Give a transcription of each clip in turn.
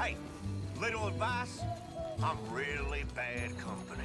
Hey, little advice, I'm really bad company.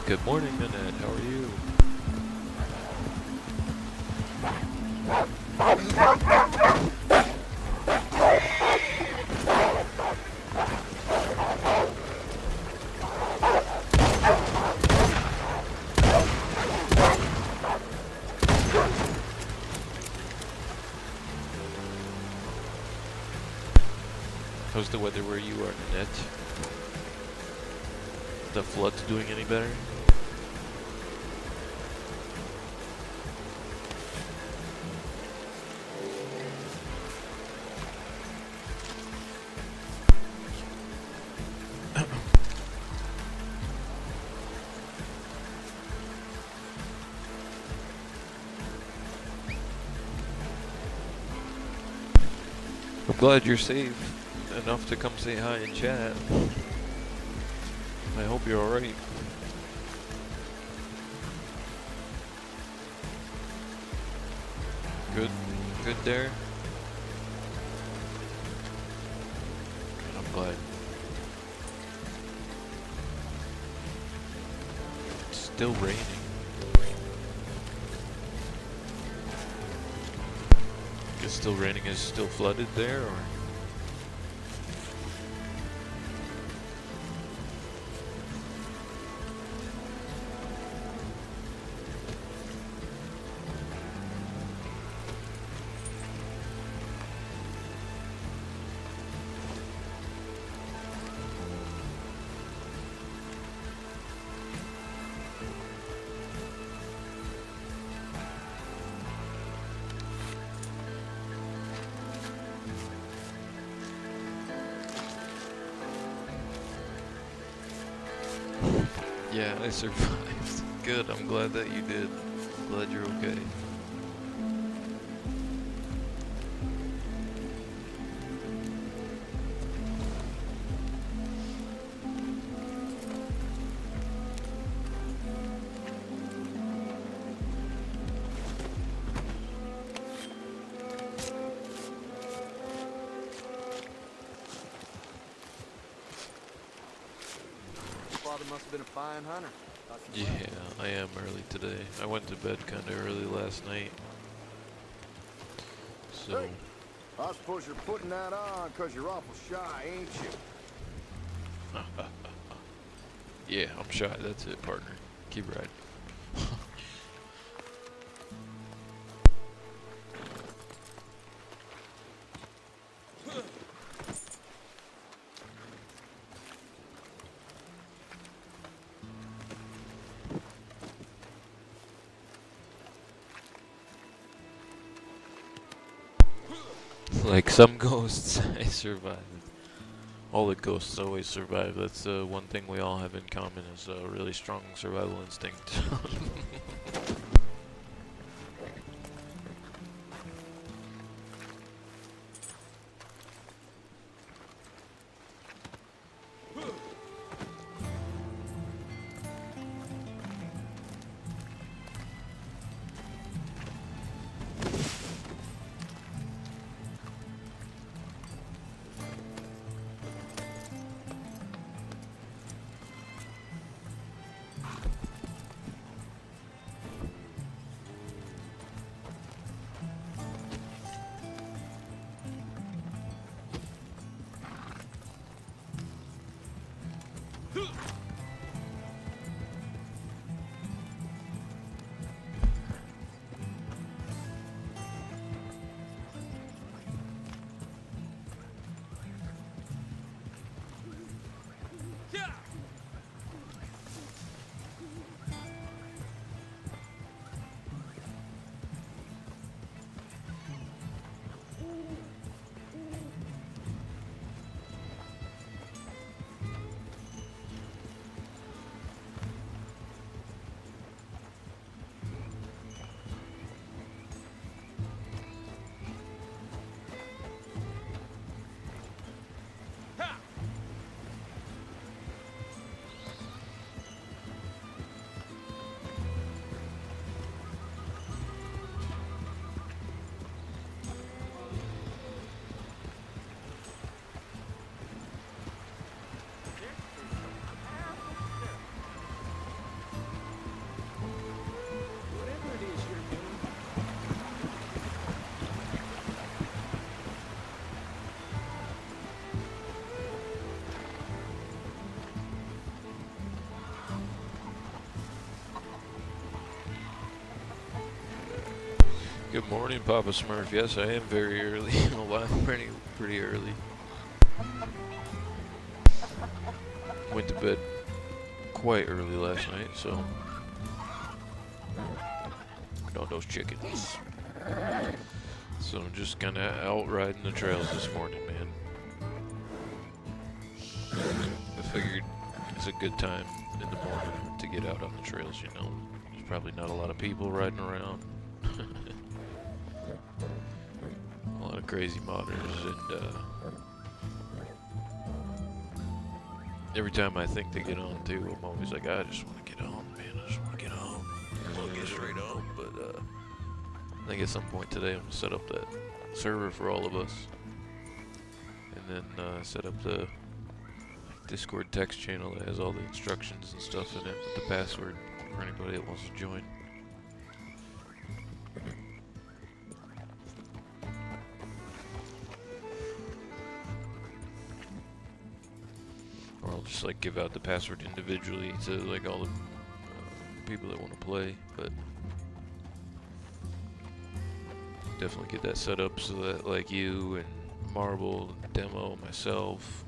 Good morning, Annette. How are you? How's the weather where you are, Annette? The flood's doing any better? I'm glad you're safe enough to come say hi and chat. I hope you're alright. Good there? I'm glad. It's still raining. It's still raining, is still flooded there, or? Yeah, I survived. Good, I'm glad that you did. Glad you're okay. Father must have been a fine hunter. Yeah, I am early today. I went to bed kind of early last night. So, Hey, I suppose you're putting that on because you're awful shy, ain't you? yeah, I'm shy. That's it, partner. Keep riding. Like some ghosts, I survived. All the ghosts always survive. That's one thing we all have in common is a really strong survival instinct. Good morning, Papa Smurf. Yes, I am very early. Well, I'm pretty early. Went to bed quite early last night, so on those chickens. So I'm just kind of out riding the trails this morning, man. I figured it's a good time in the morning to get out on the trails, you know. There's probably not a lot of people riding around. A lot of crazy modders, and every time I think to get on too, I'm always like, I just want to get on, man. I just want to get on. I want to get straight on. But I think at some point today I'm gonna set up that server for all of us, and then set up the Discord text channel that has all the instructions and stuff in it with the password for anybody that wants to join. Or I'll just like give out the password individually to like all the people that want to play, but definitely get that set up so that like you and Marble, Demo, myself,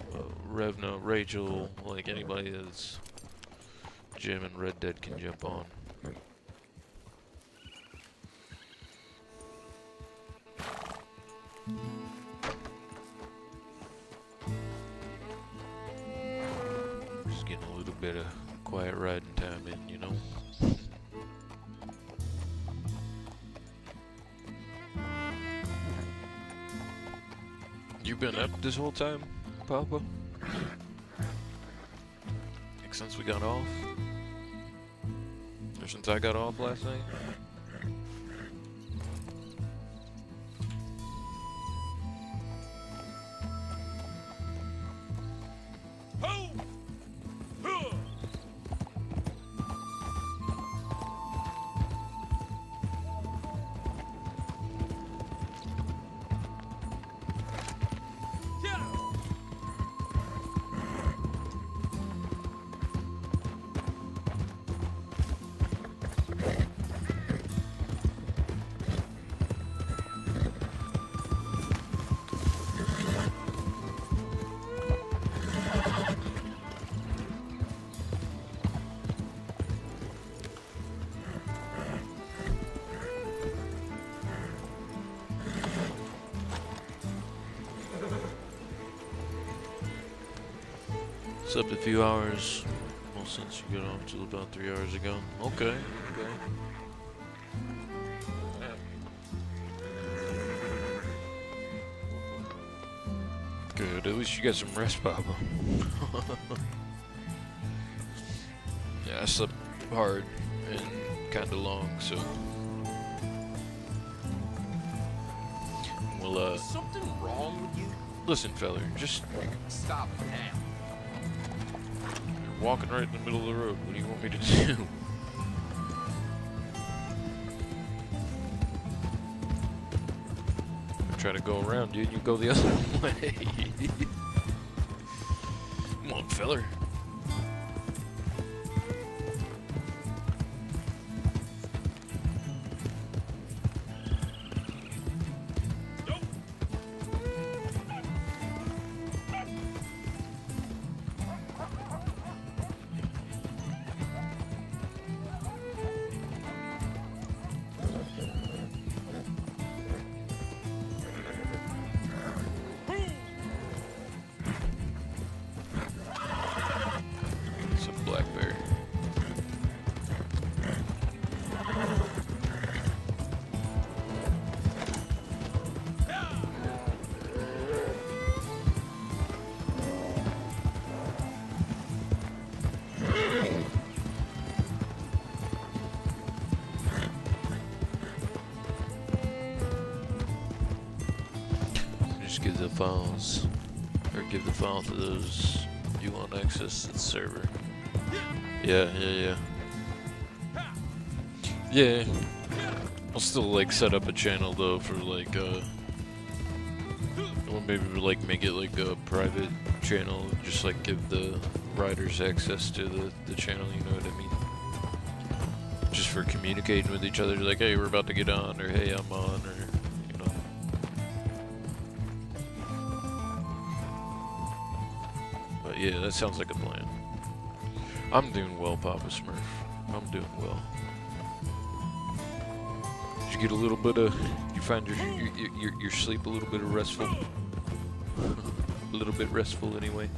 Revna, Rachel, like anybody that's Jim and Red Dead can jump on. Just getting a little bit of quiet riding time in, you know. You been up this whole time, Papa? Like since we got off? Or since I got off last night? Slept a few hours, well, since you got off till about 3 hours ago. Okay, okay. Good, at least you got some rest, Papa. Yeah, I slept hard and kinda long, so well, Is something wrong with you? listen, feller, just Stop now. you're walking right in the middle of the road. What do you want me to do? I try to go around, dude. You go the other way. Come on, feller. It's a black bear. Just give the files, or give the file to those you want access to the server. Yeah. Yeah. I'll still like set up a channel though for like or maybe like make it like a private channel, just like give the riders access to the channel, you know what I mean? just for communicating with each other, like, hey, we're about to get on, or hey, I'm on, or, you know. But yeah, that sounds like a plan. I'm doing well, Papa Smurf. I'm doing well. Did you get a little bit of, you find your sleep a little bit of restful? A little bit restful anyway.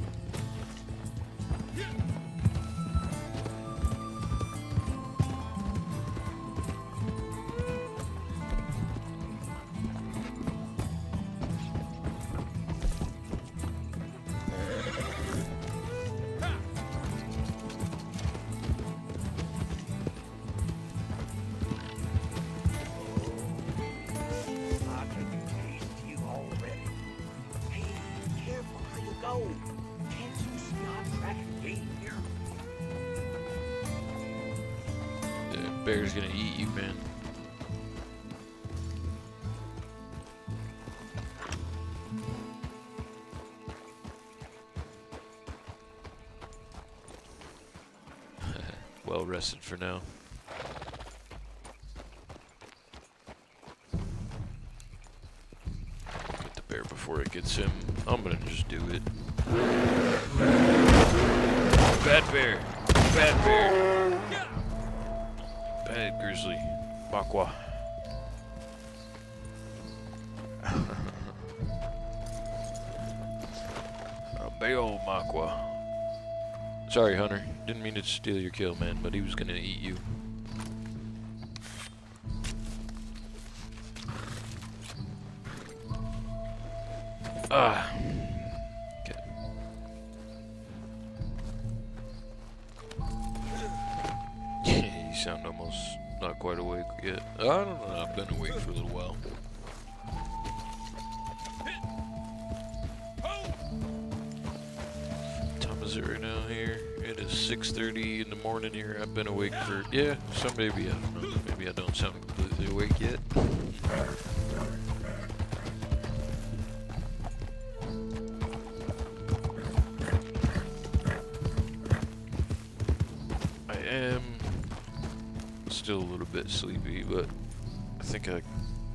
Bear's gonna eat you, man. Well rested for now. Get the bear before it gets him. I'm gonna just do it. Bad bear! Bad bear! Bad grizzly. Makwa. A big old Makwa. Sorry, Hunter. Didn't mean to steal your kill, man, but he was gonna eat you. Ah. You sound almost not quite awake yet. I don't know, I've been awake for a little while. What time is it right now here? It is 6:30 in the morning here. I've been awake for, yeah, so maybe, I don't know, maybe I don't sound completely awake yet. I am still a little bit sleepy, but I think I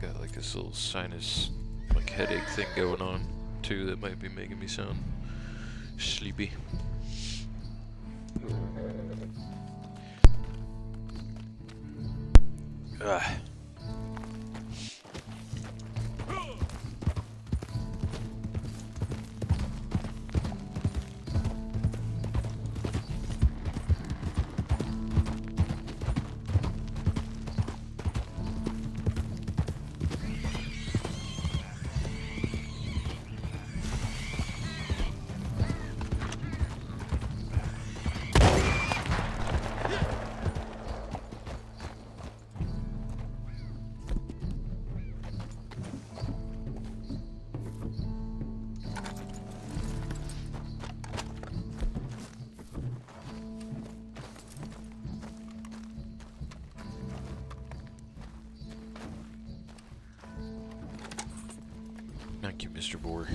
got like this little sinus, like headache thing going on too that might be making me sound sleepy. Ah. Thank you, Mr. Boar.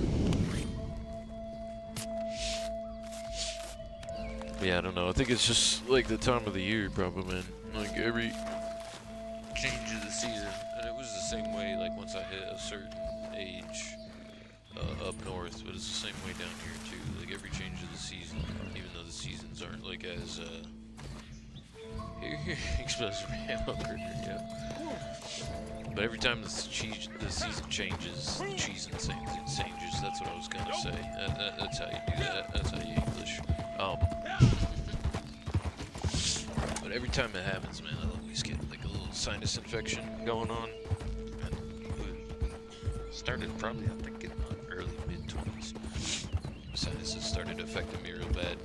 Yeah, I don't know. I think it's just like the time of the year, probably, man. Like every change of the season, and it was the same way. Like once I hit a certain age up north, but it's the same way down here too. Like every change of the season, even though the seasons aren't like as here, especially yeah. But every time the season changes, the season changes. That's what I was gonna say. That's how you do that. That's how you English. But every time it happens, man, I always get like a little sinus infection going on. Started probably, I think, in my early mid-20s. Sinuses started affecting me real bad.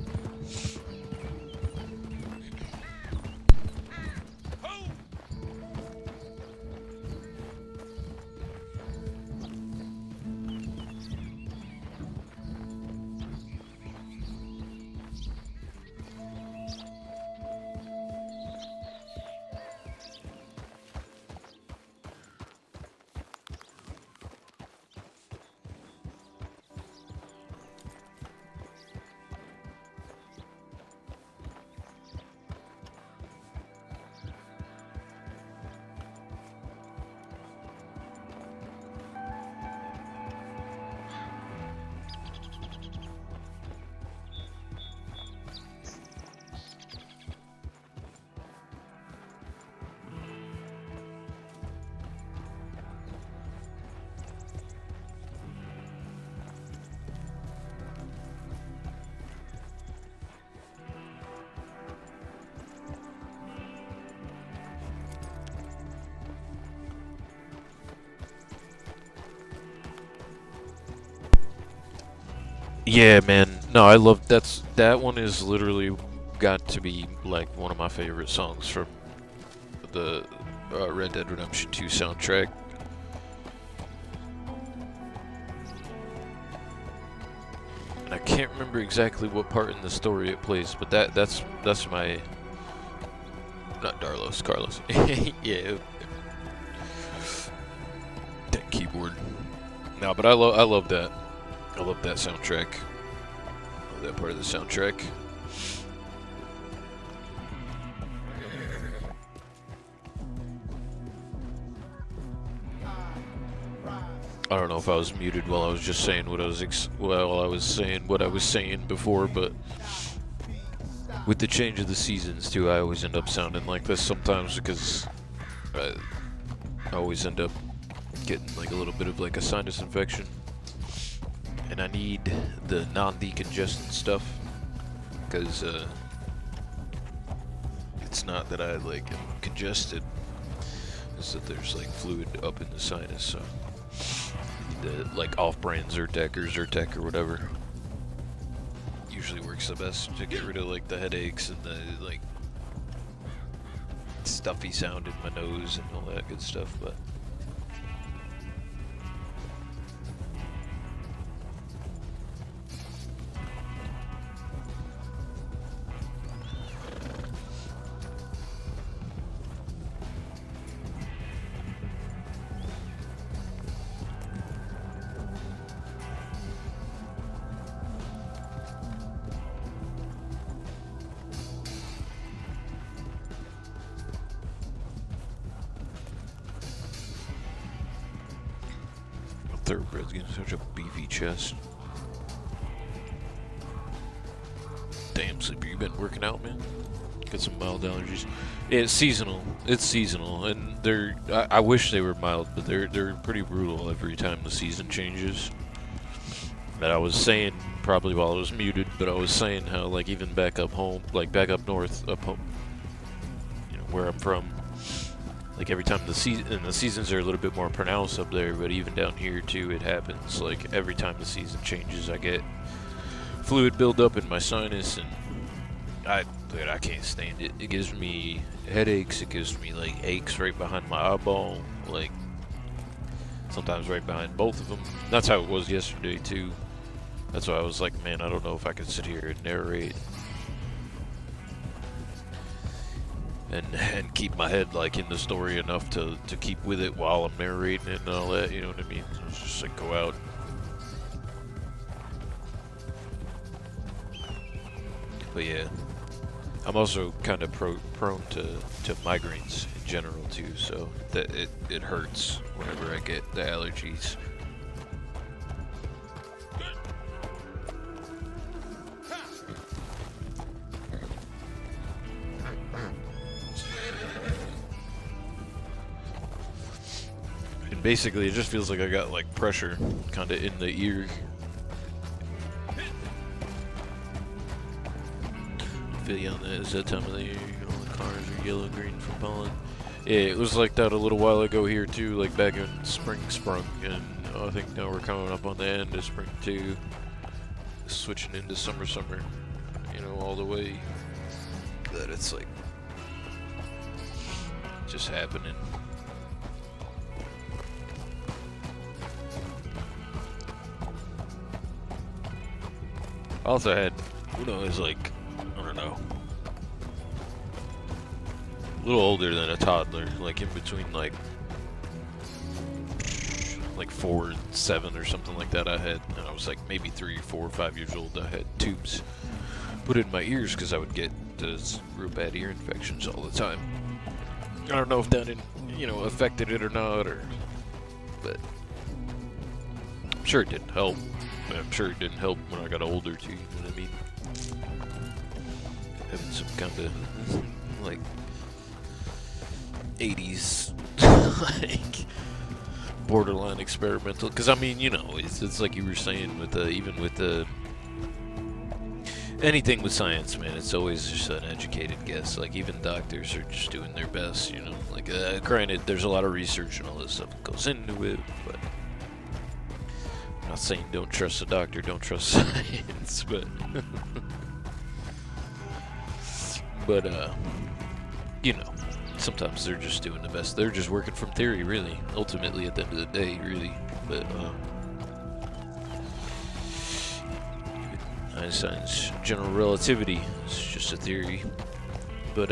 Yeah, man. No, I love that one is literally got to be like one of my favorite songs from the Red Dead Redemption 2 soundtrack. And I can't remember exactly what part in the story it plays, but that's my not Darlos, Carlos. Yeah. That keyboard. No, but I love that. I love that soundtrack. I love that part of the soundtrack. I don't know if I was muted while I was just saying what I was saying before, but with the change of the seasons too, I always end up sounding like this sometimes because I always end up getting like a little bit of like a sinus infection, and I need the non-decongestant stuff because it's not that I like am congested, it's that there's like fluid up in the sinus, so the like off-brand Zyrtec or whatever usually works the best to get rid of like the headaches and the like stuffy sound in my nose and all that good stuff. But Thoroughbred's getting such a beefy chest. Damn, Sleeper, you been working out, man? Got some mild allergies. Yeah, it's seasonal. It's seasonal, and I wish they were mild, but they're pretty brutal every time the season changes. And I was saying, probably while I was muted, but I was saying how, like, even back up home, like back up north, up home, you know, where I'm from, like every time the seasons are a little bit more pronounced up there, but even down here too, it happens. Like every time the season changes, I get fluid buildup in my sinus, and I can't stand it. It gives me headaches. It gives me like aches right behind my eyeball, like sometimes right behind both of them. That's how it was yesterday too. That's why I was like, man, I don't know if I could sit here and narrate and keep my head like in the story enough to keep with it while I'm narrating it and all that, you know what I mean? So it's just like go out. But yeah, I'm also kind of prone to migraines in general too, so that it hurts whenever I get the allergies. Basically, it just feels like I got like pressure kind of in the ear. I feel you on that. Is that time of the year? All the cars are yellow green from pollen. Yeah, it was like that a little while ago here too, like back in spring sprung, and I think now we're coming up on the end of spring too, switching into summer, you know, all the way. That it's like just happening. I also had, Uno is like, I don't know, a little older than a toddler, like in between like 4 and 7 or something like that. I had, and I was like maybe 3, 4, 5 years old. I had tubes put in my ears because I would get those real bad ear infections all the time. I don't know if that, you know, affected it or not, but I'm sure it didn't help. I'm sure it didn't help when I got older too, you know what I mean? Having some kind of, like, 80s, like, borderline experimental, because I mean, you know, it's like you were saying with even with anything with science, man, it's always just an educated guess. Like, even doctors are just doing their best, you know? Like, granted, there's a lot of research and all this stuff that goes into it, but I'm not saying don't trust the doctor, don't trust science, but you know, sometimes they're just doing the best. They're just working from theory, really. Ultimately, at the end of the day, really. But Einstein's general relativity is just a theory. But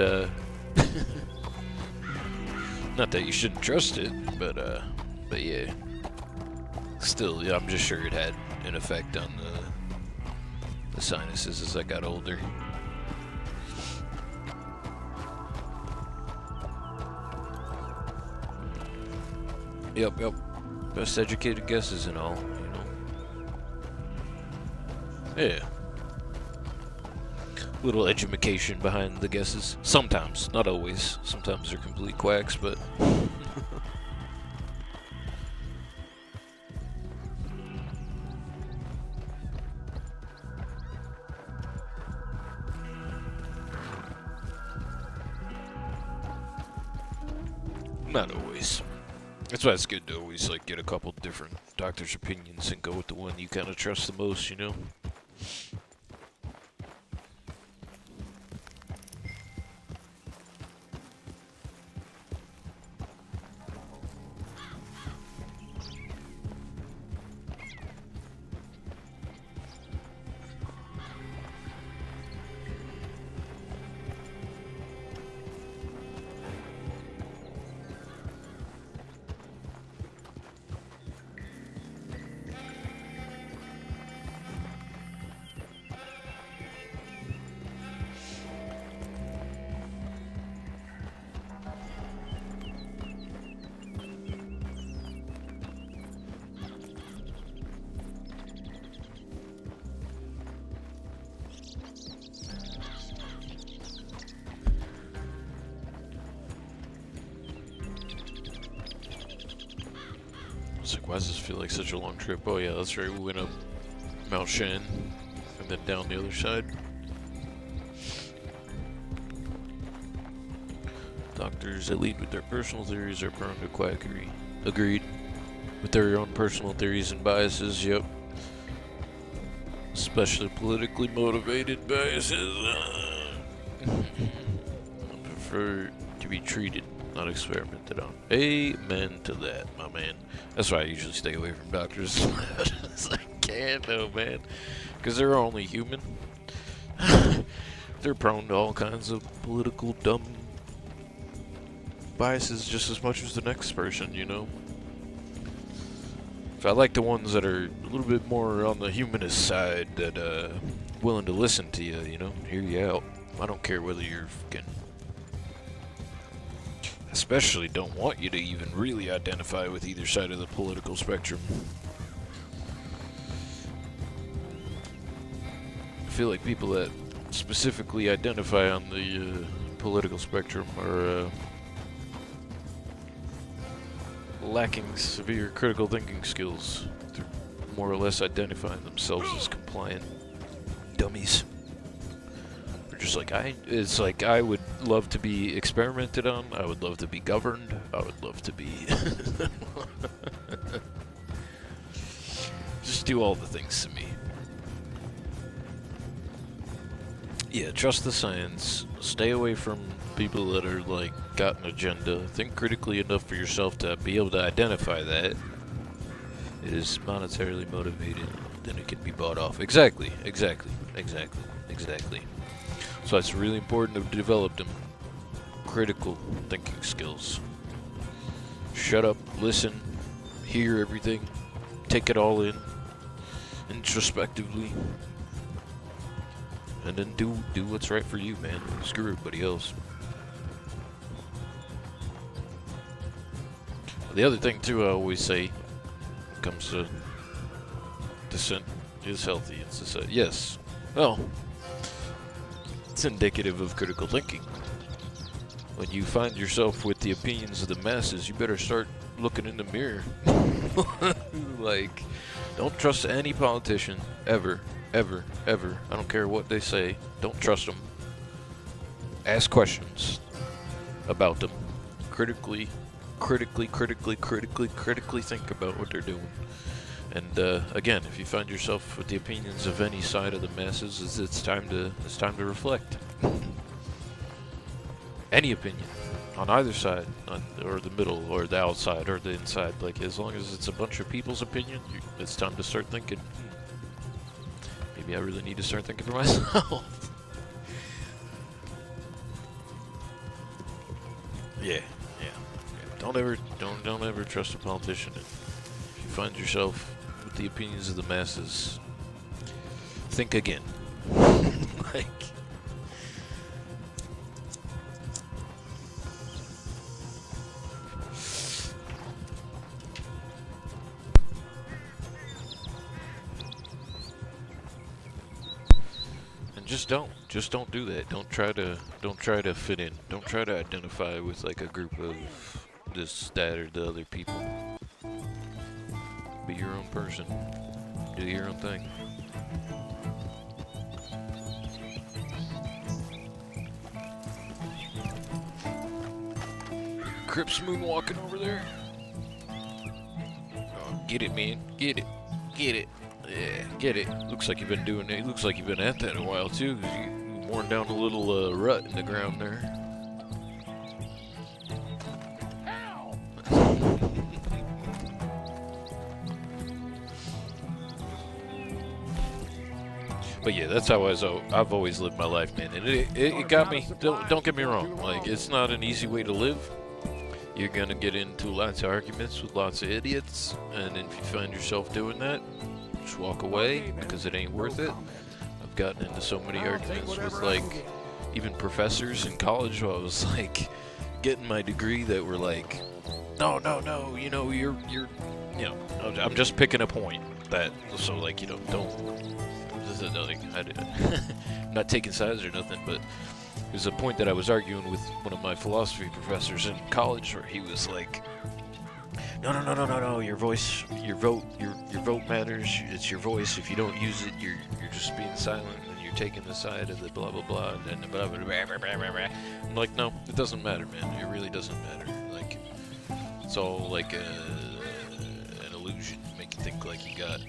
not that you shouldn't trust it, but yeah. Still, yeah, I'm just sure it had an effect on the sinuses as I got older. Yep. Best educated guesses and all, you know. Yeah. Little edumacation behind the guesses. Sometimes, not always. Sometimes they're complete quacks, but not always. That's why it's good to always like get a couple different doctors' opinions and go with the one you kind of trust the most, you know? It's like, why does this feel like such a long trip? Oh yeah, that's right, we went up Mount Shan and then down the other side. Doctors that lead with their personal theories are prone to quackery. Agreed. With their own personal theories and biases, yep. Especially politically motivated biases. I prefer to be treated, not experimented on. Amen to that, my man. That's why I usually stay away from doctors as much as I can, though, man. Because they're only human. They're prone to all kinds of political dumb biases just as much as the next person, you know? So I like the ones that are a little bit more on the humanist side, that willing to listen to you, you know? Hear you out. I don't care whether you're fucking... Especially don't want you to even really identify with either side of the political spectrum. I feel like people that specifically identify on the political spectrum are lacking severe critical thinking skills. They're more or less identifying themselves as compliant dummies. Just like it's like I would love to be experimented on. I would love to be governed. I would love to be just do all the things to me. Yeah, trust the science. Stay away from people that are like got an agenda. Think critically enough for yourself to be able to identify that it is monetarily motivated. Then it can be bought off. Exactly. So it's really important to develop them critical thinking skills. Shut up, listen, hear everything, take it all in, introspectively, and then do what's right for you, man. Screw everybody else. The other thing too, I always say, when it comes to dissent is healthy. It's yes, well. It's indicative of critical thinking. When you find yourself with the opinions of the masses, you better start looking in the mirror. Like, don't trust any politician, ever. I don't care what they say. Don't trust them. Ask questions about them. Critically think about what they're doing. And again, if you find yourself with the opinions of any side of the masses, it's time to reflect. Any opinion on either side, or the middle, or the outside, or the inside. Like, as long as it's a bunch of people's opinion, it's time to start thinking. Maybe I really need to start thinking for myself. Yeah. Don't ever trust a politician. If you find yourself with the opinions of the masses, think again. Like, and just don't do that. Don't try to fit in. Don't try to identify with like a group of this, that, or the other people. Be your own person. Do your own thing. Crips moonwalking over there. Oh, get it, man. Get it. Get it. Yeah, get it. Looks like you've been doing it. Looks like you've been at that a while too, because you worn down a little rut in the ground there. But yeah, that's how I've always lived my life, man. And it got me. Don't get me wrong. Like, it's not an easy way to live. You're gonna get into lots of arguments with lots of idiots, and if you find yourself doing that, just walk away, because it ain't worth it. I've gotten into so many arguments with, like, even professors in college while I was like getting my degree that were like, no, you know, you're you know, I'm just picking a point that, so like, you know, don't. Like, I'm not taking sides or nothing, but there's a point that I was arguing with one of my philosophy professors in college where he was like, no, your voice, your vote matters. It's your voice. If you don't use it, you're just being silent and you're taking the side of the blah blah blah and then blah blah blah blah blah blah. I'm like, no, it doesn't matter, man. It really doesn't matter. Like, it's all like an illusion to make you think like you got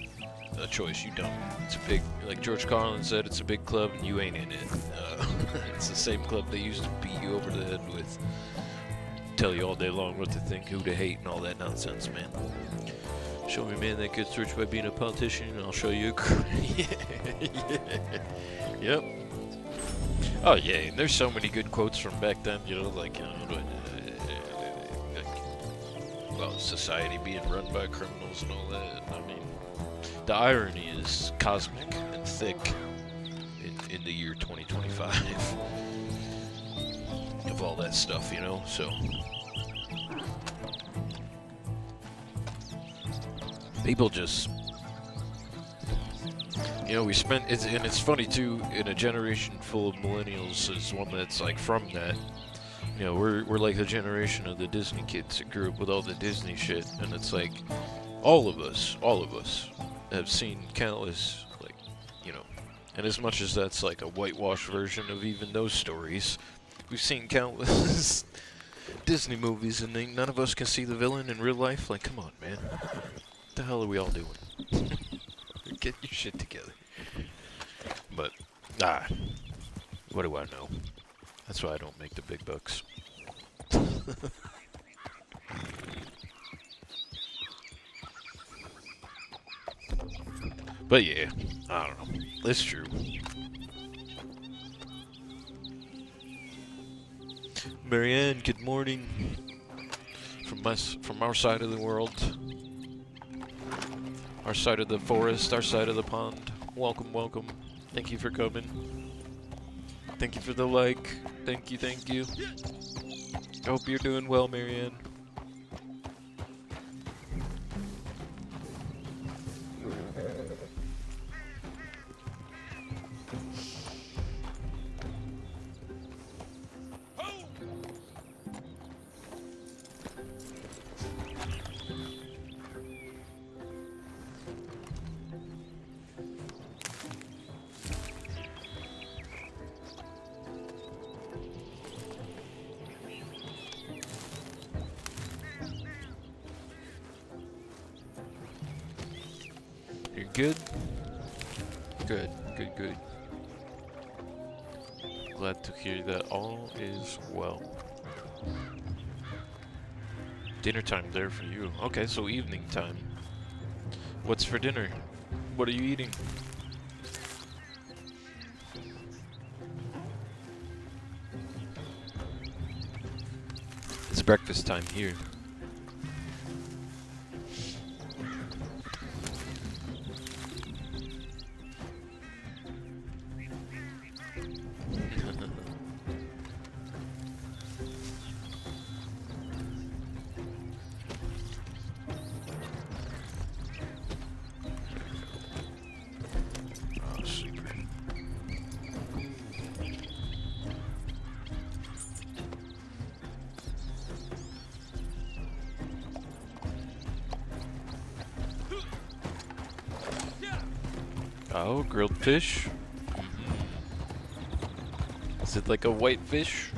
a choice. You don't. It's a big, like George Carlin said, it's a big club and you ain't in it. It's the same club they used to beat you over the head with, tell you all day long what to think, who to hate, and all that nonsense, man. Show me a man that gets rich by being a politician, and I'll show you Yep. Oh yeah, and there's so many good quotes from back then, you know, like, you know, well, society being run by criminals and all that. I mean, the irony is cosmic and thick in the year 2025 of all that stuff, you know, so people just, you know, and it's funny too, in a generation full of millennials is one that's like from that, you know, we're like the generation of the Disney kids that grew up with all the Disney shit, and it's like all of us have seen countless, like, you know, and as much as that's like a whitewashed version of even those stories, we've seen countless Disney movies, and none of us can see the villain in real life. Like, come on, man. What the hell are we all doing? Get your shit together. But, what do I know? That's why I don't make the big bucks. But yeah, I don't know. It's true. Marianne, good morning. From our side of the world. Our side of the forest, our side of the pond. Welcome, welcome. Thank you for coming. Thank you for the like. Thank you. I hope you're doing well, Marianne. good? Good, good, good. Glad to hear that all is well. Dinner time there for you. Okay, so evening time. What's for dinner? What are you eating? It's breakfast time here. Oh, super. Oh, grilled fish. Is it like a white fish?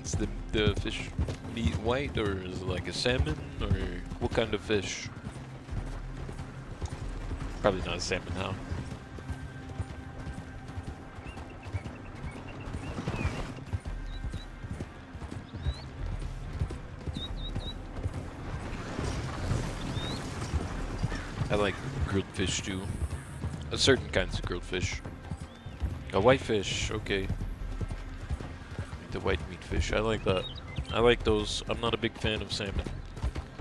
Is the fish meat white, or is it like a salmon, or what kind of fish? Probably not a salmon, huh? I like grilled fish too. Certain kinds of grilled fish. A white fish, okay. The white meat fish, I like that. I like those. I'm not a big fan of salmon.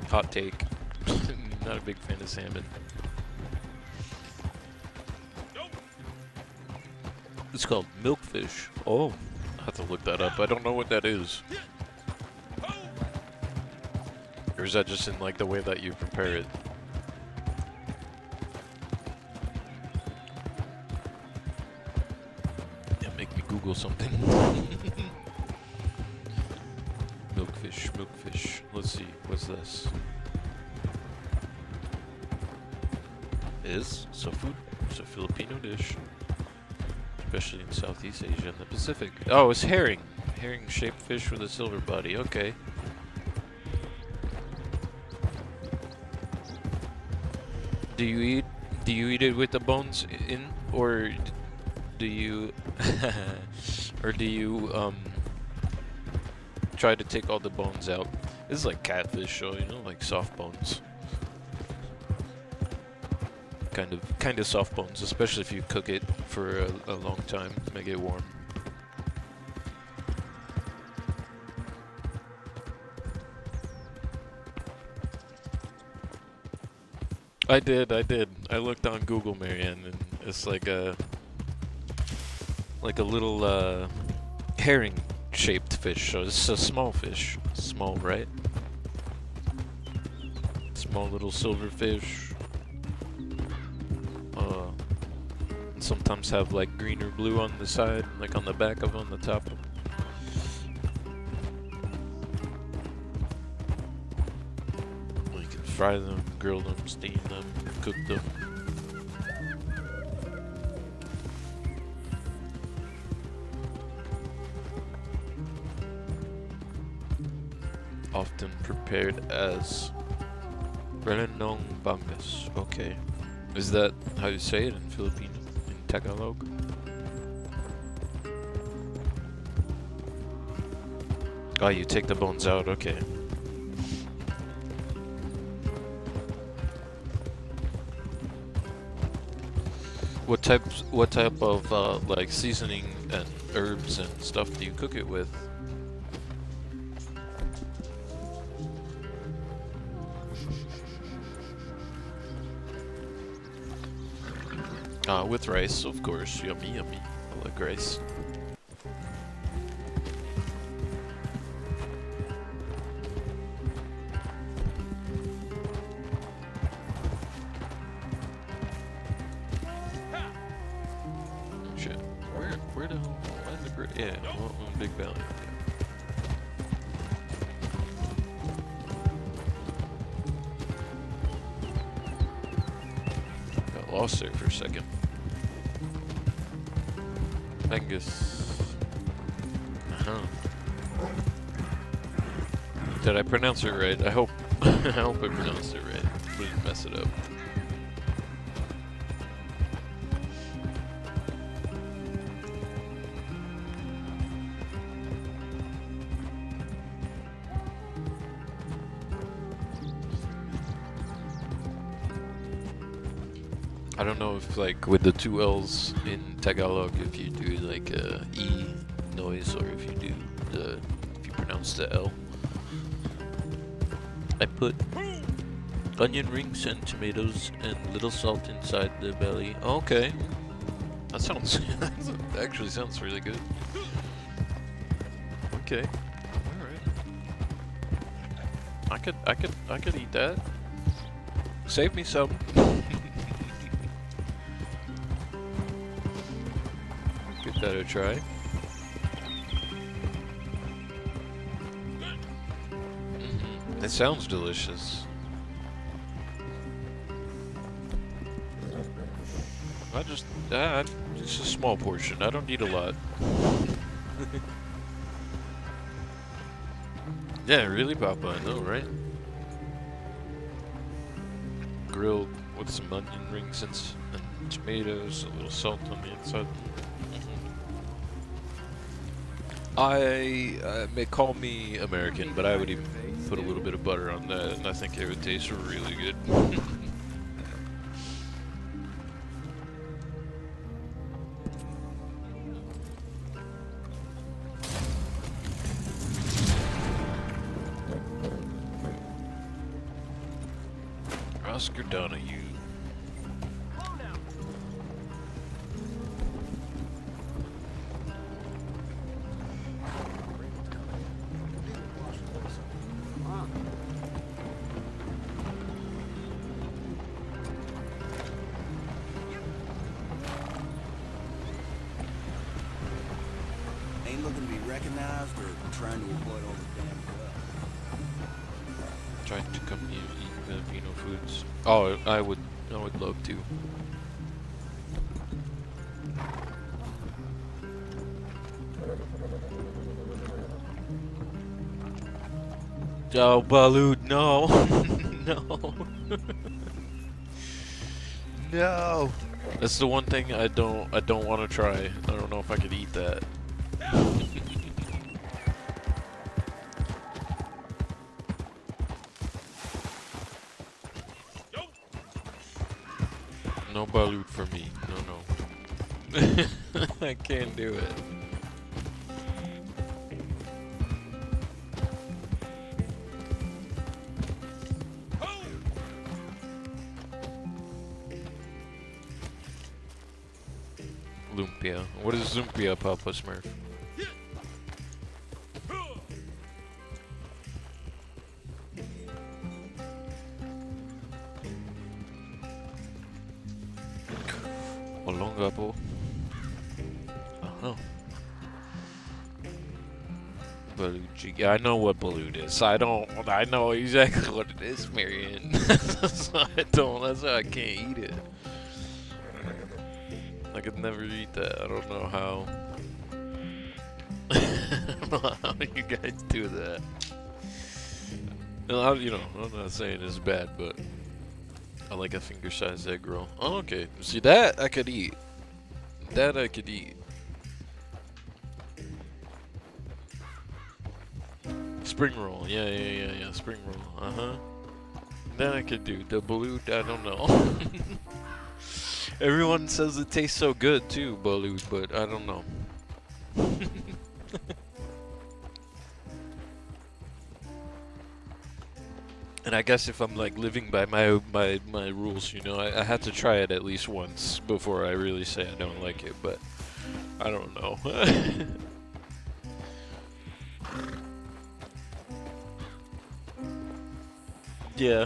Hot take. Not a big fan of salmon. It's called milkfish. Oh, I have to look that up. I don't know what that is. Or is that just in like the way that you prepare it? Yeah, make me Google something. Milkfish, milkfish. Let's see, what's this? It's a food. It's a Filipino dish. Especially in Southeast Asia and the Pacific. Oh, it's herring. Herring-shaped fish with a silver body. Okay. Do you eat it with the bones in, or do you try to take all the bones out? This is like catfish, so you know, like soft bones. Kind of soft bones, especially if you cook it for a long time, make it warm. I did. I looked on Google, Marianne, and it's like a little herring-shaped fish. So it's a small fish. Small, right? Small little silver fish. Sometimes have like green or blue on the side, like on the back of, on the top of. You can fry them, grill them, steam them, cook them. Often prepared as renong bangas. Okay. Is that how you say it in Filipino? In Tagalog? Oh, you take the bones out, okay. What type of like seasoning and herbs and stuff do you cook it with? With rice, of course. Yummy, yummy. I like rice. Shit. Where the hell? Why is it? Yeah, well, Big Valley. Got lost there for a second. Angus. Did I pronounce it right? I hope I pronounced it right. Didn't mess it up. I don't know if like with the two L's in Tagalog, if you do like a E noise or if you do if you pronounce the L. I put onion rings and tomatoes and little salt inside the belly. Oh, okay, that sounds that actually sounds really good. Okay, all right. I could eat that. Save me some. Give that a try. It sounds delicious. Just a small portion. I don't need a lot. Yeah, really, Papa. I know, right? Grilled with some onion rings and tomatoes, a little salt on the inside. May call me American, but I would even put a little bit of butter on that, and I think it would taste really good. Oscar Donahue. Ain't looking to be recognized or trying to avoid all the damn stuff. Trying to come here and eat Filipino foods. Oh, I would love to. Oh, Balut, no. No. No. That's the one thing I don't want to try. I don't know if I could eat that. No balut for me. No. I can't do it. Lumpia. What is Lumpia, Papa Smurf? Olonga po. Balut chicken. I know what balut is. I know exactly what it is, Marion. That's why that's why I can't eat it. I could never eat that. I don't know how. I don't know how you guys do that. No, I'm not saying it's bad, but I like a finger-sized egg roll. Oh, okay. See, that I could eat. That I could eat. Spring roll. Yeah. Spring roll. Uh-huh. That I could do. The balut, I don't know. Everyone says it tastes so good too, balut, but I don't know. And I guess if I'm like living by my rules, I had to try it at least once before I really say I don't like it, but I don't know. Yeah.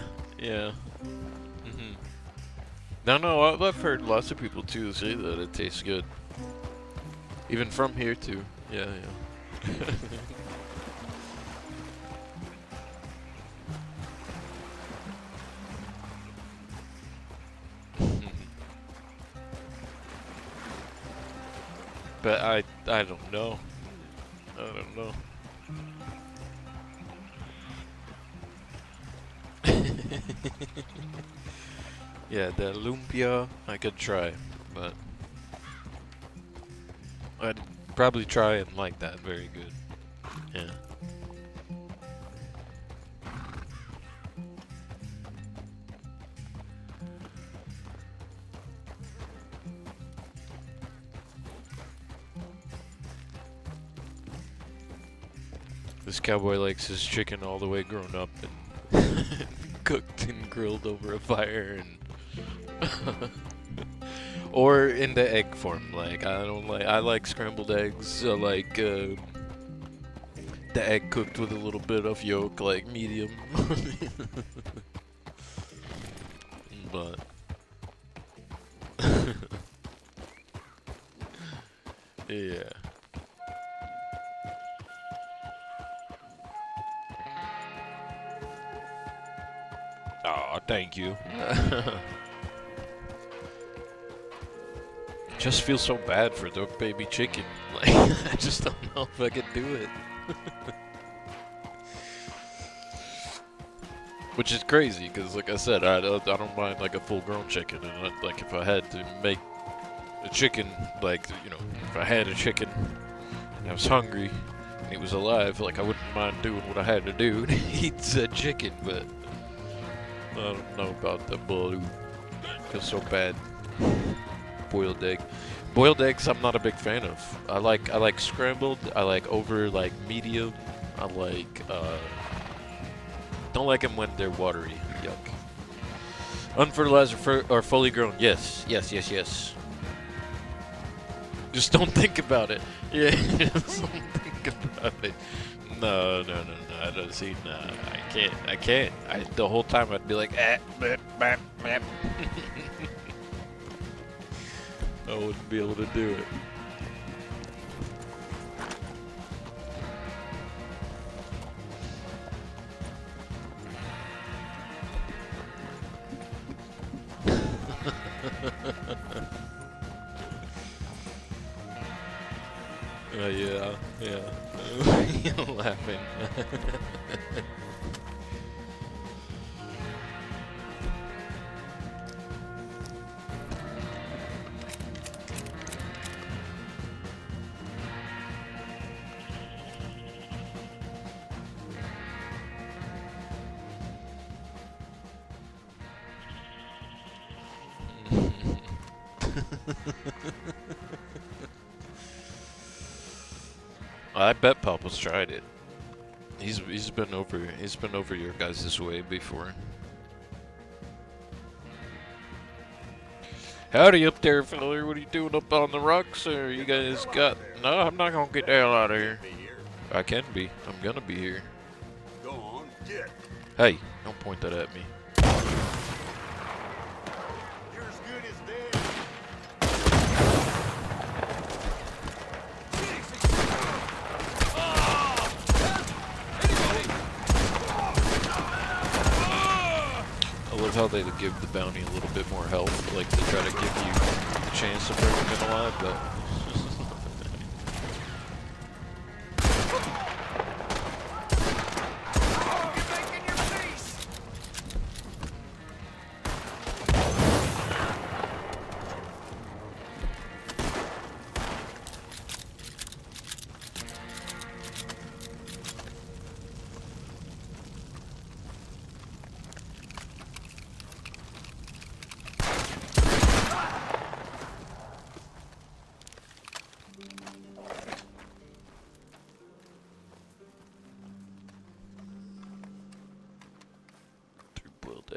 No, I've heard lots of people too say that it tastes good. Even from here too. Yeah. But I don't know. I don't know. Yeah, the lumpia I could try, but I'd probably try and like that very good. Yeah. This cowboy likes his chicken all the way grown up and cooked and grilled over a fire, and or in the egg form. Like I like scrambled eggs. I like the egg cooked with a little bit of yolk, like medium. But yeah. Oh, thank you. Just feel so bad for the baby chicken. Like, I just don't know if I could do it. Which is crazy, because like I said, I don't mind like a full-grown chicken, and like if I had to make a chicken, like, you know, if I had a chicken and I was hungry and it was alive, like I wouldn't mind doing what I had to do to eat said chicken, but I don't know about the blue. Feels so bad. Boiled egg. Boiled eggs I'm not a big fan of. I like scrambled, I like over like medium, I like don't like them when they're watery. Yuck. Unfertilized or fully grown. Yes. Just don't think about it. Yeah, just don't think about it. No. I don't see. No, I can't. The whole time I'd be like, blip, blip, blip. I wouldn't be able to do it. Yeah. You're laughing. I bet Papa's tried it. He's been over your guys' way before. Howdy up there, fella. What are you doing up on the rocks? Or you guys got? No, I'm not gonna get the hell out of here. I can be. I'm gonna be here. Go on, get. Hey, don't point that at me. You're as good as dead. I love how they give the bounty a little bit more health, like they try to give you a chance to bring them in alive, but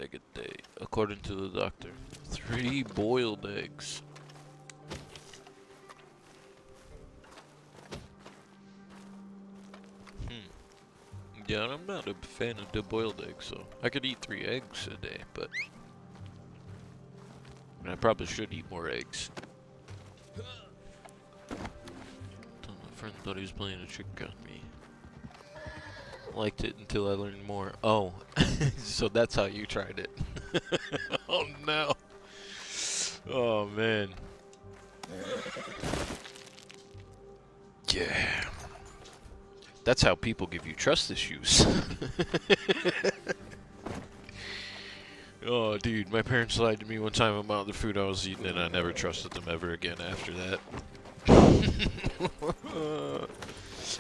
egg a day, according to the doctor. 3 boiled eggs. Yeah, I'm not a fan of the boiled eggs, so I could eat 3 eggs a day, but I probably should eat more eggs. My friend thought he was playing a trick on me. Liked it until I learned more. Oh, so that's how you tried it. Oh no. Oh man. Yeah. That's how people give you trust issues. Oh dude, my parents lied to me one time about the food I was eating and I never trusted them ever again after that.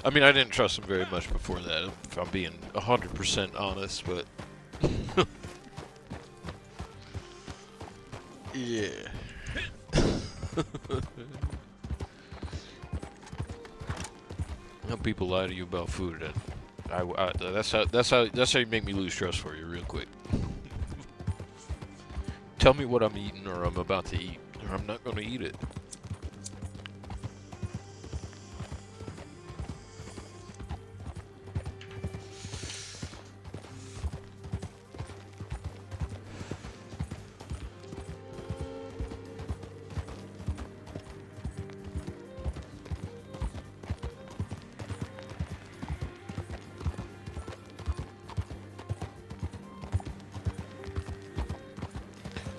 I mean, I didn't trust him very much before that, if I'm being 100% honest, but yeah. How people lie to you about food, That's how you make me lose trust for you real quick. Tell me what I'm eating or I'm about to eat, or I'm not gonna eat it.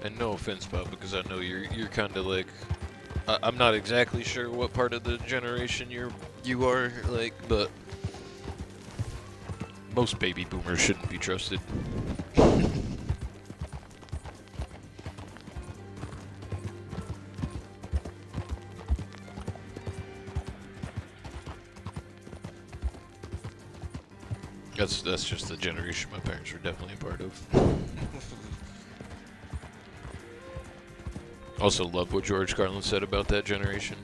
And no offense, Bob, because I know you're kind of like, I'm not exactly sure what part of the generation you are like, but most baby boomers shouldn't be trusted. That's just the generation my parents were definitely a part of. Also love what George Carlin said about that generation.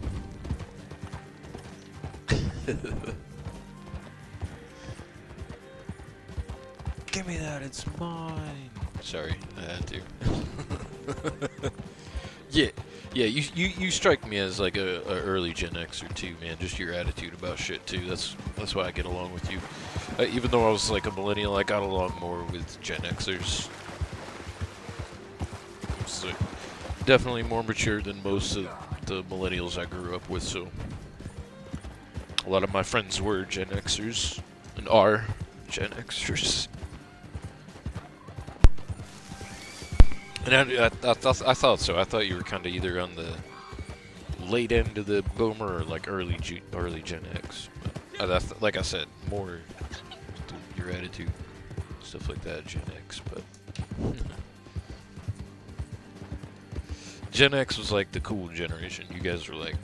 Give me that, it's mine. Sorry, I had to. Yeah, you strike me as like a early Gen Xer too, man. Just your attitude about shit too. That's why I get along with you. Even though I was like a millennial, I got along more with Gen Xers. So, definitely more mature than most of the millennials I grew up with, so a lot of my friends were Gen Xers and are Gen Xers. And I thought so. I thought you were kind of either on the late end of the boomer or like early Gen X. But like I said, more your attitude, stuff like that, Gen X, but Gen X was like the cool generation. You guys were like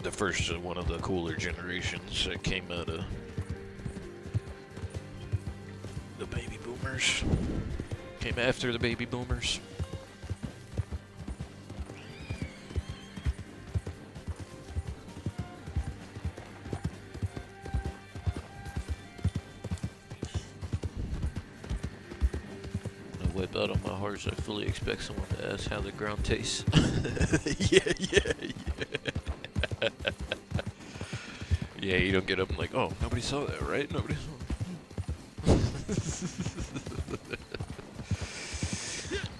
the first one of the cooler generations that came out of the baby boomers. Came after the baby boomers. Wipe out on my horse. I fully expect someone to ask how the ground tastes. Yeah. Yeah, you don't get up and like, oh, nobody saw that, right? Nobody saw.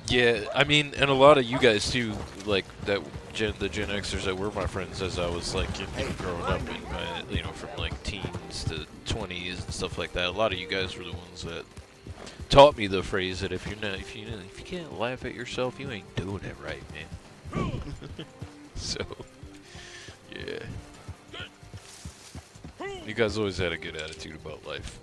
Yeah, I mean, and a lot of you guys too, like the Gen Xers that were my friends as I was like, growing up, in my, from like teens to 20s and stuff like that. A lot of you guys were the ones that taught me the phrase that if you can't laugh at yourself, you ain't doing it right, man. So, yeah. You guys always had a good attitude about life.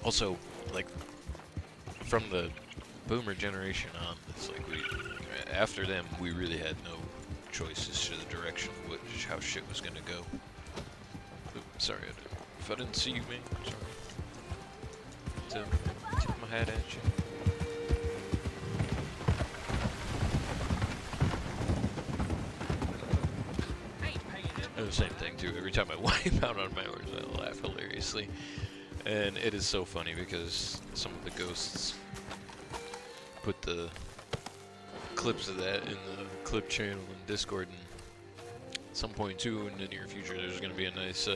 Also, like, from the boomer generation on, it's like after them, we really had no choices to the direction of how shit was gonna go. Oops, sorry, if I didn't see you, man, sorry. Tip my hat at you. The same thing too. Every time I wipe out on my horse, I laugh hilariously. And it is so funny because some of the ghosts put the clips of that in the clip channel in Discord, and at some point too in the near future there's going to be a nice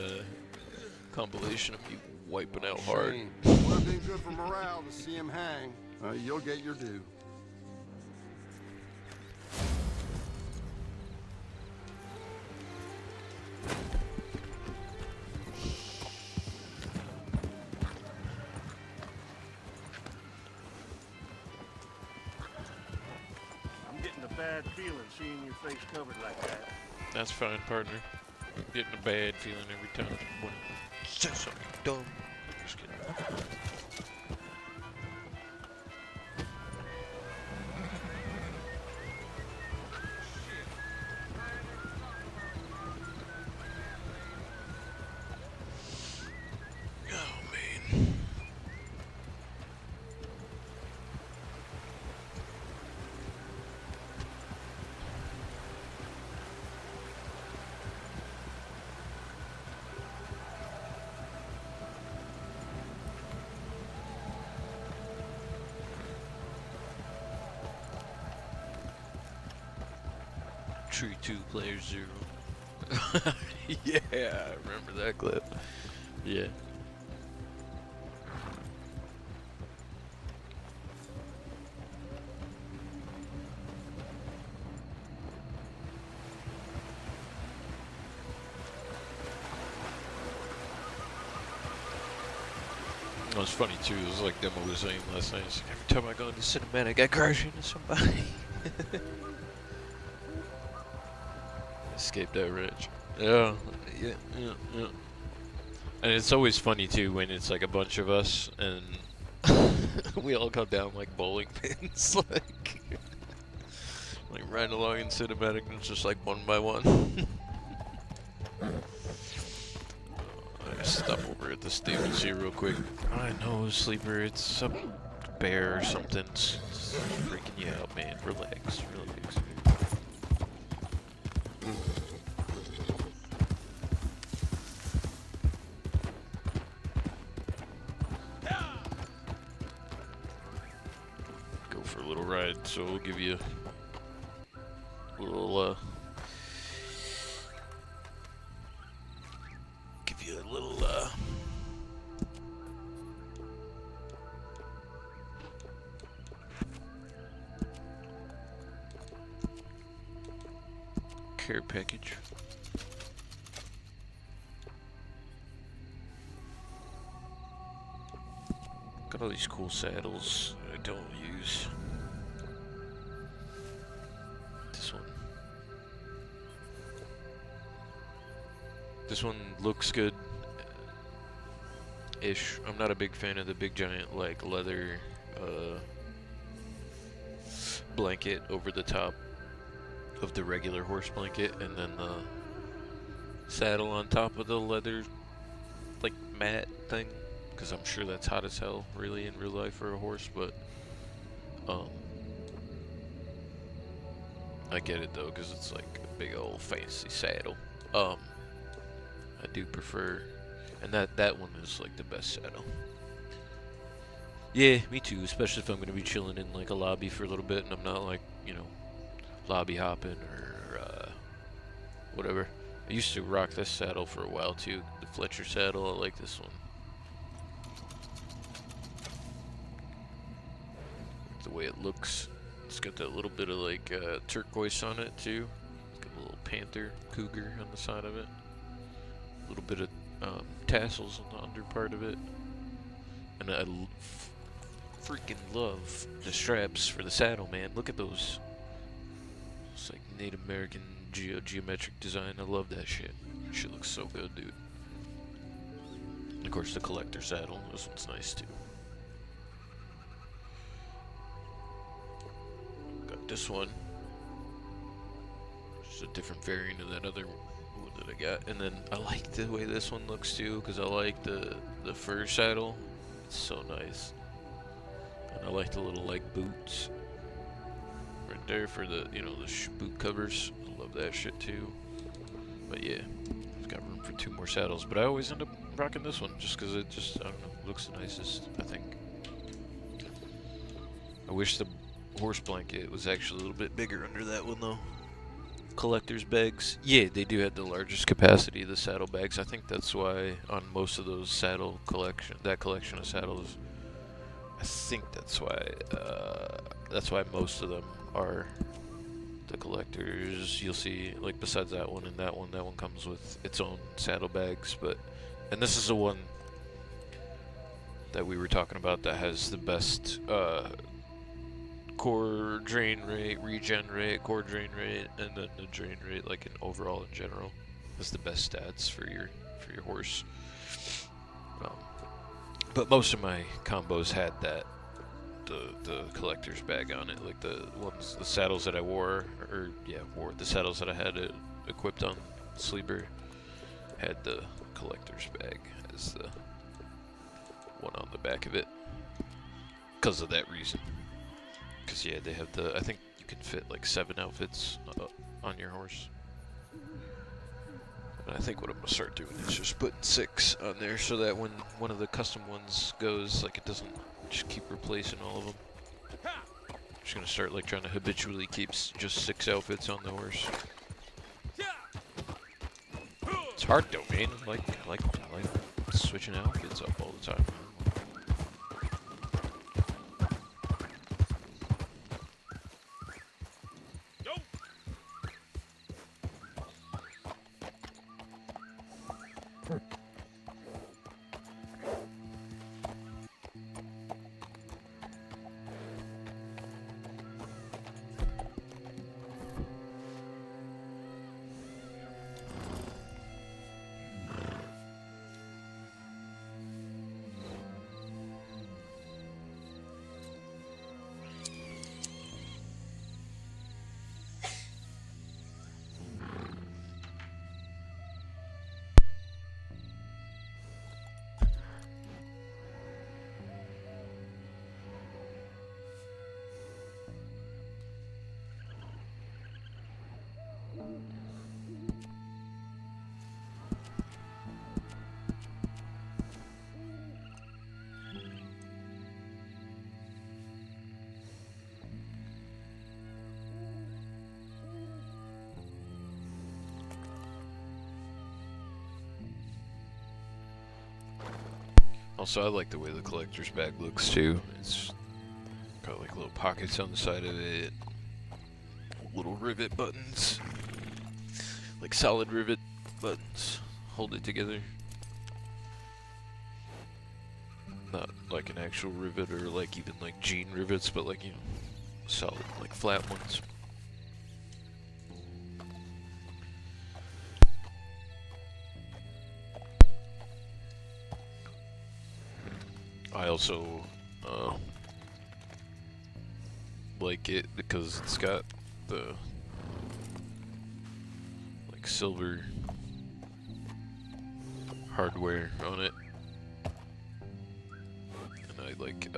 compilation of me wiping out hard. Would have been good for morale to see him hang. You'll get your due. Bad feeling seeing your face covered like that. That's fine, partner. I'm getting a bad feeling every time someone says something dumb. Just kidding. Tree 2, Player 0. Yeah, I remember that clip. Yeah. It was funny too, it was like Demo was saying last night, it's like, every time I go into cinematic, I crash into somebody. Escape that rich. Yeah. And it's always funny too when it's like a bunch of us and we all go down like bowling pins, like riding along in cinematic and it's just like one by one. I stop over at the stables here real quick. I know, sleeper, it's a bear or something. It's freaking you out, man. Relax, relax. Go for a little ride, so we'll give you a little, care package. Got all these cool saddles I don't use. This one looks good ish. I'm not a big fan of the big giant like leather blanket over the top of the regular horse blanket, and then the saddle on top of the leather like mat thing, because I'm sure that's hot as hell really in real life for a horse, but I get it though, because it's like a big old fancy saddle. I do prefer, and that one is like the best saddle. Yeah, me too, especially if I'm gonna be chilling in like a lobby for a little bit and I'm not like, you know, lobby hopping or whatever. I used to rock this saddle for a while too, the Fletcher saddle. I like this one. The way it looks, it's got that little bit of like turquoise on it too. It's got a little panther, cougar on the side of it. A little bit of tassels on the under part of it, and I freaking love the straps for the saddle, man. Look at those. It's like Native American geometric design. I love that shit. That shit looks so good, dude. And of course, the collector saddle. This one's nice too. Got this one. Just a different variant of that other one that I got. And then I like the way this one looks too, because I like the fur saddle. It's so nice. And I like the little like boots right there for the, you know, the boot covers. I love that shit too. But yeah, I've got room for 2 more saddles, but I always end up rocking this one just because it just, I don't know, looks the nicest, I think. I wish the horse blanket was actually a little bit bigger under that one though. Collector's bags, yeah, they do have the largest capacity of the saddle bags. I think that's why on most of those saddle collection of saddles, I think that's why most of them are the collectors. You'll see, like, besides that one and that one comes with its own saddle bags. But, and this is the one that we were talking about that has the best core drain rate, regen rate, core drain rate, and then the drain rate, like in overall in general, is the best stats for your horse. But most of my combos had that the collector's bag on it, like the saddles that I wore, the saddles that I had it equipped on Sleeper had the collector's bag as the one on the back of it, because of that reason. Because yeah, they have I think you can fit like 7 outfits on your horse. And I think what I'm going to start doing is just putting 6 on there so that when one of the custom ones goes, like, it doesn't just keep replacing all of them. I'm just going to start like trying to habitually keep just 6 outfits on the horse. It's hard though, man. I like switching outfits up all the time. Also, I like the way the collector's bag looks too. It's got like little pockets on the side of it, little rivet buttons, like solid rivet buttons, hold it together. Not like an actual rivet or like even like jean rivets, but like, you know, solid, like flat ones. I also like it because it's got the like silver hardware on it, and I like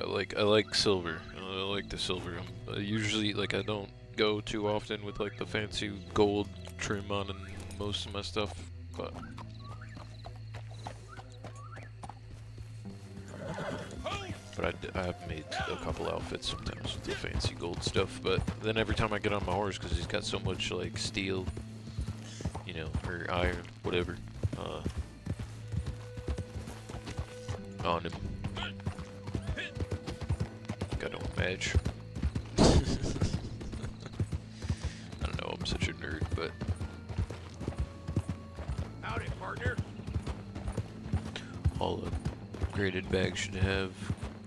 silver. I like the silver. Usually, like, I don't go too often with like the fancy gold trim on in most of my stuff, but. But I've made a couple outfits sometimes with the fancy gold stuff, but then every time I get on my horse, because he's got so much like steel, you know, or iron, whatever, on him, I don't match. I don't know, I'm such a nerd, but. Howdy, partner. All upgraded bags should have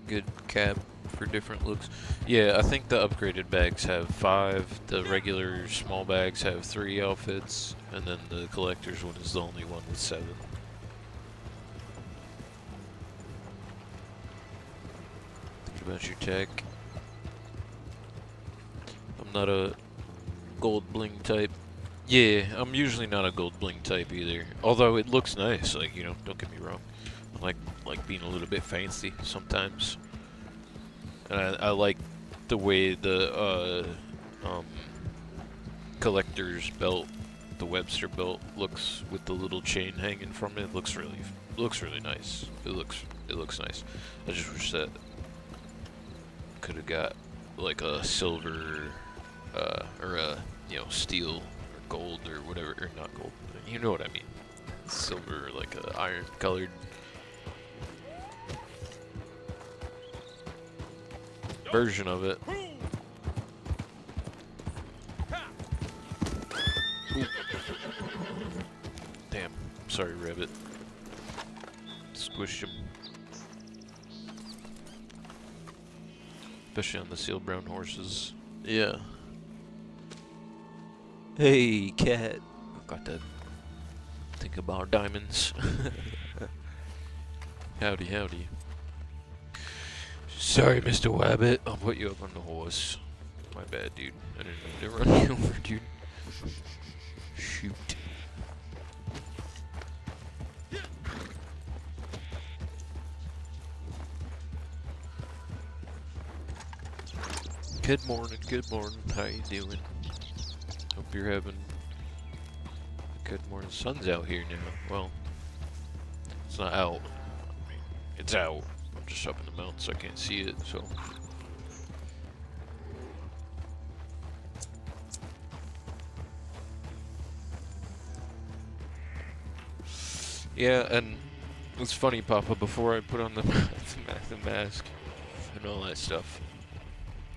good cap for different looks. Yeah, I think the upgraded bags have 5, the regular small bags have 3 outfits, and then the collector's one is the only one with 7. Think about your tech. I'm not a gold bling type. Yeah, I'm usually not a gold bling type either. Although it looks nice, like, you know, don't get me wrong. I like being a little bit fancy sometimes, and I like the way the collector's belt, the Webster belt, looks with the little chain hanging from it. It looks really nice. It looks nice. I just wish that could have got like a silver or a, you know, steel or gold or whatever, or not gold. You know what I mean? Silver, like a iron colored. Version of it. Ooh. Damn, sorry, Rabbit. Squished him. Especially on the seal brown horses. Yeah. Hey, cat. Got to think about diamonds. Howdy, howdy. Sorry, Mr. Wabbit. I'll put you up on the horse. My bad, dude. I didn't mean to run you over, dude. Shoot. Good morning, good morning. How you doing? Hope you're having a good morning. Sun's out here now. Well, it's not out. I mean, it's out. I'm just up in the mountains, so I can't see it, so. Yeah, and it's funny, Papa, before I put on the, the mask and all that stuff,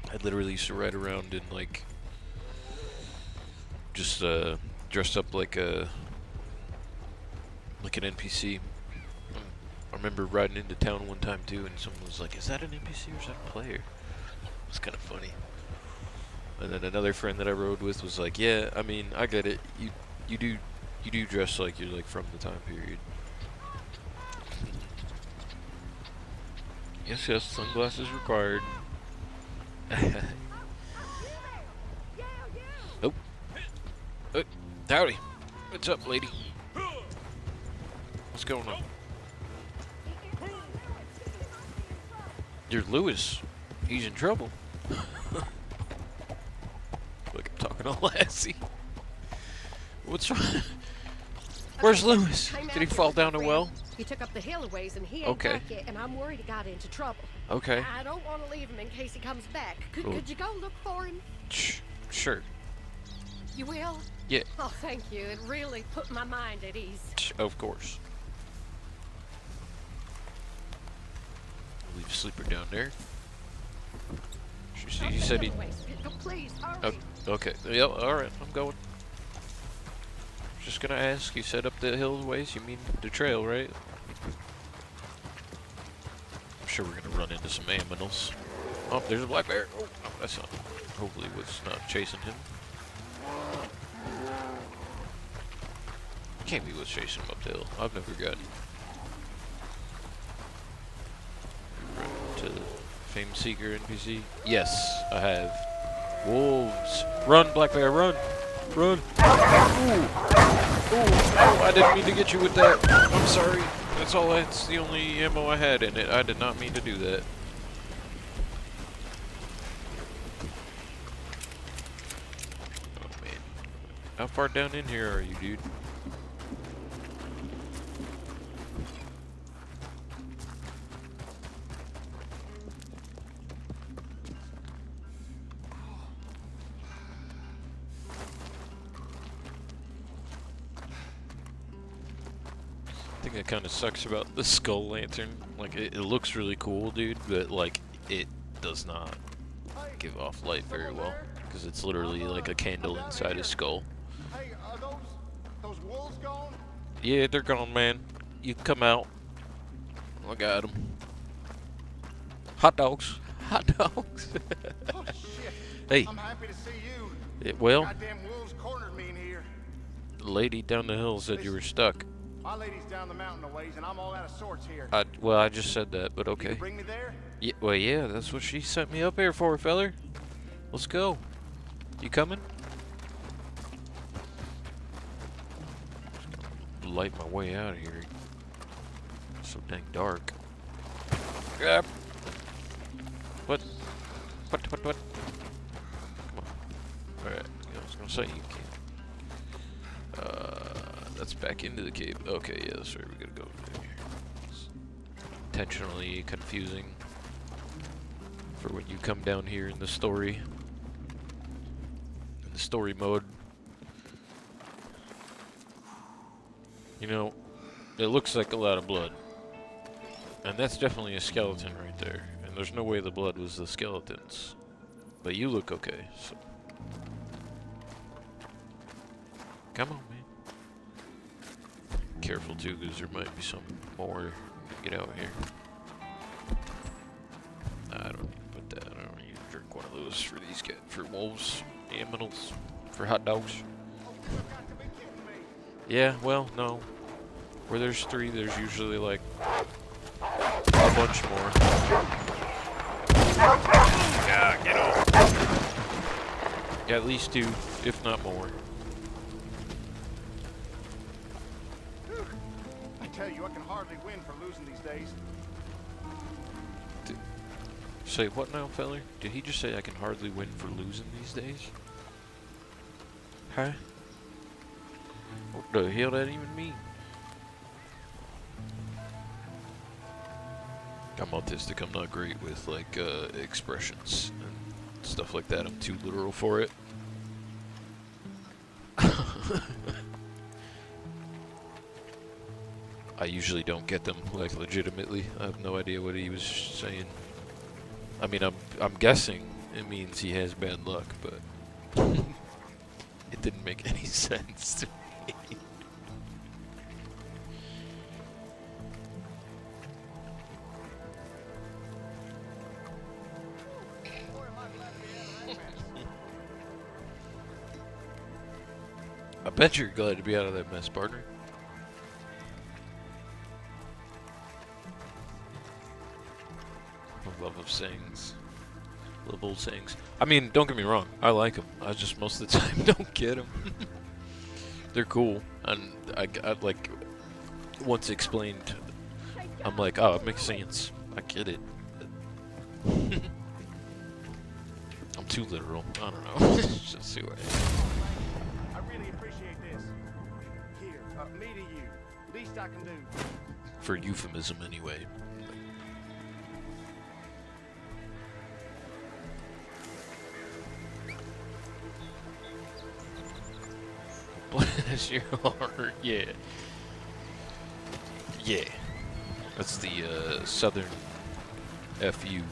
I literally used to ride around in, like, just, dressed up like an NPC. I remember riding into town one time, too, and someone was like, is that an NPC or is that a player? It was kind of funny. And then another friend that I rode with was like, yeah, I mean, I get it. You do dress like you're, like, from the time period. Yes, sunglasses required. Oh. Howdy. What's up, lady? What's going on? You're Lewis. He's in trouble. Look, I'm talking all assy. What's wrong? Where's Lewis? Did he fall down a well? He took up the hill a ways and he ain't back yet, and I'm worried he got into trouble. Okay. I don't want to leave him in case he comes back. Could you go look for him? Sure. You will? Yeah. Oh, thank you. It really put my mind at ease. Of course. Leave a sleeper down there. You said he... Please, hurry. Okay. Yep, alright, I'm going. Just gonna ask, you said up the hill ways, you mean the trail, right? I'm sure we're gonna run into some aminals. Oh, there's a black bear. Oh, no, that's not... Hopefully it's not chasing him. Can't be what's chasing him up the hill. I've never gotten... Run to the Fame Seeker NPC. Yes, I have. Wolves. Run, black bear, run! Run! Ooh! Oh, I didn't mean to get you with that. I'm sorry. That's the only ammo I had in it. I did not mean to do that. Oh, man. How far down in here are you, dude? I think that kind of sucks about the skull lantern. Like, it looks really cool, dude, but, like, it does not give off light very well. Because it's literally like a candle inside his skull. Hey, are those wolves gone? Yeah, they're gone, man. You can come out. I got them. Hot dogs. Hot dogs. Oh, shit. Hey. I'm happy to see you. Well, Goddamn wolves cornered me in here. the lady down the hill said you were stuck. My lady's down the mountain a ways, and I'm all out of sorts here. Well, I just said that, but You okay. can bring me there? Yeah, well, yeah, that's what she sent me up here for, feller. Let's go. You coming? Light my way out of here. It's so dang dark. Yep. What? What? Come on. Alright, I was gonna say you can't. That's back into the cave. Okay, yeah, that's right, we gotta go over there. It's intentionally confusing for when you come down here in the story. In the story mode. You know, it looks like a lot of blood. And that's definitely a skeleton right there. And there's no way the blood was the skeleton's. But you look okay, so. Come on, man. Careful too, because there might be some more. Get out here. I don't need to put that. I don't need to drink one of those for these guys. For wolves, aminals, for hot dogs. Yeah, well, no. Where there's 3, there's usually like a bunch more. Yeah, get off. Yeah, at least 2, if not more. I tell you, I can hardly win for losing these days. Say what now, feller? Did he just say I can hardly win for losing these days? Huh? What the hell that even mean? I'm autistic. I'm not great with like expressions and stuff like that. I'm too literal for it. I usually don't get them, like, legitimately. I have no idea what he was saying. I mean, I'm guessing it means he has bad luck, but it didn't make any sense to me. I bet you're glad to be out of that mess, partner. Love of sayings. Love old sayings. I mean, don't get me wrong. I like them. I just most of the time don't get them. They're cool. And I like, once explained, I'm like, oh, it makes sense. I get it. I'm too literal. I don't know. Just see what I really appreciate this. Here, me to you. Least I can do. for euphemism, anyway. Bless your heart, yeah. Yeah. That's the southern FU.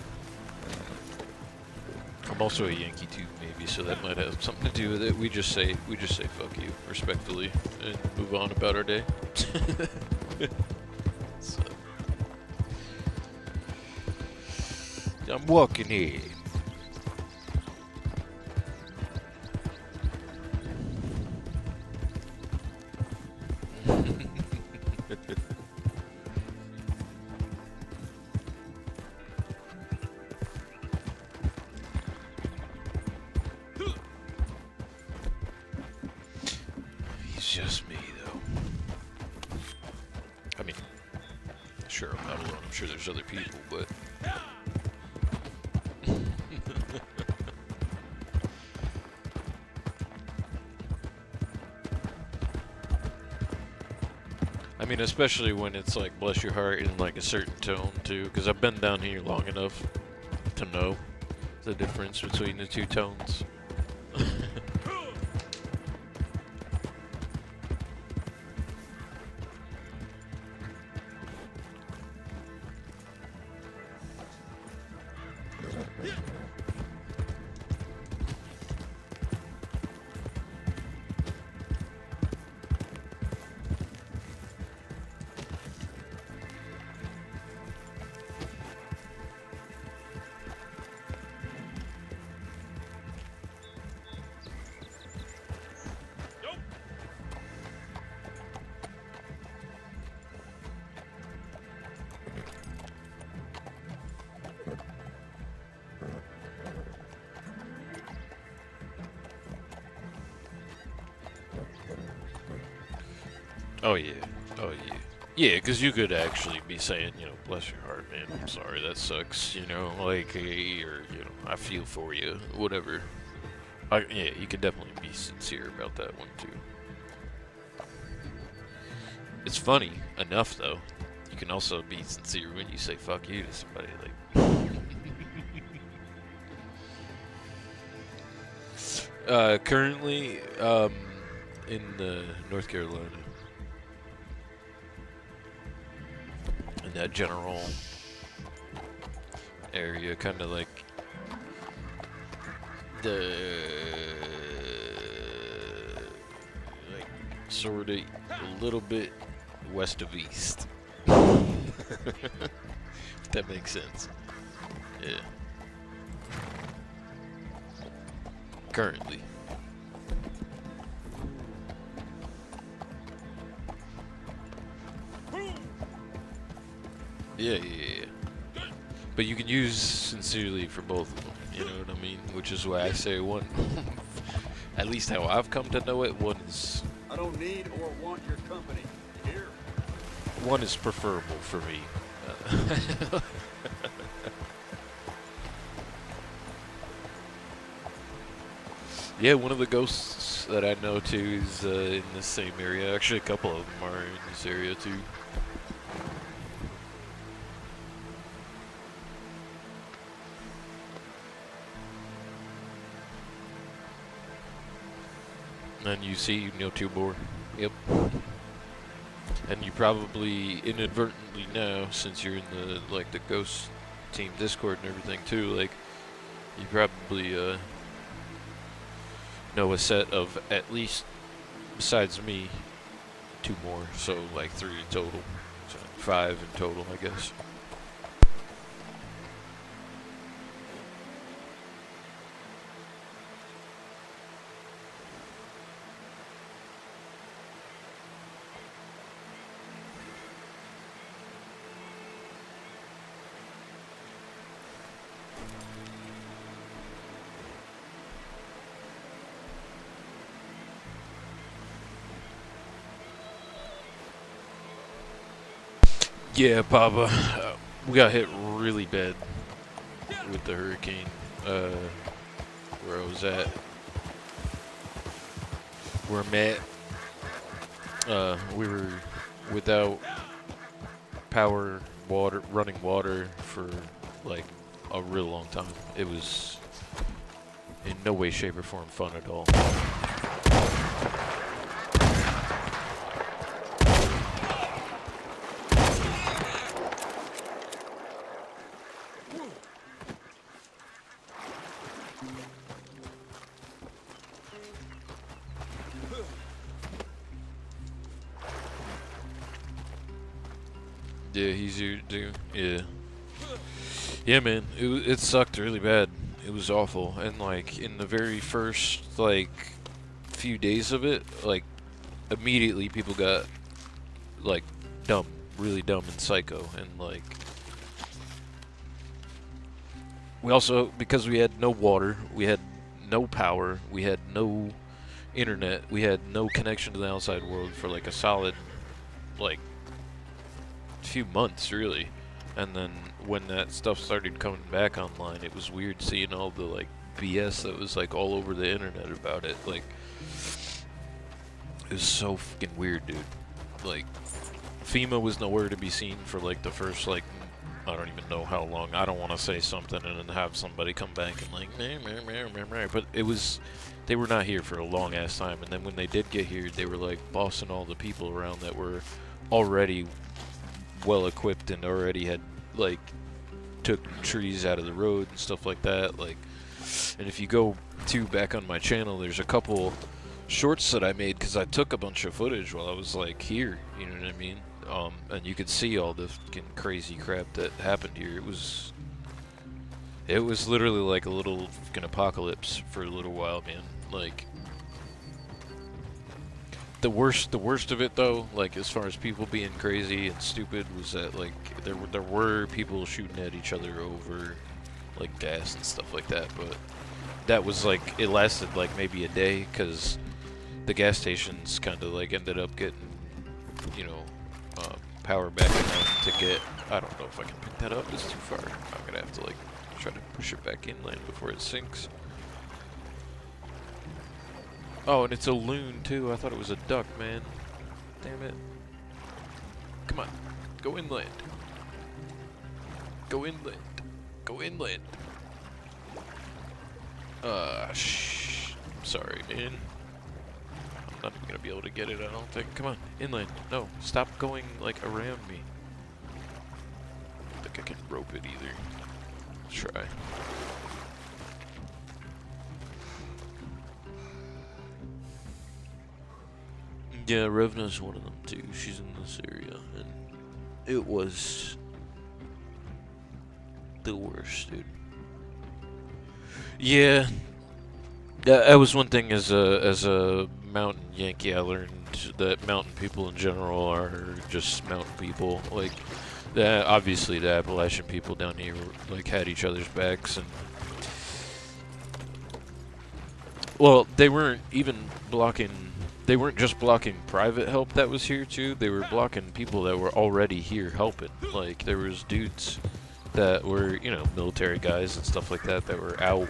I'm also a Yankee too, maybe, so that might have something to do with it. We just say fuck you, respectfully, and move on about our day. So, I'm walking here. He's just me, though. I mean, sure, I'm not alone. I'm sure there's other people, but... I mean, especially when it's like, bless your heart, in like a certain tone, too. Because I've been down here long enough to know the difference between the two tones. Oh yeah, oh yeah. Yeah, because you could actually be saying, you know, bless your heart, man, I'm sorry, that sucks, you know, like, hey, or, you know, I feel for you, whatever. Yeah, you could definitely be sincere about that one, too. It's funny enough, though. You can also be sincere when you say fuck you to somebody, like... Currently, in North Carolina. In that general area, kind of like the like sort of a little bit west of east. If that makes sense. Yeah. Currently. Yeah. But you can use sincerely for both of them, you know what I mean? Which is why I say one, at least how I've come to know it, one is... I don't need or want your company. Here. One is preferable for me. Yeah, one of the ghosts that I know too is in the same area. Actually, a couple of them are in this area too. And you see, you know, Tubor. Yep. And you probably inadvertently know, since you're in the like the Ghost Team Discord and everything too, like you probably know a set of at least, besides me, 2 more, so like 3 in total, so 5 in total, I guess. Yeah, Papa, we got hit really bad with the hurricane, where I was at, where I'm at. We were without power, running water for like a real long time. It was in no way, shape, or form fun at all. Yeah, he's here too. Yeah. Yeah, man. It sucked really bad. It was awful. And like in the very first like few days of it, like immediately people got like dumb, really dumb and psycho, and like we also, because we had no water, we had no power, we had no internet, we had no connection to the outside world for like a solid like few months really. And then when that stuff started coming back online, it was weird seeing all the like BS that was like all over the internet about it. Like it was so fucking weird, dude. Like FEMA was nowhere to be seen for like the first like I don't even know how long. I don't want to say something and then have somebody come back and like but it was, they were not here for a long ass time. And then when they did get here, they were like bossing all the people around that were already well equipped and already had like took trees out of the road and stuff like that. Like, and if you go to back on my channel, there's a couple shorts that I made because I took a bunch of footage while I was like here, you know what I mean? And you could see all the fucking crazy crap that happened here. It was literally like a little fucking apocalypse for a little while, man. Like the worst of it though, like as far as people being crazy and stupid, was that like there were people shooting at each other over like gas and stuff like that, but that was like, it lasted like maybe a day because the gas stations kind of like ended up getting, you know, power back enough to get, I don't know if I can pick that up, it's too far. I'm gonna have to like try to push it back inland before it sinks. Oh, and it's a loon too. I thought it was a duck, man. Damn it. Come on. Go inland. Go inland. Go inland. Sorry, man. I'm not gonna be able to get it, I don't think. Come on, inland. No, stop going, like, around me. I don't think I can rope it either. Let's try. Yeah, Revna's one of them too. She's in this area, and it was the worst, dude. Yeah, that was one thing as a mountain Yankee. I learned that mountain people in general are just mountain people. Like, obviously the Appalachian people down here like had each other's backs, and well, they weren't even blocking. They weren't just blocking private help that was here too, they were blocking people that were already here helping. Like, there was dudes that were, you know, military guys and stuff like that that were out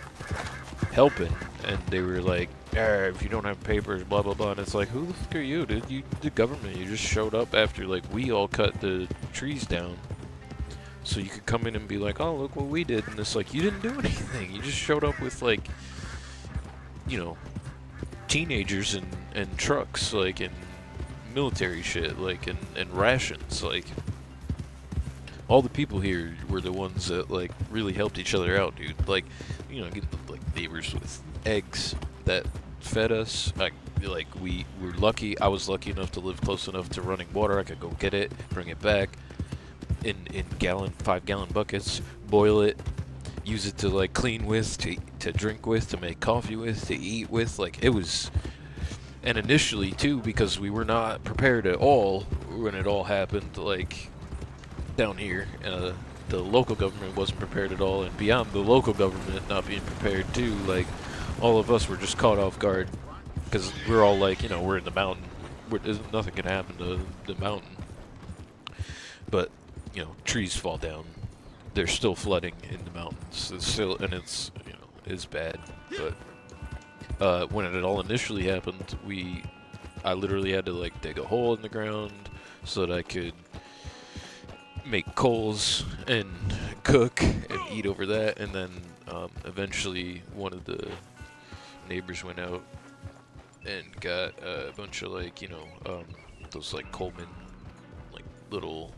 helping, and they were like, if you don't have papers, blah blah blah, and it's like, who the fuck are you, dude? You, the government, you just showed up after, like, we all cut the trees down. So you could come in and be like, oh, look what we did, and it's like, you didn't do anything, you just showed up with, like, you know, teenagers and trucks, like, and military shit, like, and rations, like, all the people here were the ones that, like, really helped each other out, dude. Like, you know, getting, like, neighbors with eggs that fed us. Like, we were lucky. I was lucky enough to live close enough to running water. I could go get it, bring it back in 5-gallon buckets, boil it, use it to, like, clean with, to drink with, to make coffee with, to eat with. Like, it was... And initially, too, because we were not prepared at all when it all happened, like, down here, the local government wasn't prepared at all, and beyond the local government not being prepared, too, like, all of us were just caught off guard, because we're all like, you know, we're in the mountain, nothing can happen to the mountain, but, you know, trees fall down, there's still flooding in the mountains, it's, you know, it's bad, but, when it all initially happened, I literally had to, like, dig a hole in the ground, so that I could make coals and cook and eat over that, and then, eventually one of the neighbors went out and got a bunch of, like, you know, those, like, Coleman, like, little,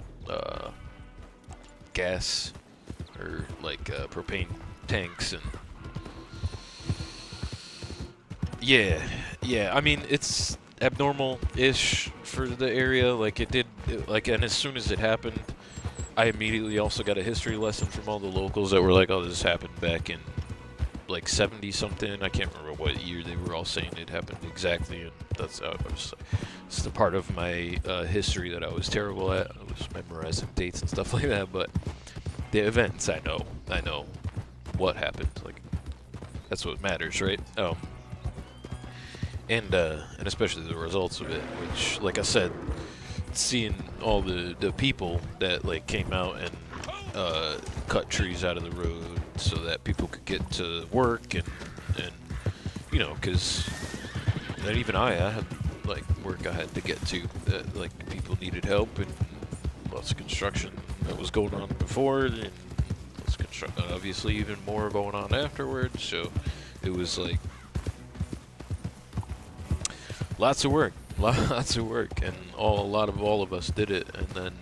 gas, or, like, propane tanks, and yeah, I mean, it's abnormal-ish for the area, like, and as soon as it happened, I immediately also got a history lesson from all the locals that were like, oh, this happened back in, like, 70-something. I can't remember what year they were all saying it happened exactly, and that's it's the part of my history that I was terrible at. I was memorizing dates and stuff like that, but the events, I know what happened. Like, that's what matters, right? And especially the results of it, which, like I said, seeing all the people that, like, came out and cut trees out of the road so that people could get to work, and you know, because even I had, like, work I had to get to, that, like, people needed help, and lots of construction that was going on before, and obviously even more going on afterwards, so it was like lots of work, and a lot of all of us did it, and then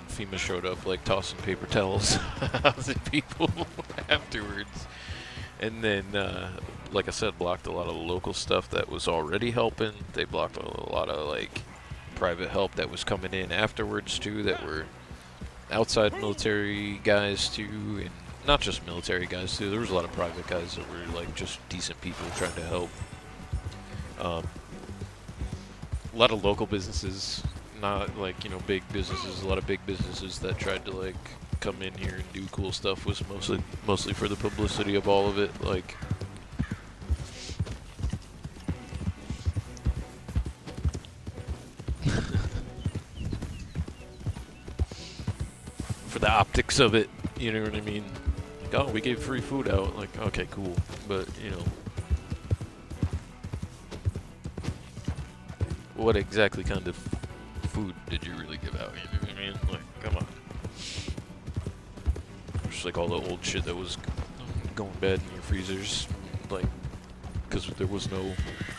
FEMA showed up, like, tossing paper towels at people afterwards, and then, like I said, blocked a lot of the local stuff that was already helping. They blocked a lot of, like, private help that was coming in afterwards too, that were outside military guys too, and not just military guys too. There was a lot of private guys that were, like, just decent people trying to help. A lot of local businesses, not, like, you know, big businesses. A lot of big businesses that tried to, like, come in here and do cool stuff. Was mostly for the publicity of all of it, like. For the optics of it, you know what I mean? Like, oh, we gave free food out. Like, okay, cool. But, you know, what exactly kind of food did you really give out? You know what I mean? Like, come on. Just like all the old shit that was going bad in your freezers, like, because there was no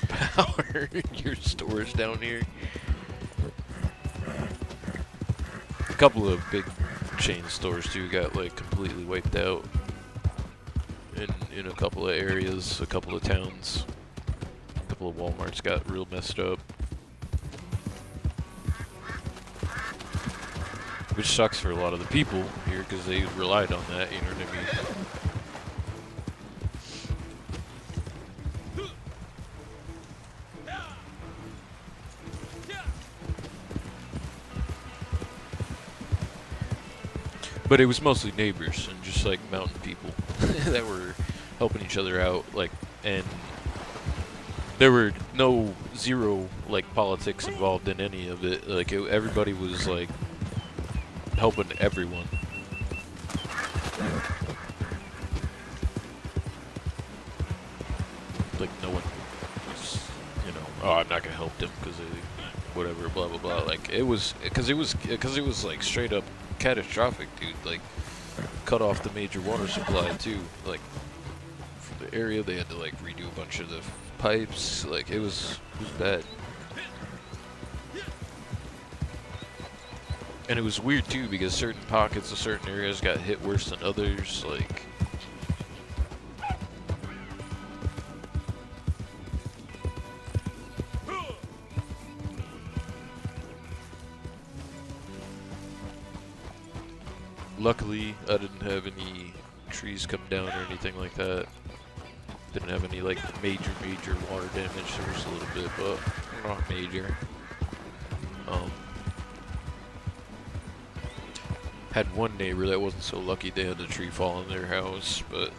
power in your stores down here. A couple of big chain stores too got, like, completely wiped out in a couple of areas, a couple of towns. A couple of Walmarts got real messed up, which sucks for a lot of the people here because they relied on that, you know what I mean? But it was mostly neighbors and just, like, mountain people that were helping each other out, like, and there were zero, like, politics involved in any of it. Like, everybody was, like, helping everyone. Like, no one was, you know, oh, I'm not gonna help them because whatever, blah blah blah. Like, it was because it was like straight up catastrophic, dude. Like, cut off the major water supply too. Like, for the area, they had to, like, redo a bunch of the pipes. Like it was bad. And it was weird too because certain pockets of certain areas got hit worse than others. Like. Luckily, I didn't have any trees come down or anything like that. Didn't have any like major water damage. There was a little bit, but not major. Had one neighbor that wasn't so lucky they had a tree fall on their house, but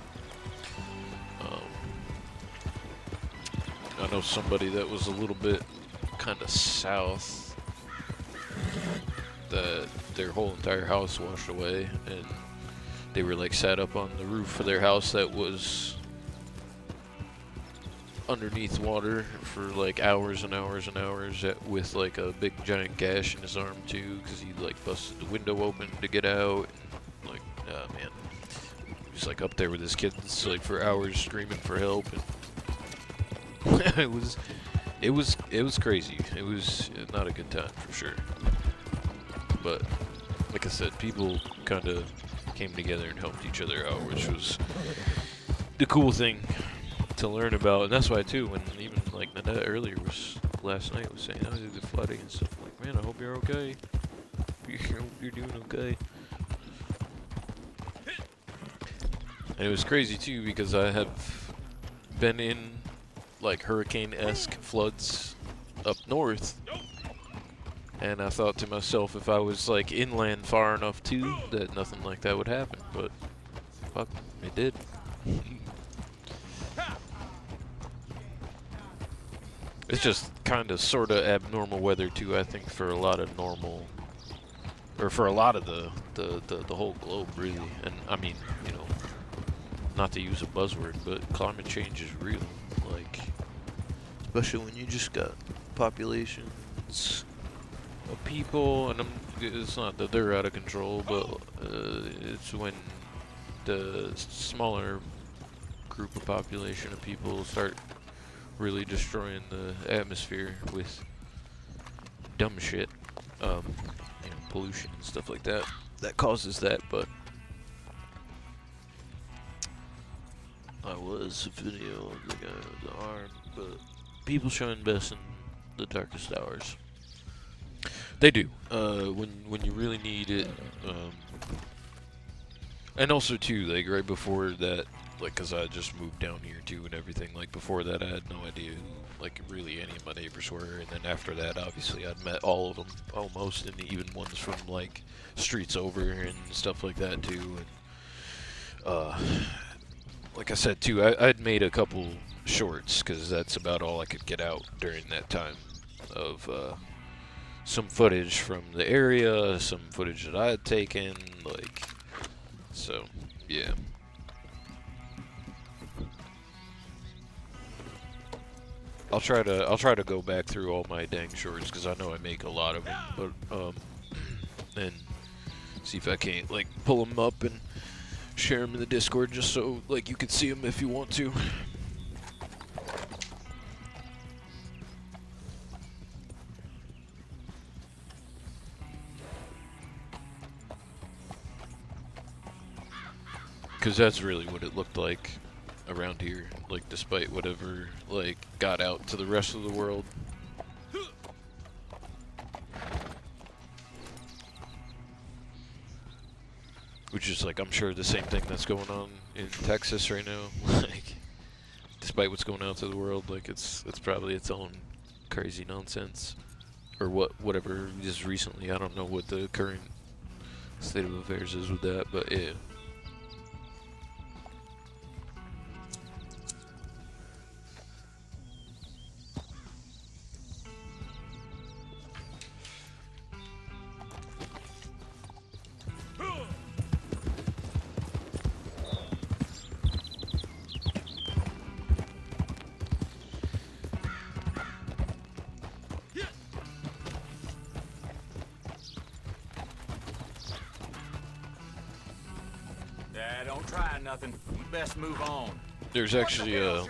I know somebody that was a little bit kind of south that their whole entire house washed away, and they were like sat up on the roof of their house that was underneath water for like hours and hours and hours with like a big giant gash in his arm too, because he like busted the window open to get out, and like man, he was like up there with his kids like for hours screaming for help, and it was crazy. It was not a good time for sure, but like I said, people kind of came together and helped each other out, which was the cool thing to learn about. And that's why too, when even like Nanette earlier last night was saying, oh, the flooding and stuff, I'm like, man, I hope you're okay. You're doing okay. And it was crazy too because I have been in like hurricane-esque floods up north, and I thought to myself, if I was like inland far enough too, that nothing like that would happen, but fuck, it did. It's just kind of sort of abnormal weather too, I think, for a lot of normal, or for a lot of the whole globe really. And I mean, you know, not to use a buzzword, but climate change is real. Like, especially when you just got populations of people, and it's not that they're out of control, but it's when the smaller group of population of people start really destroying the atmosphere with dumb shit, you know, pollution and stuff like that, that causes that. But I was a video of the guy with the arm, but people shine best in the darkest hours. They do, when you really need it, and also too, like right before that, like, cause I just moved down here too and everything, like before that I had no idea who, like, really any of my neighbors were, and then after that, obviously, I'd met all of them, almost, and even ones from, like, streets over and stuff like that too, and, like I said too, I'd made a couple shorts, cause that's about all I could get out during that time of, some footage from the area, some footage that I had taken, like, so, yeah. I'll try to go back through all my dang shorts, because I know I make a lot of them, but and see if I can't like pull them up and share them in the Discord, just so like you can see them if you want to. Because that's really what it looked like around here, like, despite whatever, like, got out to the rest of the world. Which is, like, I'm sure the same thing that's going on in Texas right now. Like, despite what's going out to the world, like, it's probably its own crazy nonsense. Or whatever just recently, I don't know what the current state of affairs is with that, but yeah. Don't try nothing. You best move on. There's actually a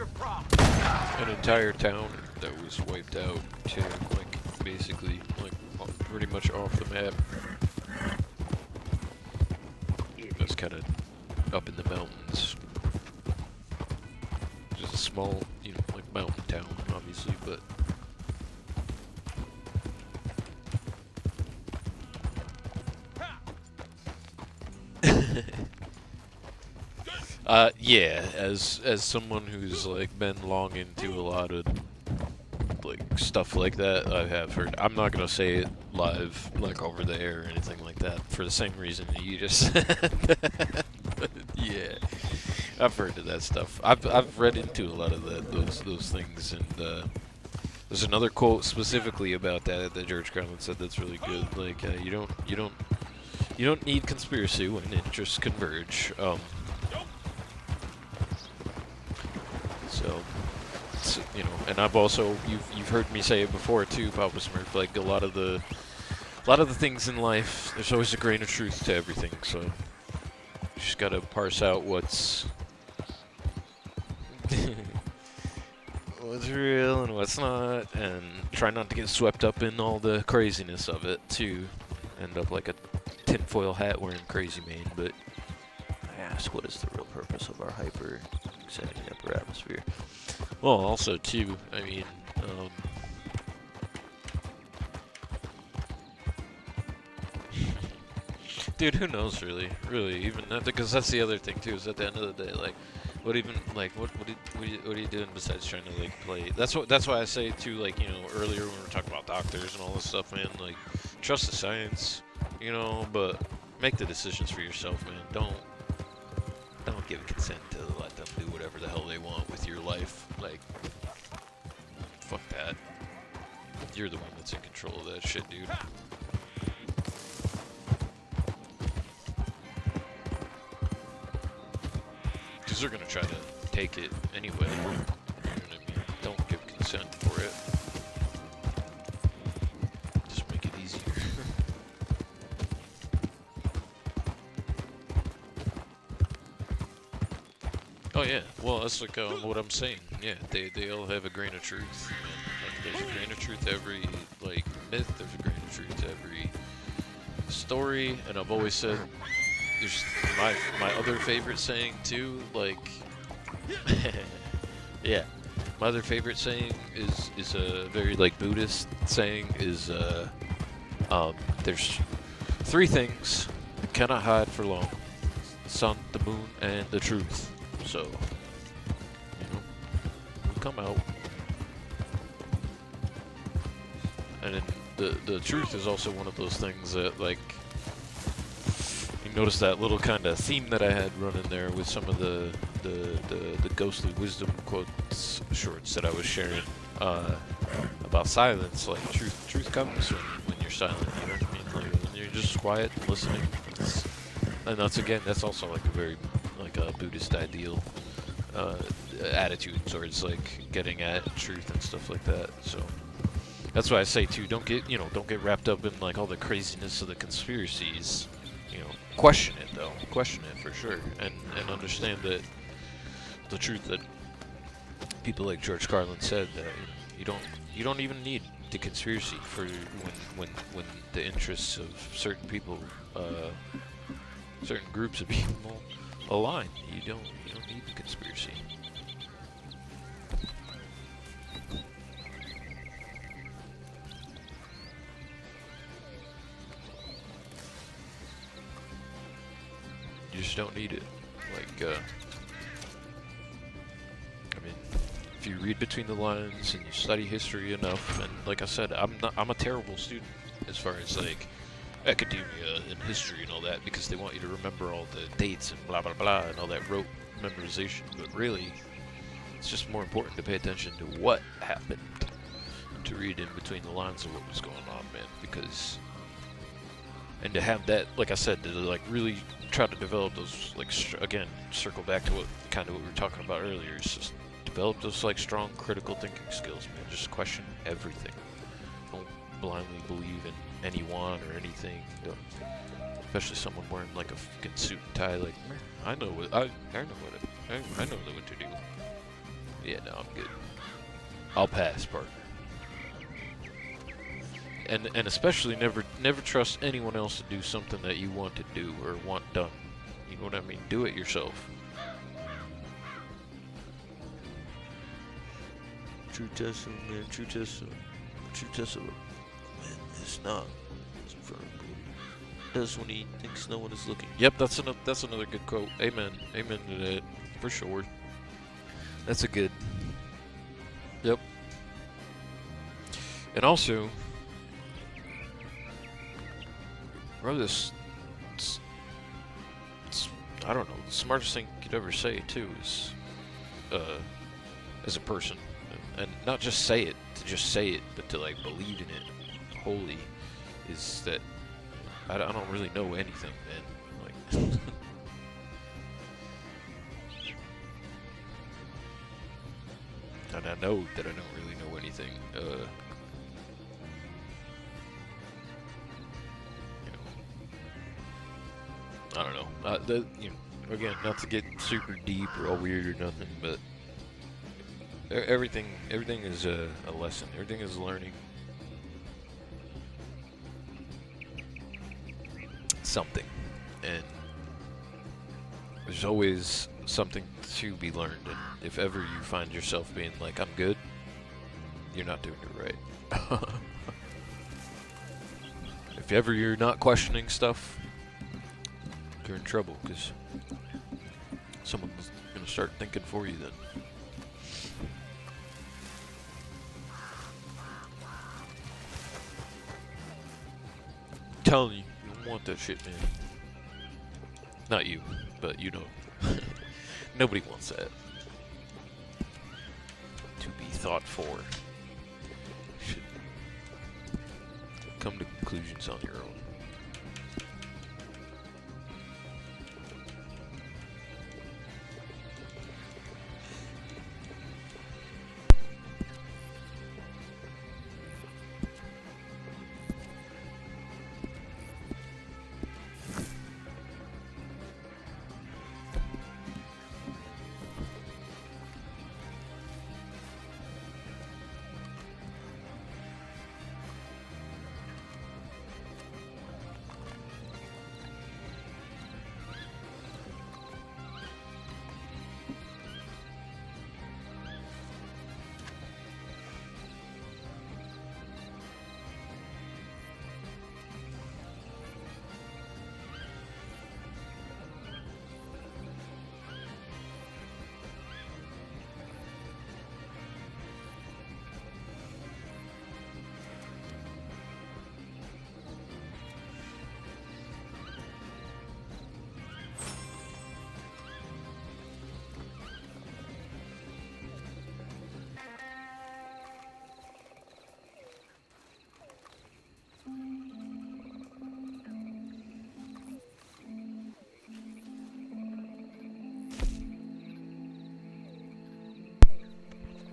an entire town that was wiped out to like basically like pretty much off the map. It was kind of up in the mountains. Just a small, you know, like mountain town, obviously, but. Yeah, as someone who's like been long into a lot of like stuff like that, I have heard. I'm not gonna say it live, like over the air or anything like that, for the same reason you just said. But yeah, I've heard of that stuff. I've read into a lot of those things, and there's another quote specifically about that George Carlin said that's really good. Like you don't need conspiracy when interests converge. So, you know, and I've also you've heard me say it before too, Papa Smurf. Like a lot of the things in life, there's always a grain of truth to everything. So you just gotta parse out what's real and what's not, and try not to get swept up in all the craziness of it to end up like a tinfoil hat wearing crazy man. But I ask, what is the real purpose of our hyper exciting upper atmosphere? Well, also too, I mean, dude, who knows really, even that, because that's the other thing too, is at the end of the day, like, what are you doing besides trying to like play? That's why I say too, like, you know, earlier when we were talking about doctors and all this stuff, man, like, trust the science, you know, but make the decisions for yourself, man. Don't give consent to let them do whatever the hell they want with your life. Like, fuck that. You're the one that's in control of that shit, dude. Because they're gonna try to take it anyway. You know what I mean? Don't give consent for it. Just make it easier. Oh yeah, well that's like what I'm saying. Yeah, they all have a grain of truth. And, like, there's a grain of truth to every like myth. There's a grain of truth to every story. And I've always said, there's my other favorite saying too. Like, yeah, my other favorite saying is a very like Buddhist saying. Is there's three things that cannot hide for long: the sun, the moon, and the truth. So, you know, we'll come out. And then the truth is also one of those things that, like, you notice that little kind of theme that I had running there with some of the ghostly wisdom quotes shorts that I was sharing about silence. Like, truth comes when you're silent, you know what I mean? Like, when you're just quiet and listening. And that's also like a very a Buddhist ideal attitude towards like getting at truth and stuff like that. So that's why I say too, don't get wrapped up in like all the craziness of the conspiracies. You know, question it though, question it for sure, and understand that the truth that people like George Carlin said, that you don't even need the conspiracy for when the interests of certain people, certain groups of people align. You don't need the conspiracy. You just don't need it. Like, I mean, if you read between the lines and you study history enough, and like I said, I'm a terrible student as far as like academia and history and all that, because they want you to remember all the dates and blah blah blah and all that rote memorization. But really, it's just more important to pay attention to what happened and to read in between the lines of what was going on, man. Because, and to have that, like I said, to like really try to develop those, like, again, circle back to what we were talking about earlier, is just develop those like strong critical thinking skills, man. Just question everything. Don't blindly believe in anyone or anything. Especially someone wearing like a fucking suit and tie. Like, I know what to do. Yeah, no, I'm good. I'll pass, Parker. And especially never trust anyone else to do something that you want to do or want done. You know what I mean? Do it yourself. True Tesla, man. True Tesla. True Tesla. Man, it's not. It's in front of me. Does when he thinks no one is looking. Yep, that's another good quote. Amen. Amen to that. For sure. That's a good. Yep. And also, bro, it's I don't know, the smartest thing you could ever say too is as a person, and not just say it to just say it, but to like believe in it wholly, is that I don't really know anything, man. Like and I know that I don't really know anything. I don't know. Again, not to get super deep or all weird or nothing, but everything is a lesson. Everything is learning something, and there's always something to be learned. And if ever you find yourself being like, "I'm good," you're not doing it right. If ever you're not questioning stuff, you're in trouble, because someone's gonna start thinking for you then. I'm telling you, you don't want that shit, man. Not you, but you know. Nobody wants that. To be thought for. You should come to conclusions on your own.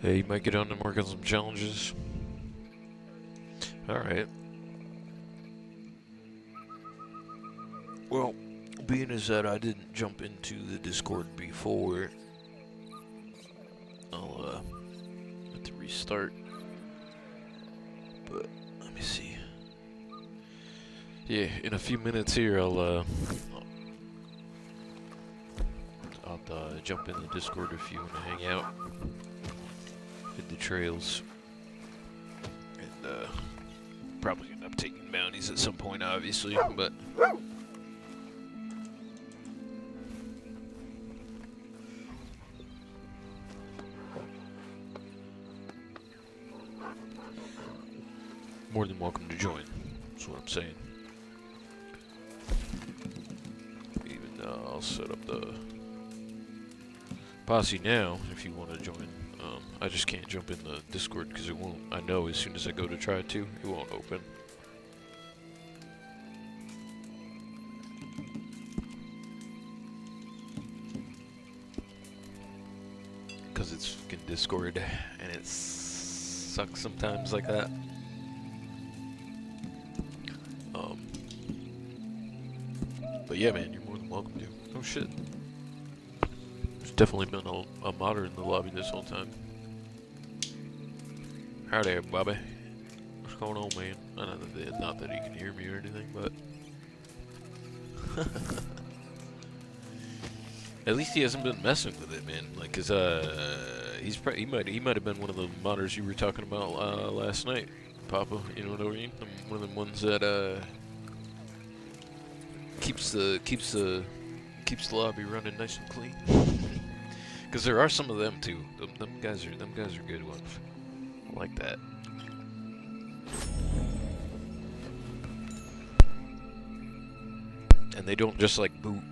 Hey, you might get on and work on some challenges. Alright. Well, being as that I didn't jump into the Discord before, I'll have to restart. But let me see. Yeah, in a few minutes here, I'll jump in the Discord if you want to hang out. Hit the trails. And probably end up taking bounties at some point, obviously, but more than welcome to join. That's what I'm saying. Even I'll set up the posse now if you want to join. I just can't jump in the Discord because it won't. I know as soon as I go to try to, it won't open. Because it's fucking Discord and it sucks sometimes like that. But yeah, man, you're more than welcome to. Oh shit. There's definitely been a modder in the lobby this whole time. Howdy, Bobby. What's going on, man? Not that he can hear me or anything, but at least he hasn't been messing with it, man. Like, 'cause he might have been one of the modders you were talking about last night, Papa. You know what I mean? One of them ones that keeps the lobby running nice and clean. Because there are some of them too. Them guys are good ones. I like that. And they don't just like boot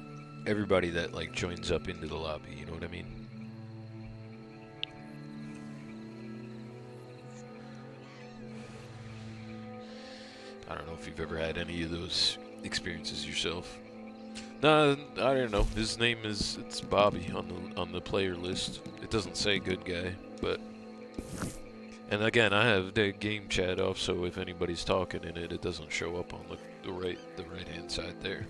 everybody that like joins up into the lobby. You know what I mean? I don't know if you've ever had any of those experiences yourself. No, I don't know. His name it's Bobby on the player list. It doesn't say good guy, but and again, I have the game chat off, so if anybody's talking in it, it doesn't show up on the right hand side there.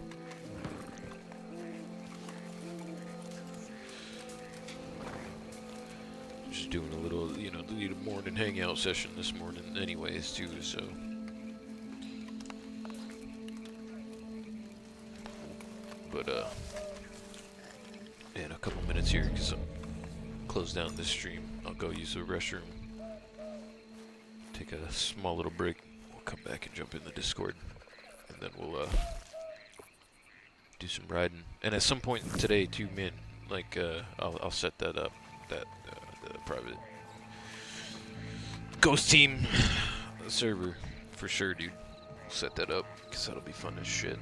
Just doing a little, the morning hangout session this morning, anyways, too. So. But, in a couple minutes here, because I'm closed down this stream, I'll go use the restroom, take a small little break, we'll come back and jump in the Discord, and then we'll, do some riding. And at some point today, too, man, like, I'll set that up, the private Ghost Team server, for sure, dude. We'll set that up, because that'll be fun as shit.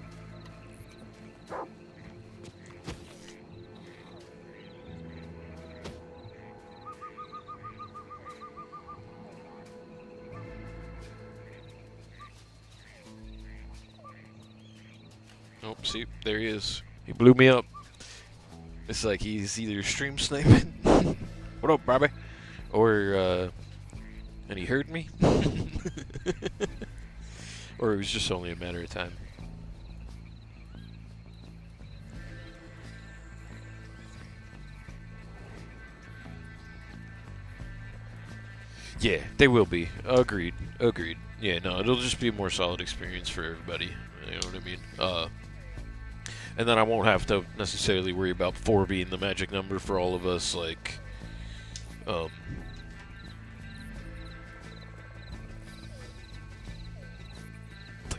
Oh, see, there he is. He blew me up. It's like he's either stream sniping, what up, Bobby? Or, and he heard me? Or it was just only a matter of time. Yeah, they will be. Agreed. Agreed. Yeah, no, it'll just be a more solid experience for everybody. You know what I mean? And then I won't have to necessarily worry about 4 being the magic number for all of us, like, like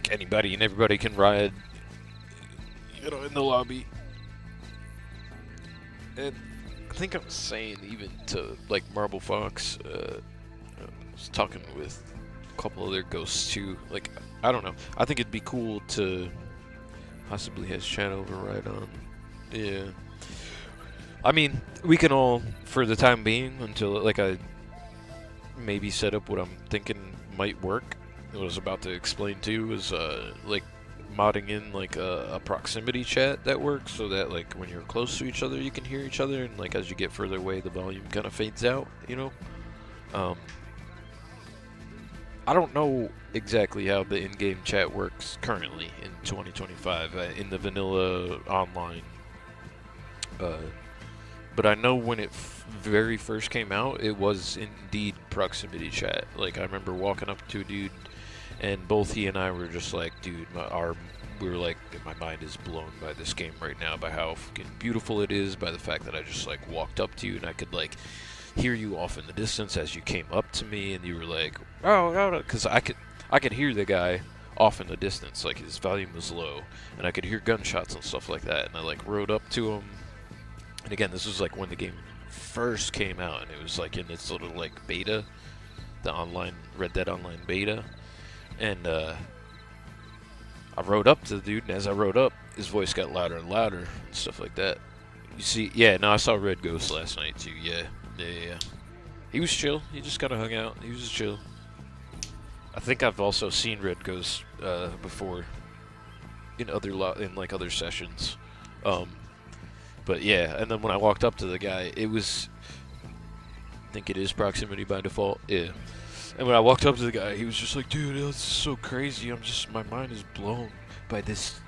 anybody and everybody can ride, in the lobby. And I think I'm saying even to, like, Marble Fox, I was talking with a couple other ghosts too, like, I don't know, I think it'd be cool to possibly has chat override on. Yeah. I mean, we can all, for the time being, until, like, I maybe set up what I'm thinking might work. What I was about to explain too is, like, modding in, like, a proximity chat that works so that, like, when you're close to each other, you can hear each other, and, like, as you get further away, the volume kind of fades out, you know? I don't know exactly how the in-game chat works currently in 2025 in the vanilla online, but I know when it very first came out, it was indeed proximity chat. Like, I remember walking up to a dude, and both he and I were just like, dude, we were like, my mind is blown by this game right now, by how fucking beautiful it is, by the fact that I just, like, walked up to you and I could, like, hear you off in the distance as you came up to me, and you were like, oh, no, because I could hear the guy off in the distance, like, his volume was low, and I could hear gunshots and stuff like that, and I, like, rode up to him, and again, this was, like, when the game first came out, and it was, like, in its little, like, beta, the online, Red Dead Online beta, and, I rode up to the dude, and as I rode up, his voice got louder and louder, and stuff like that. You see, yeah, no, I saw Red Ghost last night, too, yeah. Yeah. He was chill. He just kind of hung out. He was just chill. I think I've also seen Red Ghost before in other sessions. But yeah, and then when I walked up to the guy, it was, I think it is proximity by default. Yeah. And when I walked up to the guy, he was just like, dude, this is so crazy. My mind is blown by this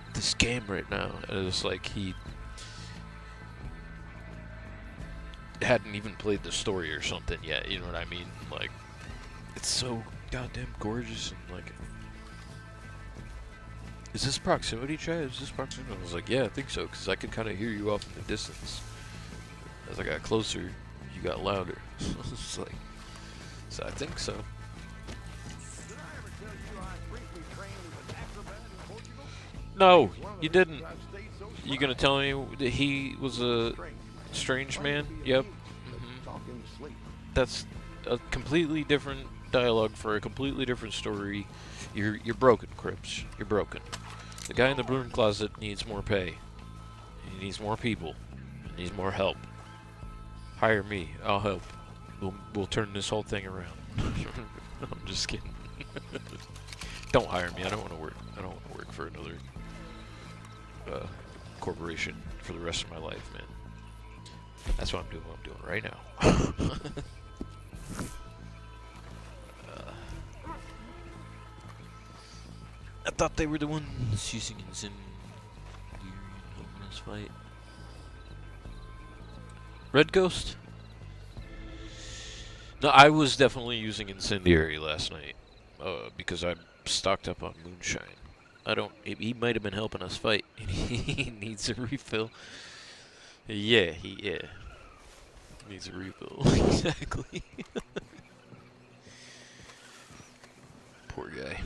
hadn't even played the story or something yet. You know what I mean? Like, it's so goddamn gorgeous and like. Is this proximity, chat? Is this proximity? I was like, yeah, I think so, because I could kind of hear you off in the distance. As I got closer, you got louder. It's like, so I think so. No, you didn't. You gonna tell me that he was a strange man? Yep. That's a completely different dialogue for a completely different story. You're broken, Crips. You're broken. The guy in the broom closet needs more pay. He needs more people. He needs more help. Hire me. I'll help. We'll turn this whole thing around. I'm just kidding. Don't hire me. I don't want to work. I don't want to work for another corporation for the rest of my life, man. That's what I'm doing. What I'm doing right now. I thought they were the ones using incendiary in this fight. Red Ghost? No, I was definitely using incendiary last night because I'm stocked up on moonshine. He might have been helping us fight. He needs a refill. Yeah, he needs a refill. Exactly. Poor guy.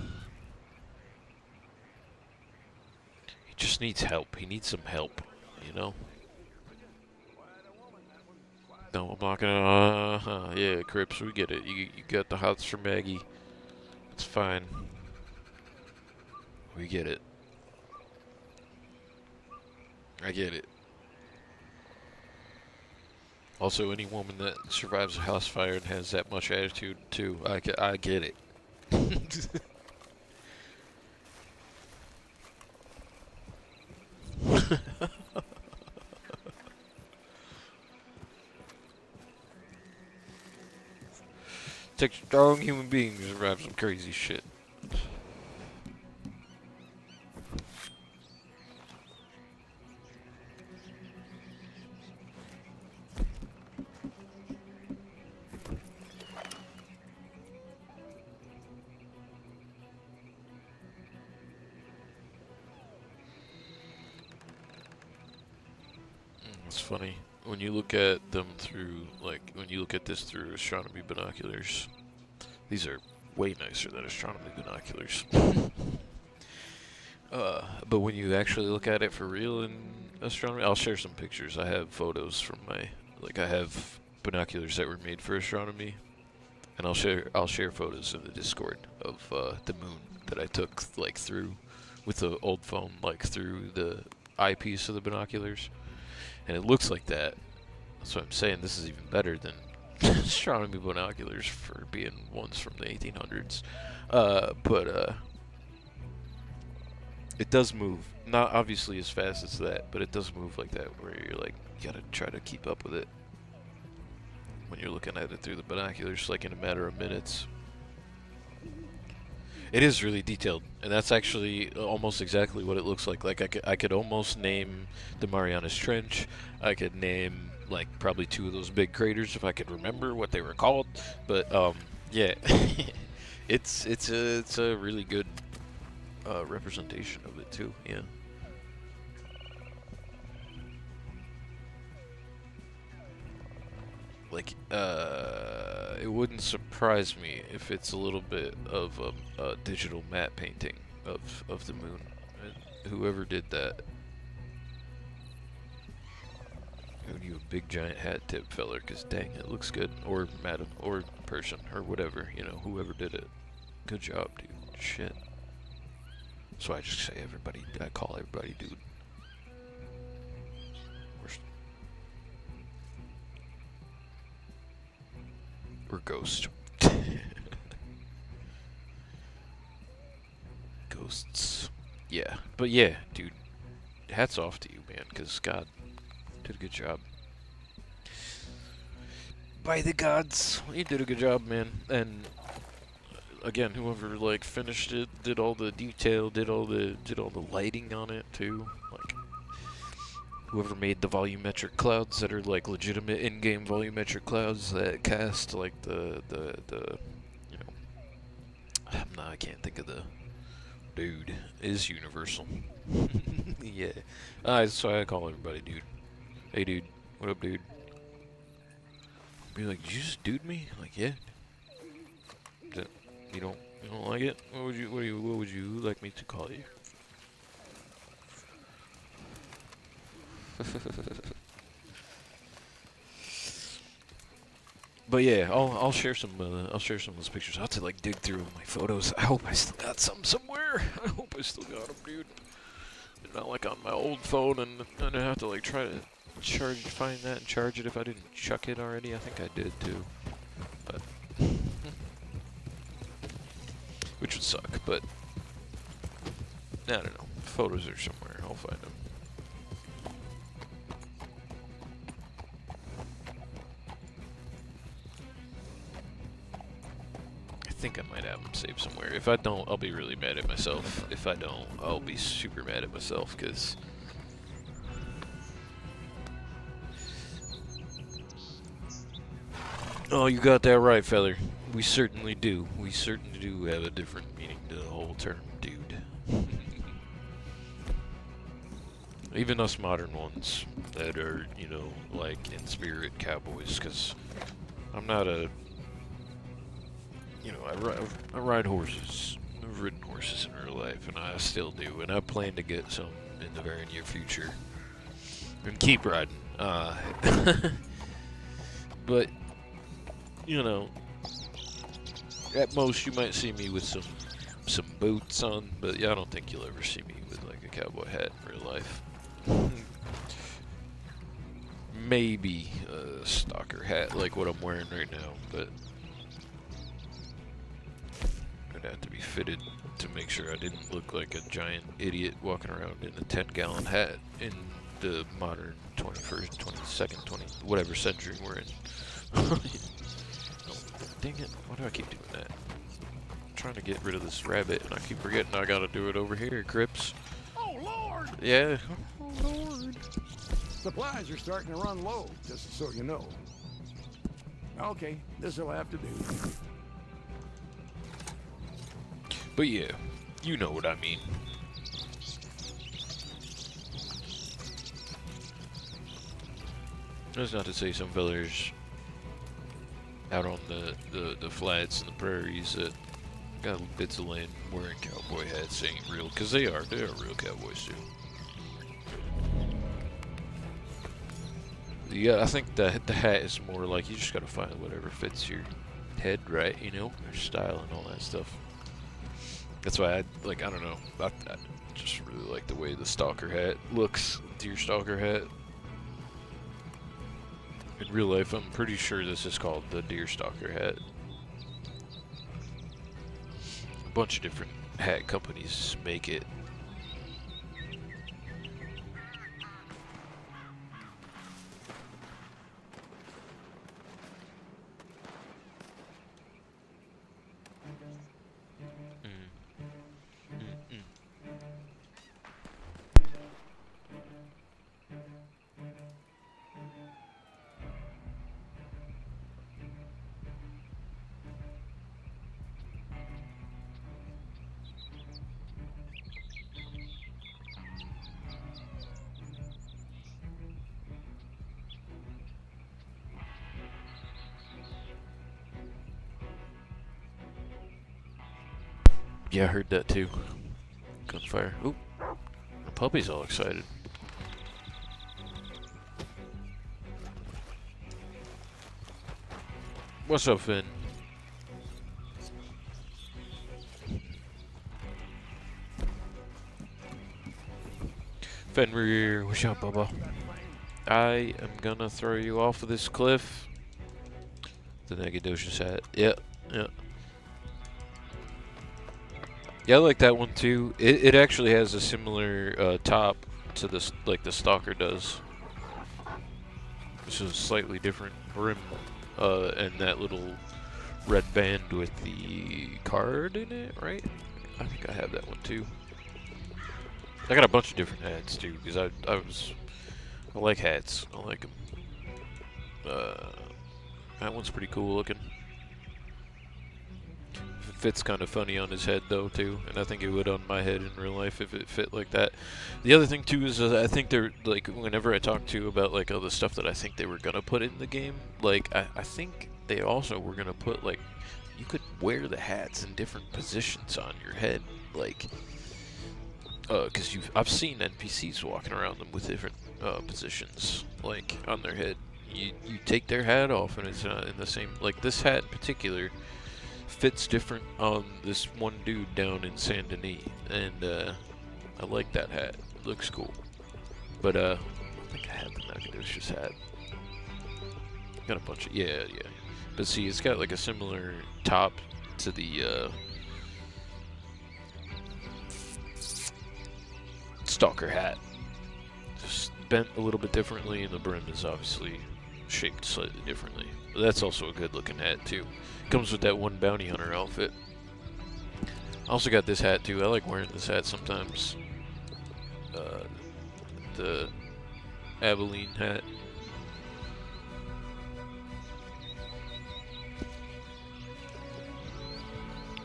He just needs help. He needs some help, you know? No, I'm not gonna, yeah, Crips, we get it. You got the hots for Maggie. It's fine. We get it. I get it. Also, any woman that survives a house fire and has that much attitude, too, I get it. Takes strong human beings to survive some crazy shit. It's funny when you look at them through, like, when you look at this through astronomy binoculars. These are way nicer than astronomy binoculars. But when you actually look at it for real in astronomy, I'll share some pictures. I have photos from my, like, I have binoculars that were made for astronomy, and I'll share photos in the Discord of the moon that I took, like, through with the old phone, like, through the eyepiece of the binoculars. And it looks like that. That's what I'm saying. This is even better than astronomy binoculars for being ones from the 1800s. But it does move. Not obviously as fast as that, but it does move like that, where you're like, you gotta try to keep up with it when you're looking at it through the binoculars, like in a matter of minutes. It is really detailed, and that's actually almost exactly what it looks like. Like, I could almost name the Marianas Trench. I could name, like, probably 2 of those big craters if I could remember what they were called. But, yeah. it's a really good representation of it, too, yeah. Like, it wouldn't surprise me if it's a little bit of a digital matte painting of the moon. And whoever did that, who knew a big giant hat tip feller, because dang, it looks good. Or madam, or person, or whatever, you know, whoever did it. Good job, dude. Shit. So I just say everybody, I call everybody dude. Or ghost. Ghosts. Yeah. But yeah, dude. Hats off to you, man, because God did a good job. By the gods, you did a good job, man. And again, whoever like finished it, did all the detail, did all the lighting on it too. Like, whoever made the volumetric clouds that are like legitimate in-game volumetric clouds that cast like the you know, I can't think of the dude is Universal. Yeah, that's why I call everybody dude. Hey dude, what up dude? Be like, did you just dude me? Like, yeah. Is that, you don't like it? What would you like me to call you? But yeah, I'll share some of those pictures. I'll have to like dig through my photos. I hope I still got some somewhere. I hope I still got them, dude. And not like on my old phone, and I have to like try to find that and charge it if I didn't chuck it already. I think I did too, but which would suck. But I don't know. Photos are somewhere. I'll find them. I think I might have them saved somewhere. If I don't, I'll be really mad at myself. If I don't, I'll be super mad at myself, because oh, you got that right, feather. We certainly do. We certainly do have a different meaning to the whole term, dude. Even us modern ones that are, you know, like in spirit cowboys, because I'm not a, you know, I ride horses. I've ridden horses in real life, and I still do, and I plan to get some in the very near future. And keep riding. But, you know, at most you might see me with some boots on, but yeah, I don't think you'll ever see me with like a cowboy hat in real life. Maybe a stalker hat like what I'm wearing right now, but I'd have to be fitted to make sure I didn't look like a giant idiot walking around in a 10-gallon hat in the modern 21st, 22nd, 20 whatever century we're in. Oh, dang it, why do I keep doing that? I'm trying to get rid of this rabbit and I keep forgetting I gotta do it over here, Crips. Oh, Lord! Yeah. Oh, Lord. Supplies are starting to run low, just so you know. Okay, this'll have to do. But yeah, you know what I mean. That's not to say some fellers out on the flats and the prairies that got bits of land wearing cowboy hats ain't real, because they are real cowboys too. Yeah, I think the hat is more like you just gotta find whatever fits your head right, you know, your style and all that stuff. That's why I don't know, I just really like the way the stalker hat looks, deer stalker hat. In real life, I'm pretty sure this is called the deer stalker hat. A bunch of different hat companies make it. Yeah, I heard that too. Gunfire. Oop. The puppy's all excited. What's up, Finn? Fenrir, what's up, Bubba? I am gonna throw you off of this cliff. The Negadocious hat. Yep, yep. Yeah, I like that one too. It actually has a similar top to this, like the Stalker does. This is a slightly different brim, and that little red band with the card in it, right? I think I have that one too. I got a bunch of different hats too, because I like hats. I like them. That one's pretty cool looking. It fits kind of funny on his head though too, and I think it would on my head in real life if it fit like that. The other thing too is I think they're like, whenever I talk to about like all the stuff that I think they were gonna put in the game, like I think they also were gonna put like, you could wear the hats in different positions on your head, like, cause I've seen NPCs walking around them with different positions, like on their head. You take their hat off and it's not in the same, like this hat in particular fits different on this one dude down in Saint Denis, and I like that hat. It looks cool. But I think I had the Nacogdoches hat. Got a bunch of, yeah. But see, it's got like a similar top to the Stalker hat. Just bent a little bit differently, and the brim is obviously shaped slightly differently. But that's also a good looking hat too. Comes with that one bounty hunter outfit. I also got this hat too. I like wearing this hat sometimes. The Abilene hat.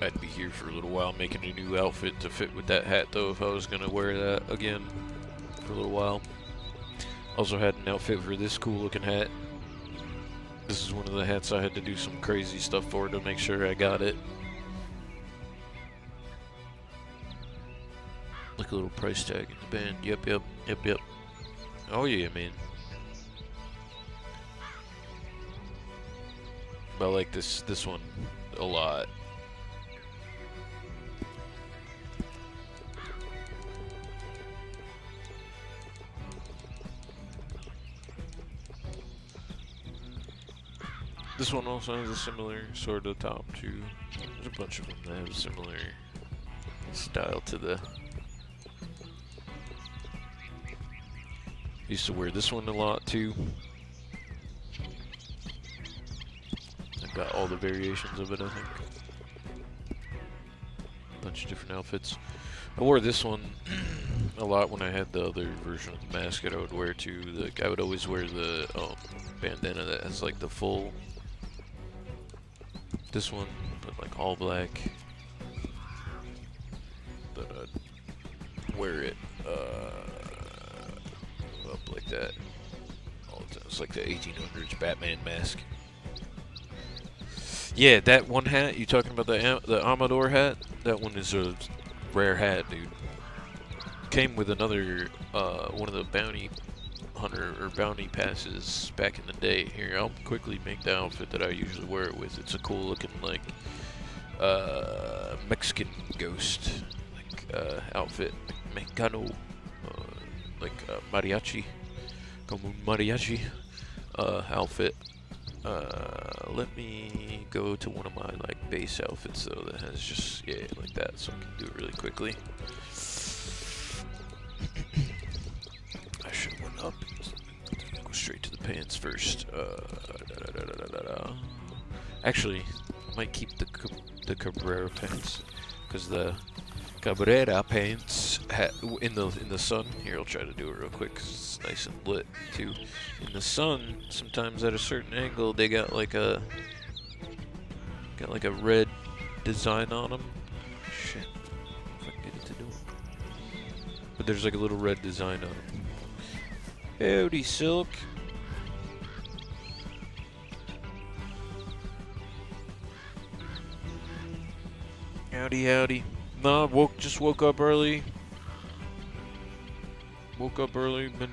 I'd be here for a little while making a new outfit to fit with that hat though if I was gonna wear that again for a little while. Also had an outfit for this cool looking hat. This is one of the hats I had to do some crazy stuff for to make sure I got it. Like a little price tag in the band. Yep. Oh yeah, man. But I like this one a lot. This one also has a similar sort of top too. There's a bunch of them that have a similar style to the. Used to wear this one a lot too. I've got all the variations of it, I think. A bunch of different outfits. I wore this one a lot when I had the other version of the mask that I would wear too. Like I would always wear the bandana that has like the full. This one, but like all black. But I'd wear it up like that all the time. It's like the 1800s Batman mask. Yeah, that one hat you talking about, the Amador hat? That one is a rare hat, dude. Came with another one of the bounty hunter or bounty passes back in the day. Here, I'll quickly make the outfit that I usually wear it with. It's a cool looking like Mexican ghost like outfit, Mexicano, like mariachi, como un mariachi outfit. Let me go to one of my like base outfits though that has just like that, so I can do it really quickly. I should have went up. Go straight to the pants first. Actually, I might keep the Cabrera pants because the Cabrera pants in the sun. Here, I'll try to do it real quick because it's nice and lit too. In the sun, sometimes at a certain angle, they got like a red design on them. Shit, if I can get it to do it. But there's like a little red design on them. Howdy, Silk. Howdy. No, just woke up early. Been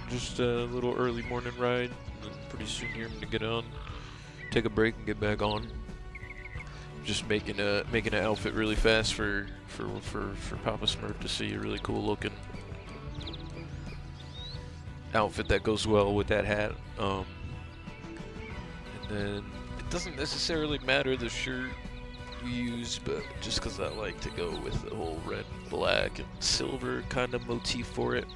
just a little early morning ride. And pretty soon here I'm gonna get on, take a break and get back on. Just making an outfit really fast for Papa Smurf to see a really cool looking outfit that goes well with that hat. And then it doesn't necessarily matter the shirt you use, but just because I like to go with the whole red, black, and silver kind of motif for it.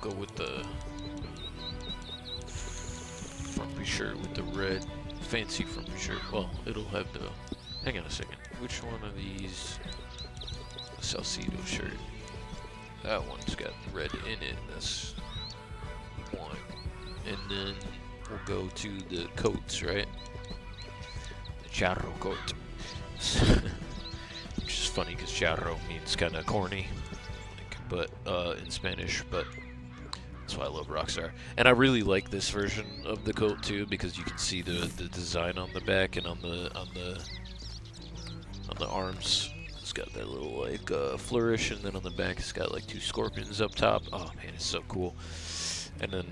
Go with the frumpy shirt with the red, fancy frumpy shirt. Well, it'll have the. Hang on a second. Which one of these? The Salcedo shirt. That one's got red in it. That's one. And then we'll go to the coats, right? The charro coat. Which is funny because charro means kind of corny, but in Spanish, but that's why I love Rockstar. And I really like this version of the coat too because you can see the design on the back and on the arms. It's got that little like flourish, and then on the back it's got like 2 scorpions up top. Oh man, it's so cool. And then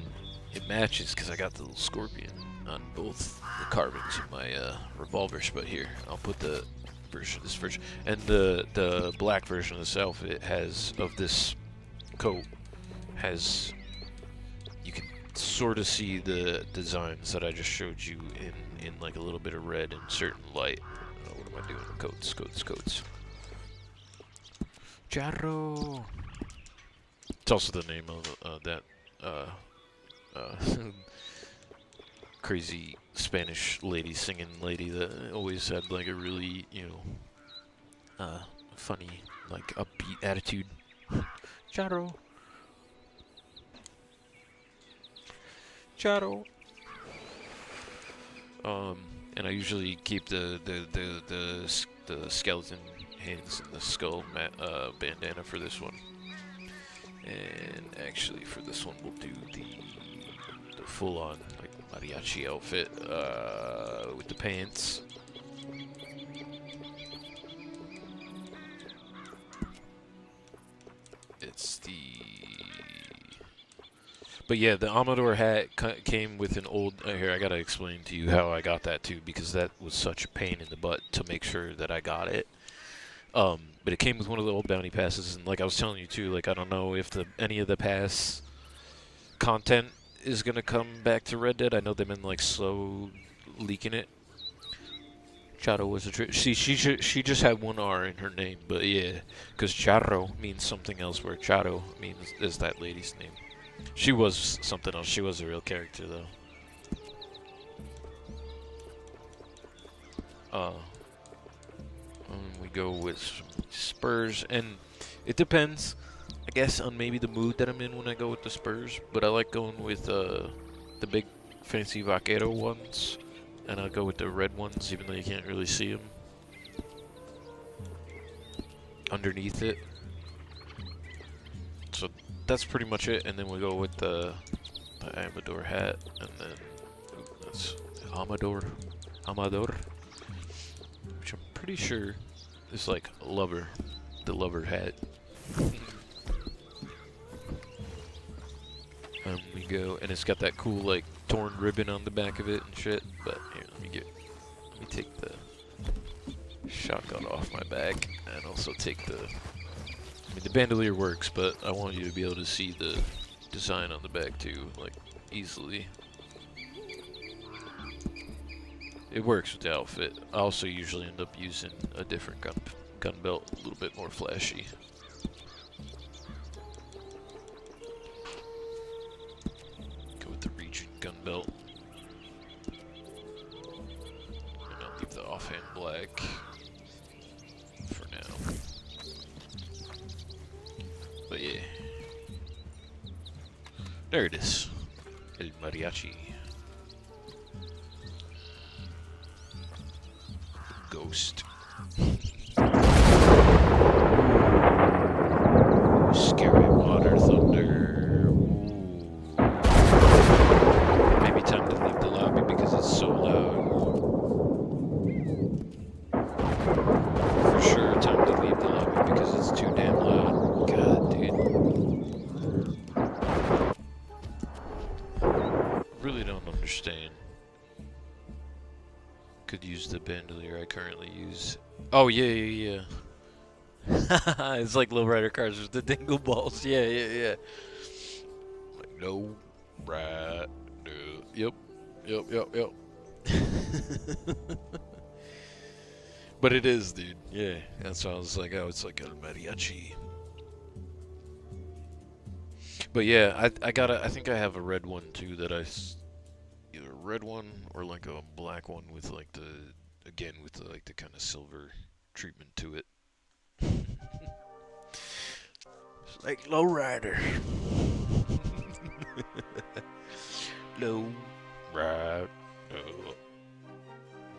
it matches because I got the little scorpion on both the carvings of my revolvers. But here, I'll put the this version, and the black version of this outfit of this coat has, you can sort of see the designs that I just showed you in like a little bit of red and certain light. What am I doing? Coats. Charro. It's also the name of that crazy Spanish singing lady that always had like a really, funny, like upbeat attitude. Charro. And I usually keep the skeleton hands and the skull bandana for this one. And actually, for this one, we'll do the full-on like mariachi outfit with the pants. But yeah, the Amador hat came with an old. Here, I gotta explain to you how I got that too, because that was such a pain in the butt to make sure that I got it. But it came with one of the old bounty passes, and like I was telling you too, like I don't know if any of the pass content is gonna come back to Red Dead. I know they've been like slow leaking it. Charo was a she just had one R in her name, but yeah, because Charro means something else, where Charo is that lady's name. She was something else. She was a real character though. We go with some spurs, and it depends, I guess, on maybe the mood that I'm in when I go with the spurs. But I like going with the big fancy vaquero ones, and I'll go with the red ones, even though you can't really see them underneath it. So that's pretty much it, and then we go with the Amador hat, and then that's Amador, which I'm pretty sure is like the lover hat. And we go, and it's got that cool like torn ribbon on the back of it and shit. But here, let me take the shotgun off my back, and also take the. I mean, the bandolier works, but I want you to be able to see the design on the back too, like easily. It works with the outfit. I also usually end up using a different gun belt, a little bit more flashy. Go with the Regent gun belt. And I'll leave the offhand black for now. But yeah. There it is. El Mariachi. Ghost. Scary water thunder. Ooh. Maybe time to leave the lobby because it's so loud. For sure, time to leave the lobby because it's too damn loud. God, dude. Really don't understand. Could use the bandolier I currently use. Oh yeah. It's like lowrider cars with the dingle balls. Yeah. Like no, right, no. Yep. But it is, dude. Yeah, that's why I was like, oh, it's like El Mariachi. But yeah, I think I have a red one too that either a red one or like a black one with like the kind of silver treatment to it. Like lowrider. Low ride.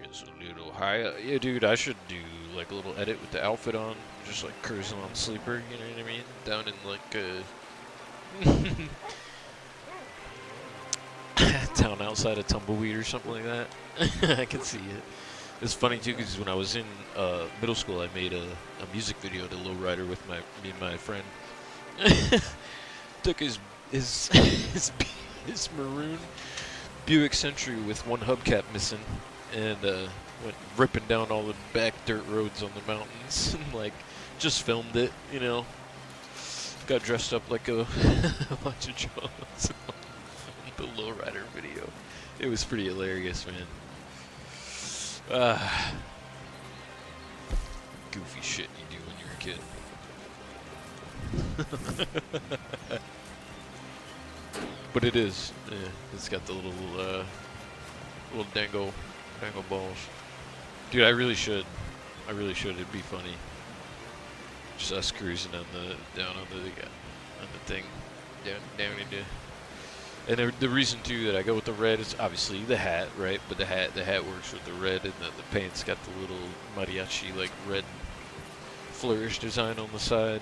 It's a little higher. Yeah, dude, I should do like a little edit with the outfit on, just like cruising on sleeper. You know what I mean? Down in like town outside of Tumbleweed or something like that. I can see it. It's funny too, because when I was in middle school, I made a music video to Lowrider with me and my friend. Took his maroon Buick Century with one hubcap missing, and went ripping down all the back dirt roads on the mountains, and like just filmed it, you know. Got dressed up like a bunch of Jones. The Lowrider video. It was pretty hilarious, man. Goofy shit you do when you're a kid. But it is. Yeah, it's got the little dangle balls. Dude, I really should. It'd be funny. Just us cruising down on the thing, down into. And the reason too that I go with the red is obviously the hat, right? But the hat works with the red, and the paint's got the little mariachi like red flourish design on the side.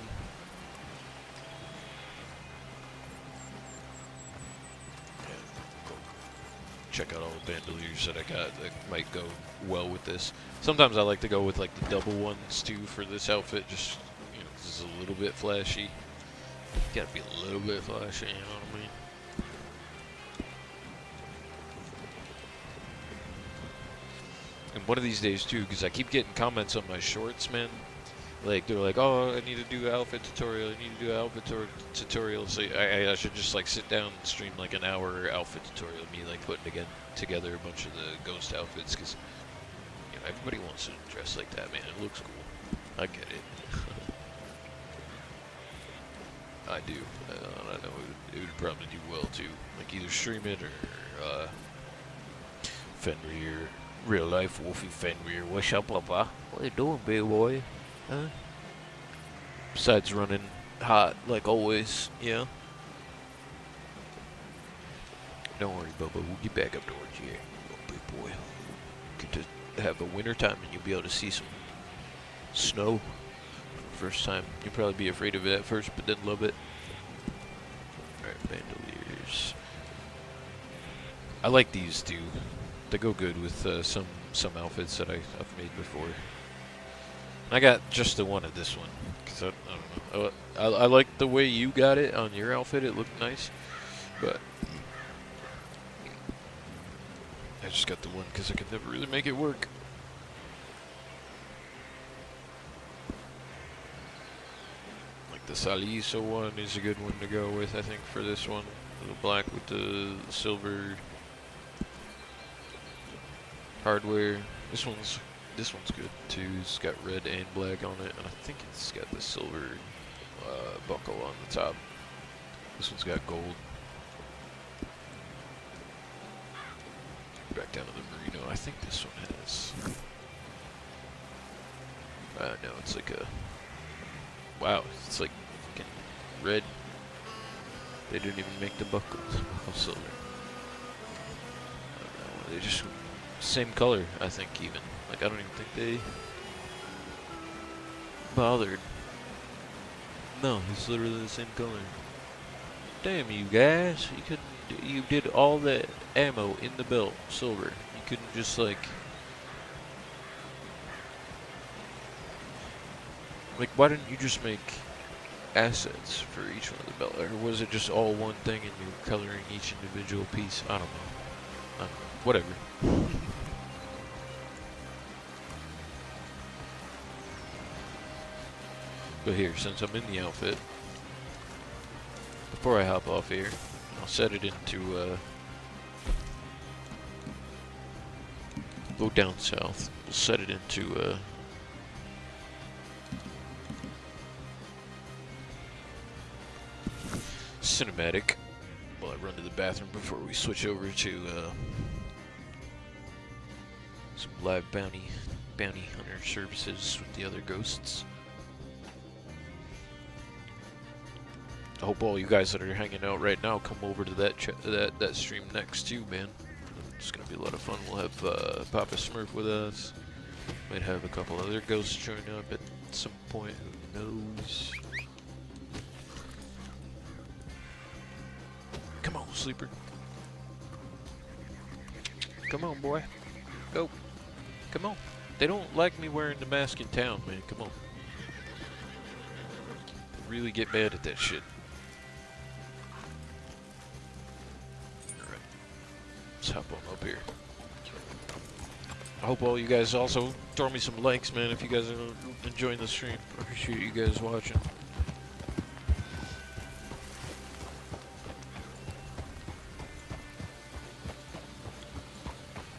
Check out all the bandoliers that I got that might go well with this. Sometimes I like to go with like the double ones too for this outfit, just, you know, 'cause it's a little bit flashy. Gotta be a little bit flashy, you know what I mean? And one of these days too, because I keep getting comments on my shorts, man. Like, they're like, oh, I need to do an outfit tutorial. Tutorial. So I should just like sit down and stream like an hour outfit tutorial of me like putting together a bunch of the ghost outfits, because, you know, everybody wants to dress like that, man. It looks cool. I get it. I do. I know it would probably do well too. Like either stream it or Fenrir. Real life Wolfie Fenrir. What's up, Papa? What you doing, big boy? Huh? Besides running hot, like always, yeah. Don't worry, Bubba. We'll get back up towards you, big boy. Get to have a winter time and you'll be able to see some snow for the first time. You'll probably be afraid of it at first, but then love it. Alright, bandoliers. I like these too. They go good with some outfits that I've made before. I got just the one of this one, because I don't know. I like the way you got it on your outfit. It looked nice, but I just got the one because I could never really make it work. Like the Saliso one is a good one to go with, I think, for this one. The black with the silver hardware. This one's good too. It's got red and black on it, and I think it's got the silver buckle on the top. This one's got gold. Back down to the merino. I think this one has. No, it's like a. Wow, it's like fucking red. They didn't even make the buckle silver. I don't know. They just same color, I think, even. Like, I don't even think they bothered. No, it's literally the same color. Damn you guys, you did all that ammo in the belt silver. You couldn't just like why didn't you just make assets for each one of the belt? Or was it just all one thing and you were coloring each individual piece? I don't know. Whatever. But here, since I'm in the outfit, before I hop off here, I'll set it into, go down south. We'll set it into, cinematic while I run to the bathroom before we switch over to, some live bounty hunter services with the other ghosts. I hope all you guys that are hanging out right now come over to that that stream next too, man. It's gonna be a lot of fun. We'll have Papa Smurf with us. Might have a couple other ghosts join up at some point. Who knows? Come on, sleeper. Come on, boy. Go. Come on. They don't like me wearing the mask in town, man. Come on. Really get mad at that shit. Alright. Let's hop on up here. I hope all you guys also throw me some likes, man, if you guys are enjoying the stream. I appreciate you guys watching.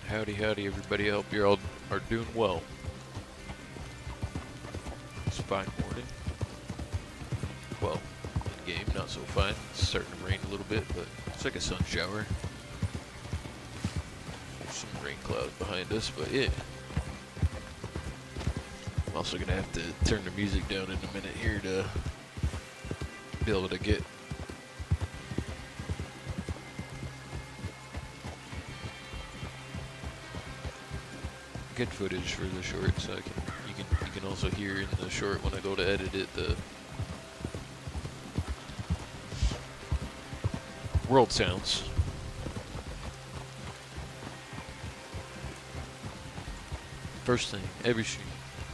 Howdy, howdy, everybody. I hope you all are doing well. It's a fine morning. Well, in game, not so fine. It's starting to rain a little bit, but it's like a sun shower. There's some rain clouds behind us, but yeah. I'm also gonna have to turn the music down in a minute here to be able to get good footage for the short, so you can also hear in the short when I go to edit it the world sounds. First thing, every stream.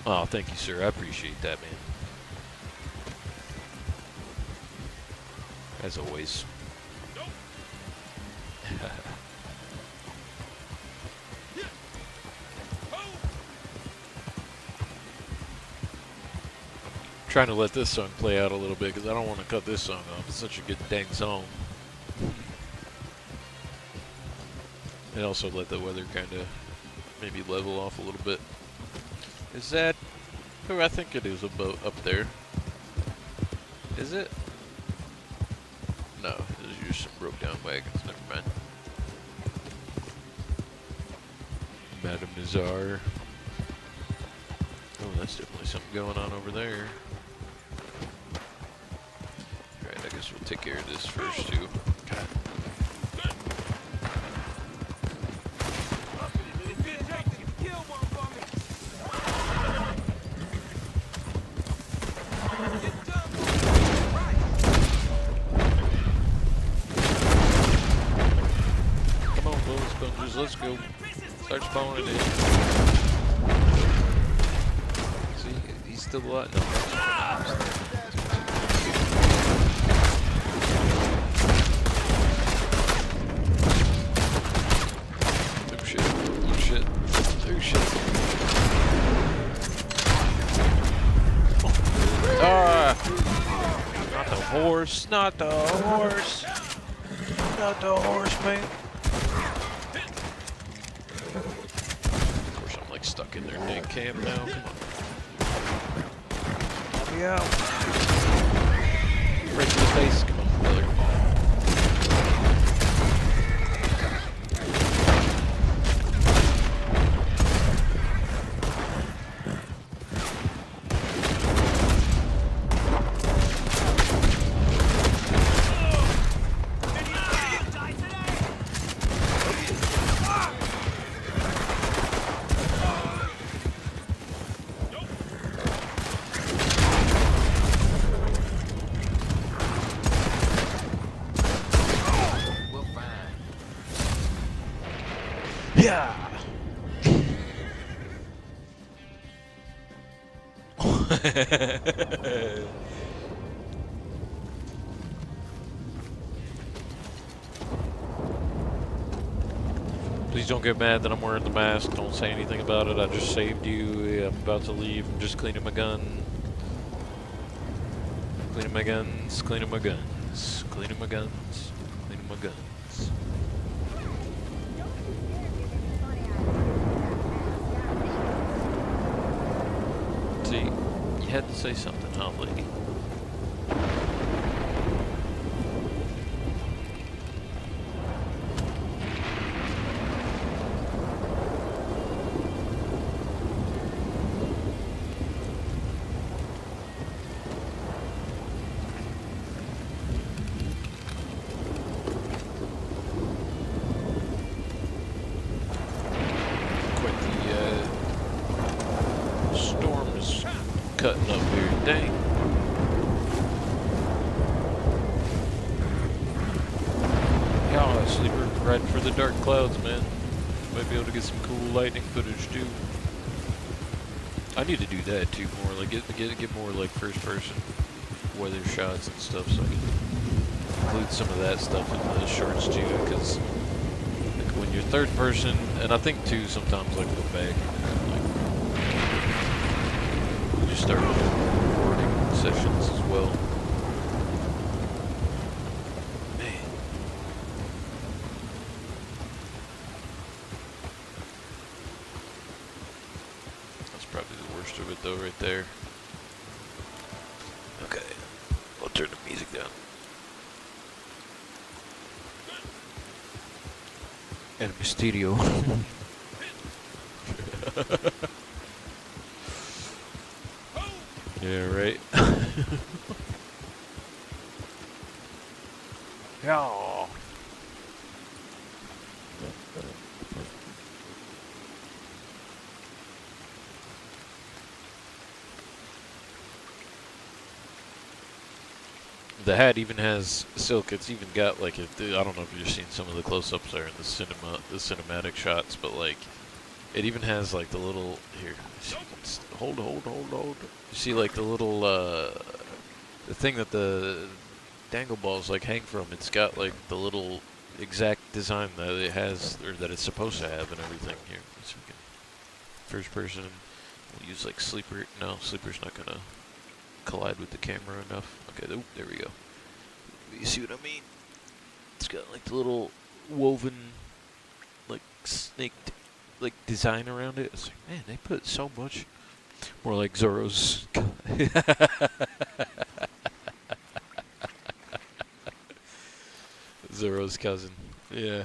Oh, thank you, sir. I appreciate that, man. As always. Trying to let this song play out a little bit because I don't want to cut this song off. It's such a good dang song. And also let the weather kind of maybe level off a little bit. Is that who I think it is about up there? Is it? No, it's just some broke down wagons. Never mind. Madame Nazar. Oh, that's definitely something going on over there. Alright, I guess we'll take care of this first too. God. Come on, bullet sponges, let's go. Start spawning in. See, he's still alive. No. Oh shit. Oh shit. Oh shit. Ah! Not the horse. Not the horse. Not the horse, man. Of course, I'm like stuck in their dang camp now. Come on. Help me out. Right to the face. Come on, brother. Yeah. Please don't get mad that I'm wearing the mask. Don't say anything about it. I just saved you. I'm about to leave. I'm just cleaning my gun. Cleaning my guns. Cleaning my guns. Cleaning my guns. Cleaning my guns. See, you had to say something, huh, lady? riding for the dark clouds, man. Might be able to get some cool lightning footage too. I need to do that too more, like get more like first person weather shots and stuff, so I can include some of that stuff in the shorts too, because like when you're third person, and I think too sometimes like go back and like you just start doing recording sessions as well. Man. That's probably the worst of it though right there. Okay. I'll turn the music down. El Mysterio. Yeah, right. Yeah. The hat even has silk. It's even got like I don't know if you've seen some of the close-ups there in the cinematic shots, but like it even has like the little here. Hold. You see like the little the thing that the dangle balls like hang from. It's got like the little exact design that it has or that it's supposed to have and everything here. So we can first person. We'll use like sleeper. No, sleeper's not gonna collide with the camera enough. Okay, there we go. You see what I mean? It's got like the little woven, like snake, like design around it. It's like, man, they put so much. More like Zorro's. Zorro's cousin. Yeah.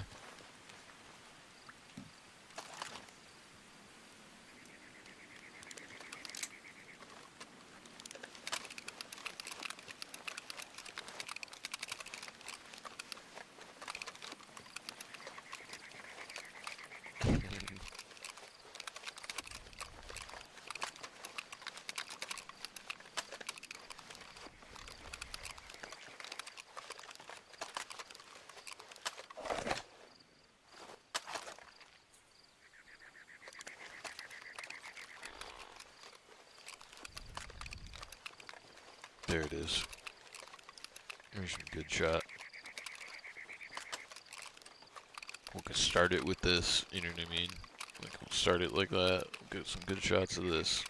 There it is. There's a good shot. We can start it with this, you know what I mean? Like we'll start it like that, we'll get some good shots of this.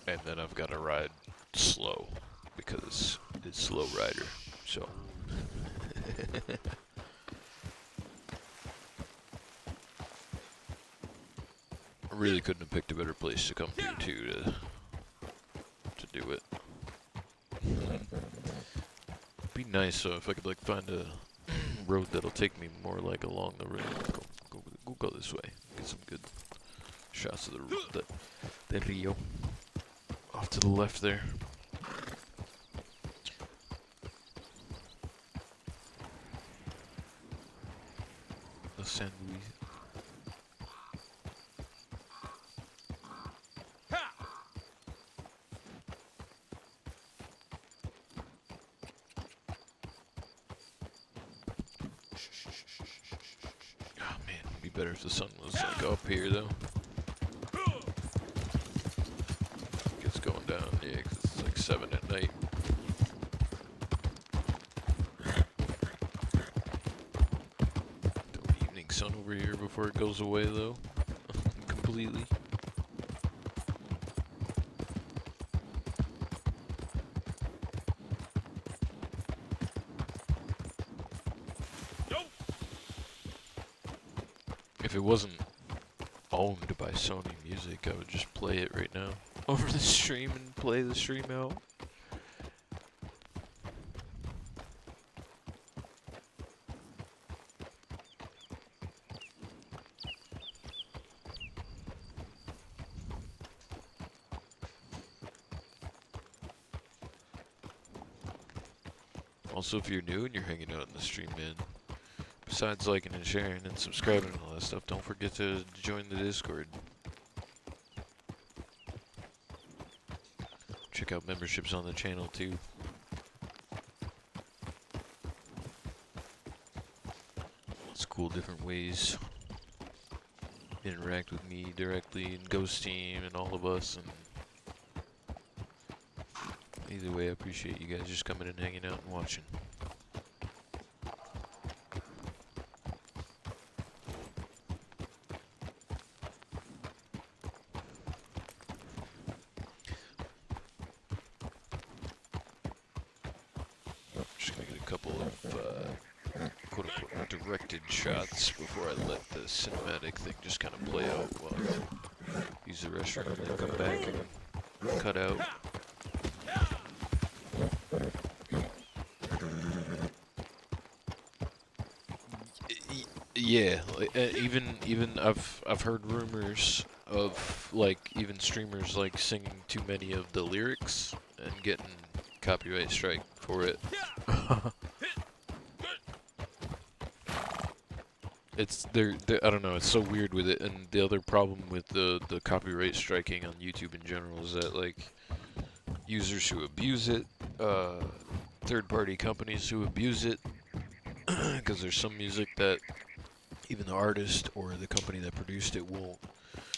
And then I've got to ride slow because it's slow rider, so. I really couldn't have picked a better place to come through too to do it. Be nice though if I could like find a road that'll take me more like along the road. Go this way. Get some good shots of the Rio. Off to the left there. The San Luis. Oh man, it'd be better if the sun was like up here though. Going down, yeah, 'cause it's like 7 at night. The evening sun over here before it goes away, though, completely. Nope. If it wasn't owned by Sony Music, I would just play it right now over the stream and play the stream out. Also, if you're new and you're hanging out in the stream, man, besides liking and sharing and subscribing and all that stuff, don't forget to join the Discord. Check out memberships on the channel too. It's cool, different ways. Interact with me directly and Ghost Team and all of us, and either way, I appreciate you guys just coming and hanging out and watching. Just gonna get a couple of quote-unquote directed shots before I let the cinematic thing just kind of play out while I use the restroom and then come back and cut out. Yeah, like, even I've heard rumors of like even streamers like singing too many of the lyrics and getting copyright strike for it. It's I don't know, it's so weird with it. And the other problem with the copyright striking on YouTube in general is that like users who abuse it, third-party companies who abuse it, because there's some music that even the artist or the company that produced it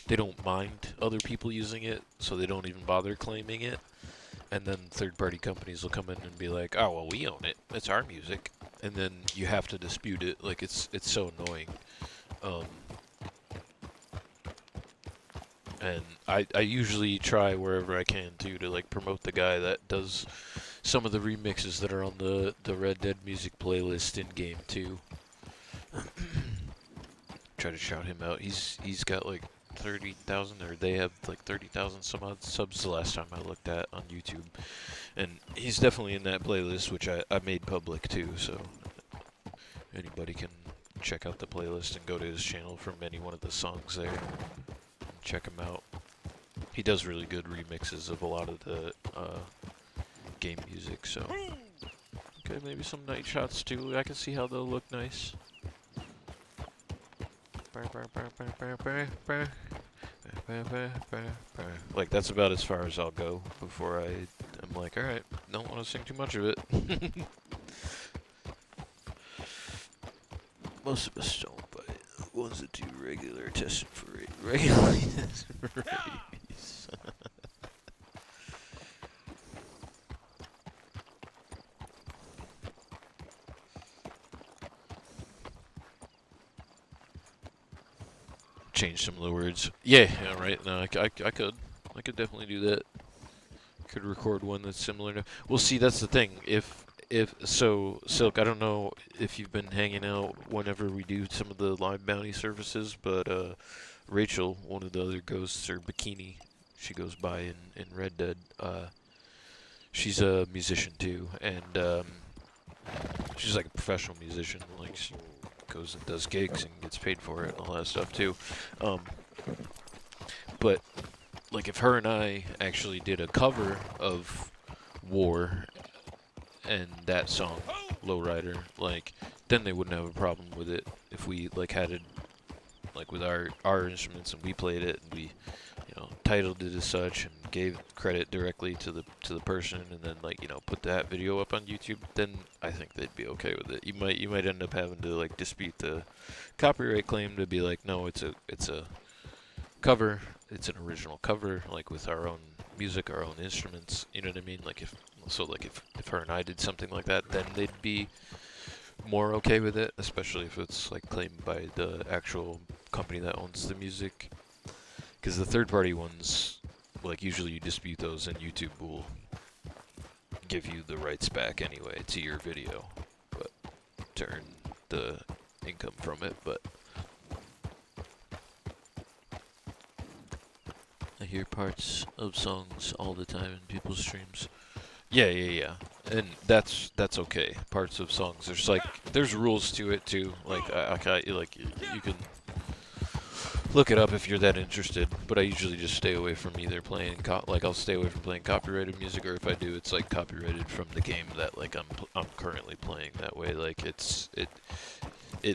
they don't mind other people using it, so they don't even bother claiming it. And then third-party companies will come in and be like, oh, well, we own it, it's our music. And then you have to dispute it. Like, it's so annoying. And I usually try wherever I can to like promote the guy that does some of the remixes that are on the Red Dead music playlist in game too. Try to shout him out. He's got like 30,000, or they have like 30,000 some odd subs the last time I looked at on YouTube, and he's definitely in that playlist, which I made public too, so anybody can check out the playlist and go to his channel from any one of the songs there and check him out. He does really good remixes of a lot of the game music, so okay, maybe some night shots too. I can see how they'll look nice. Like, that's about as far as I'll go before I'm like, alright, don't want to sing too much of it. Most of us don't, but ones that do regular testing for regularly tested for race. Change some of the words. Yeah, right. No, I could definitely do that. Could record one that's similar to. Well, see, that's the thing. If so, Silk, I don't know if you've been hanging out whenever we do some of the live bounty services, but Rachel, one of the other ghosts, or Bikini, she goes by in Red Dead. She's a musician too, and she's like a professional musician. Like, she goes and does gigs and gets paid for it and all that stuff too. But like, if her and I actually did a cover of War and that song, Lowrider, like, then they wouldn't have a problem with it if we like had it like with our instruments and we played it and we, you know, titled it as such and gave credit directly to the person, and then, like, you know, put that video up on YouTube. Then I think they'd be okay with it. You might end up having to like dispute the copyright claim to be like, no, it's a cover, it's an original cover, like with our own music, our own instruments. You know what I mean? Like, if her and I did something like that, then they'd be more okay with it, especially if it's like claimed by the actual company that owns the music. Because the third-party ones, like, usually you dispute those and YouTube will give you the rights back anyway to your video, but to earn the income from it. But hear parts of songs all the time in people's streams. Yeah. And that's okay. Parts of songs. There's rules to it too. Like you can look it up if you're that interested. But I usually just stay away from either playing I'll stay away from playing copyrighted music, or if I do, it's like copyrighted from the game that like I'm currently playing. That way, like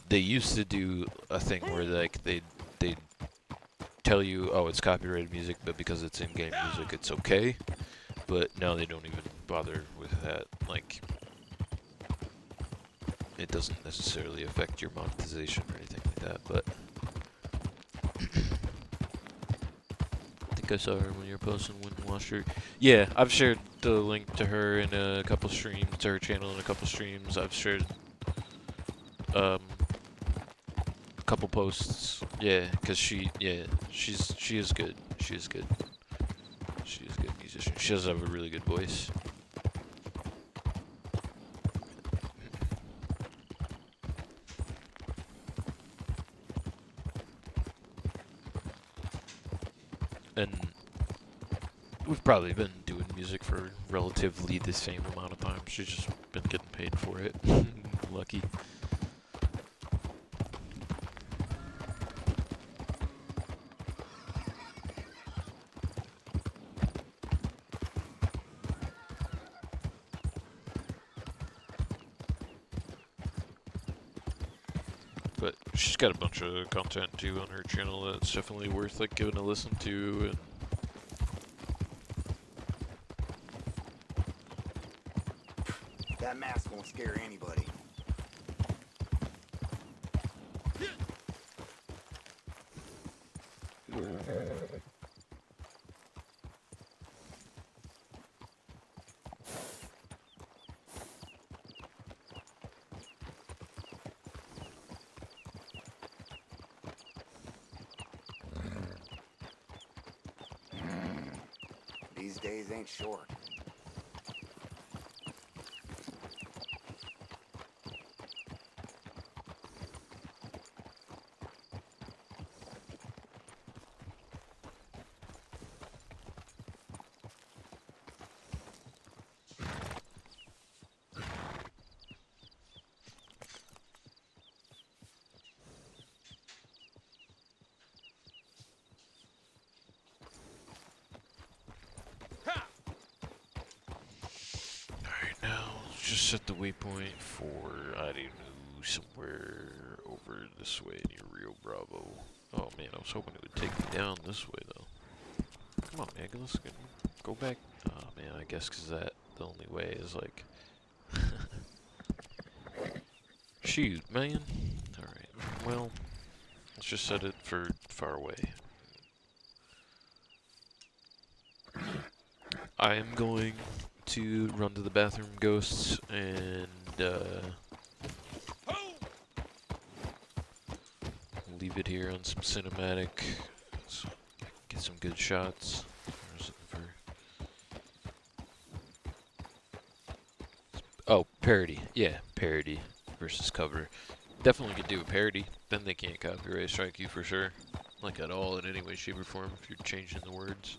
they used to do a thing where like they tell you, oh, it's copyrighted music, but because it's in-game music, it's okay. But now they don't even bother with that. Like, it doesn't necessarily affect your monetization or anything like that. But I think I saw her when you were posting when you watched her. Yeah, I've shared the link to her in a couple streams, to her channel in a couple streams. I've shared a couple posts. Yeah, because she is good. She is good. She is a good musician. She does have a really good voice. And we've probably been doing music for relatively the same amount of time. She's just been getting paid for it. Lucky. But she's got a bunch of content too on her channel that's definitely worth like giving a listen to. And That mask won't scare anybody. These days ain't short. alright, now let's just set the waypoint for, I don't know, somewhere over this way near Rio Bravo. Oh man, I was hoping it would take me down this way though. Come on, man, let's go back. Oh man, I guess because the only way is like... Shoot, man. Alright, well, let's just set it for far away. I am going to run to the bathroom, ghosts, and leave it here on some cinematic. So get some good shots. Oh, parody. Yeah, parody versus cover. Definitely could do a parody. Then they can't copyright strike you for sure. Like at all in any way, shape, or form if you're changing the words.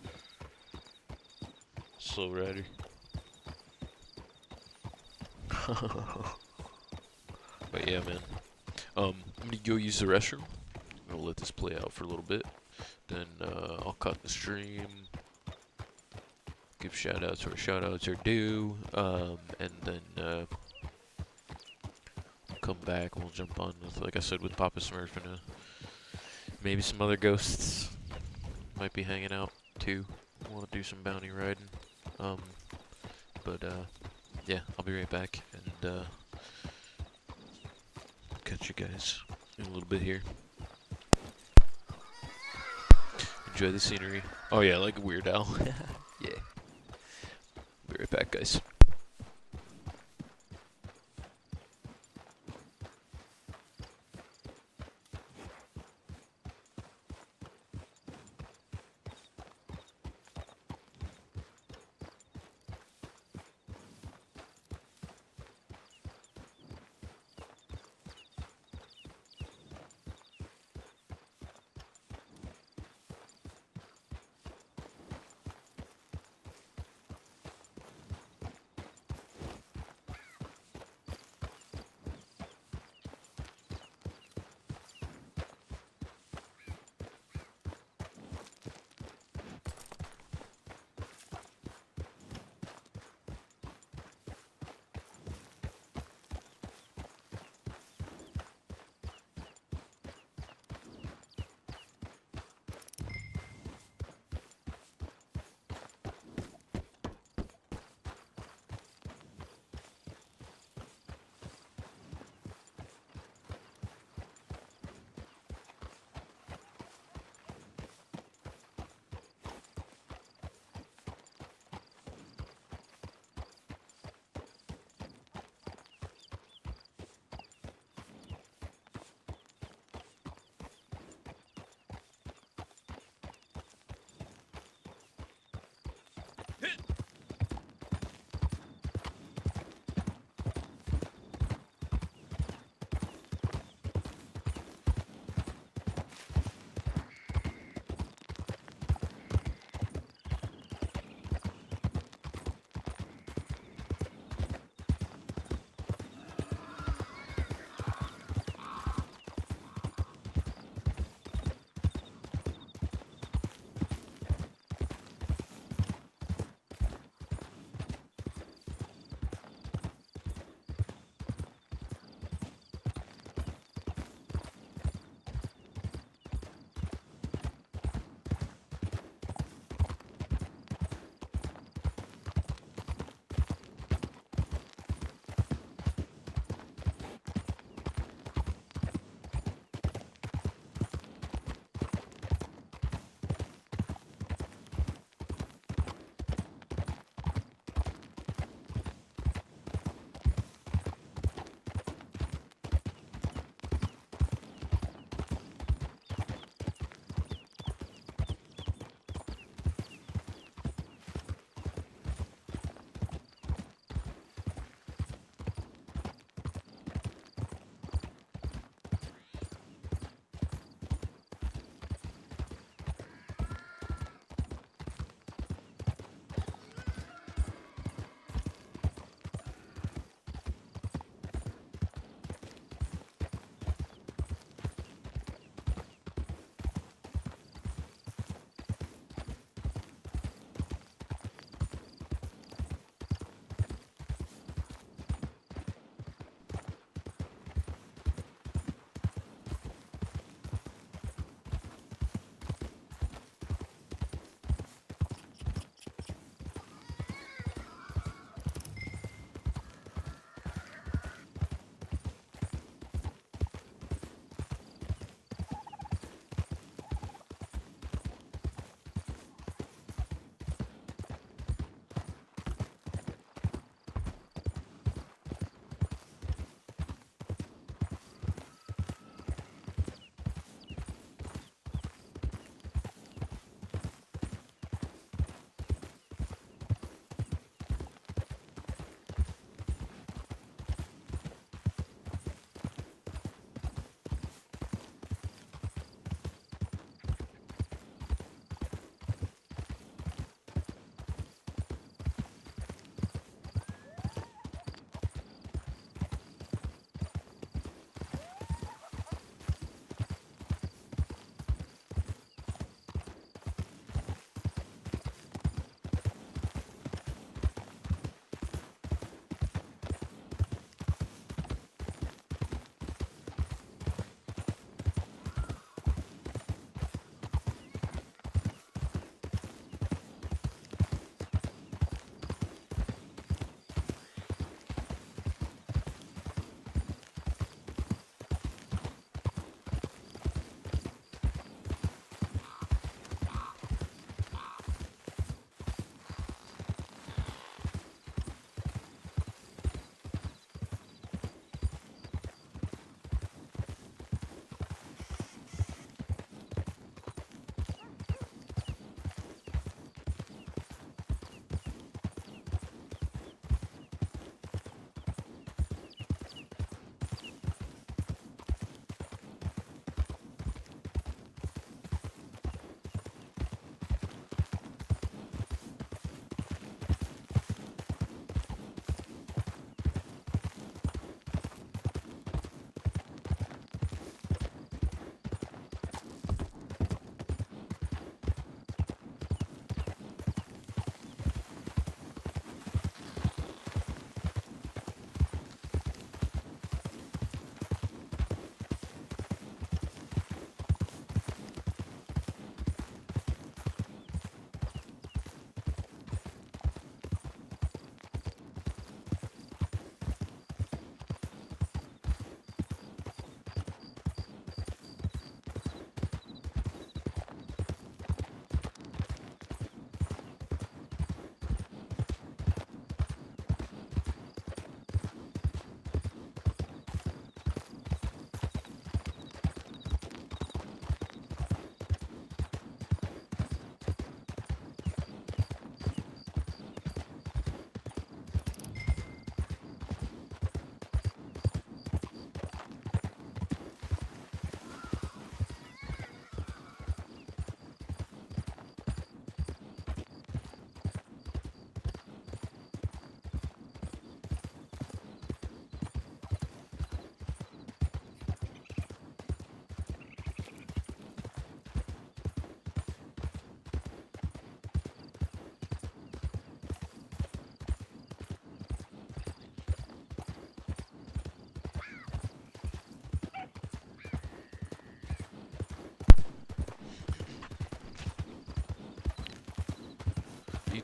Slow rider. But yeah, man. I'm gonna go use the restroom. I'm gonna let this play out for a little bit. Then I'll cut the stream. Give shoutouts where shoutouts are due. And then come back. We'll jump on with, like I said, with Papa Smurf and maybe some other ghosts. Might be hanging out too. Want to do some bounty riding. Yeah, I'll be right back, and catch you guys in a little bit here. Enjoy the scenery. Oh yeah, like a Weird Al. Yeah. Be right back, guys.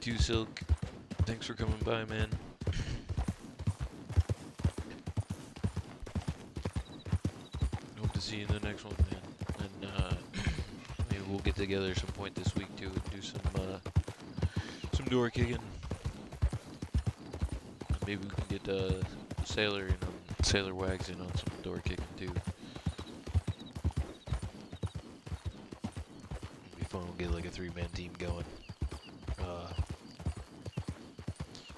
too, Silk. Thanks for coming by, man. Hope to see you in the next one, man. And maybe we'll get together some point this week too and do some door kicking. Maybe we can get Sailor in on Sailor Wags in on some door kicking too. It'd be fun. We'll get like a 3-man team going.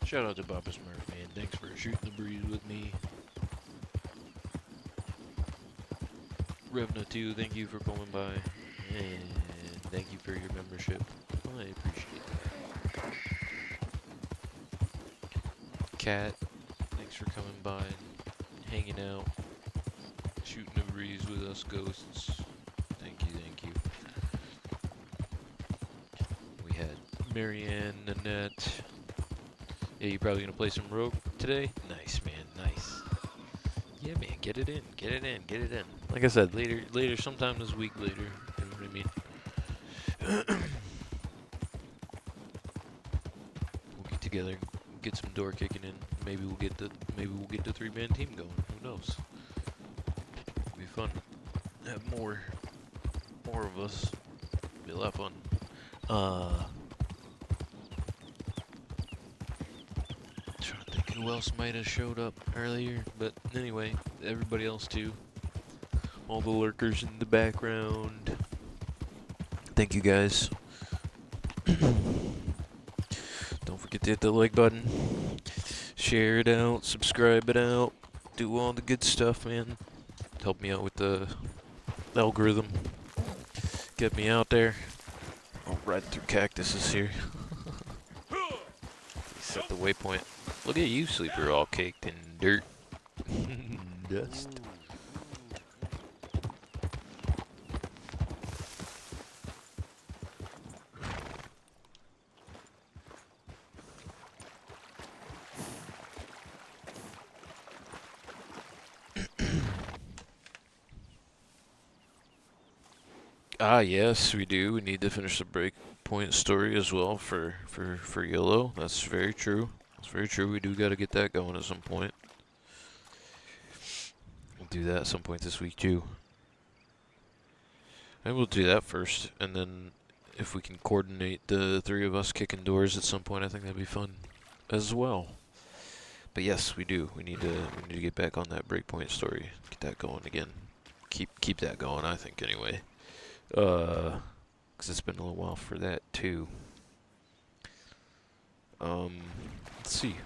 Shout out to Papa Smurf, man. Thanks for shooting the breeze with me. Revna too, thank you for coming by. And thank you for your membership. I appreciate that. Cat, thanks for coming by, hanging out, shooting the breeze with us ghosts. Thank you, thank you. We had Marianne, Nanette. Yeah, you probably gonna play some Rogue today? Nice, man, nice. Yeah, man, get it in, get it in, get it in. Like I said, later, sometime this week later. You know what I mean? We'll get together, get some door kicking in. Maybe we'll get the 3-man team going. Who knows? It'll be fun. Have more of us. Be a lot of fun. Trying to think who else might have showed up earlier, but anyway, everybody else too. All the lurkers in the background. Thank you guys. Don't forget to hit the like button. Share it out, subscribe it out, do all the good stuff, man. Help me out with the algorithm. Get me out there. I'll ride through cactuses here. Set the waypoint. Look at you, Sleeper, all caked in dirt. Dust. Ah, yes, we do. We need to finish the breakpoint story as well for Yellow. That's very true. That's very true. We do got to get that going at some point. We'll do that at some point this week too. And we'll do that first, and then if we can coordinate the 3 of us kicking doors at some point, I think that'd be fun as well. But yes, we do. We need to get back on that breakpoint story. Get that going again. Keep that going, I think, anyway. 'Cause it's been a little while for that too. Let's see.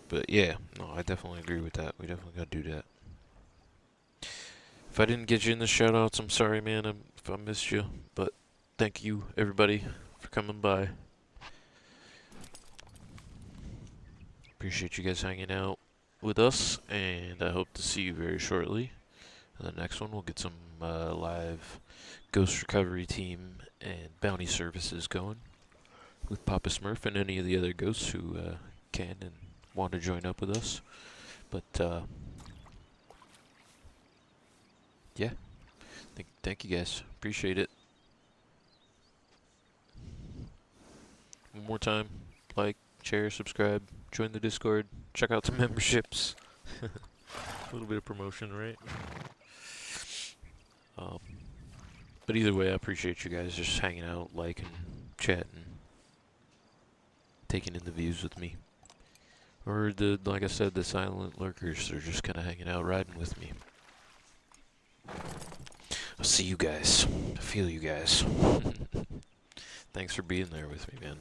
But yeah, no, I definitely agree with that. We definitely gotta do that. If I didn't get you in the shoutouts, I'm sorry, man. If I missed you, but thank you, everybody, for coming by. Appreciate you guys hanging out with us, and I hope to see you very shortly. In the next one, we'll get some live ghost recovery team and bounty services going with Papa Smurf and any of the other ghosts who can and want to join up with us. But yeah, thank you guys. Appreciate it. One more time, like, share, subscribe, join the Discord, check out some memberships. A little bit of promotion, right? But either way, I appreciate you guys just hanging out, liking, chatting, taking in the views with me. Or like I said, the silent lurkers are just kind of hanging out, riding with me. I'll see you guys. I feel you guys. Thanks for being there with me, man.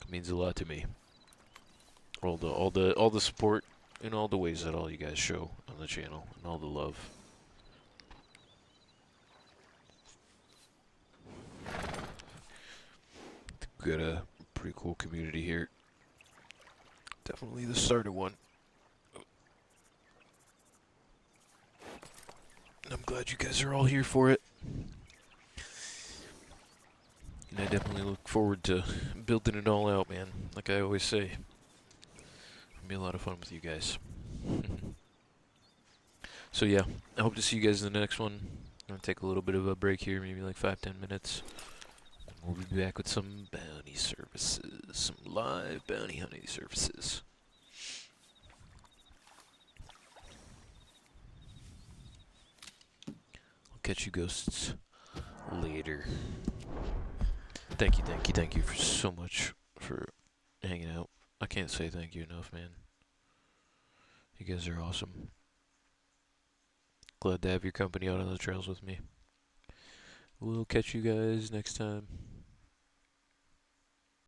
It means a lot to me. All the support in all the ways that all you guys show on the channel and all the love. We got a pretty cool community here. Definitely the start of one. And I'm glad you guys are all here for it. And I definitely look forward to building it all out, man. Like I always say. It'll be a lot of fun with you guys. So yeah, I hope to see you guys in the next one. I'm gonna take a little bit of a break here, maybe like 5-10 minutes. And we'll be back with some bounty services, some live bounty hunting services. I'll catch you ghosts later. Thank you for so much for hanging out. I can't say thank you enough, man. You guys are awesome. Glad to have your company out on the trails with me. We'll catch you guys next time.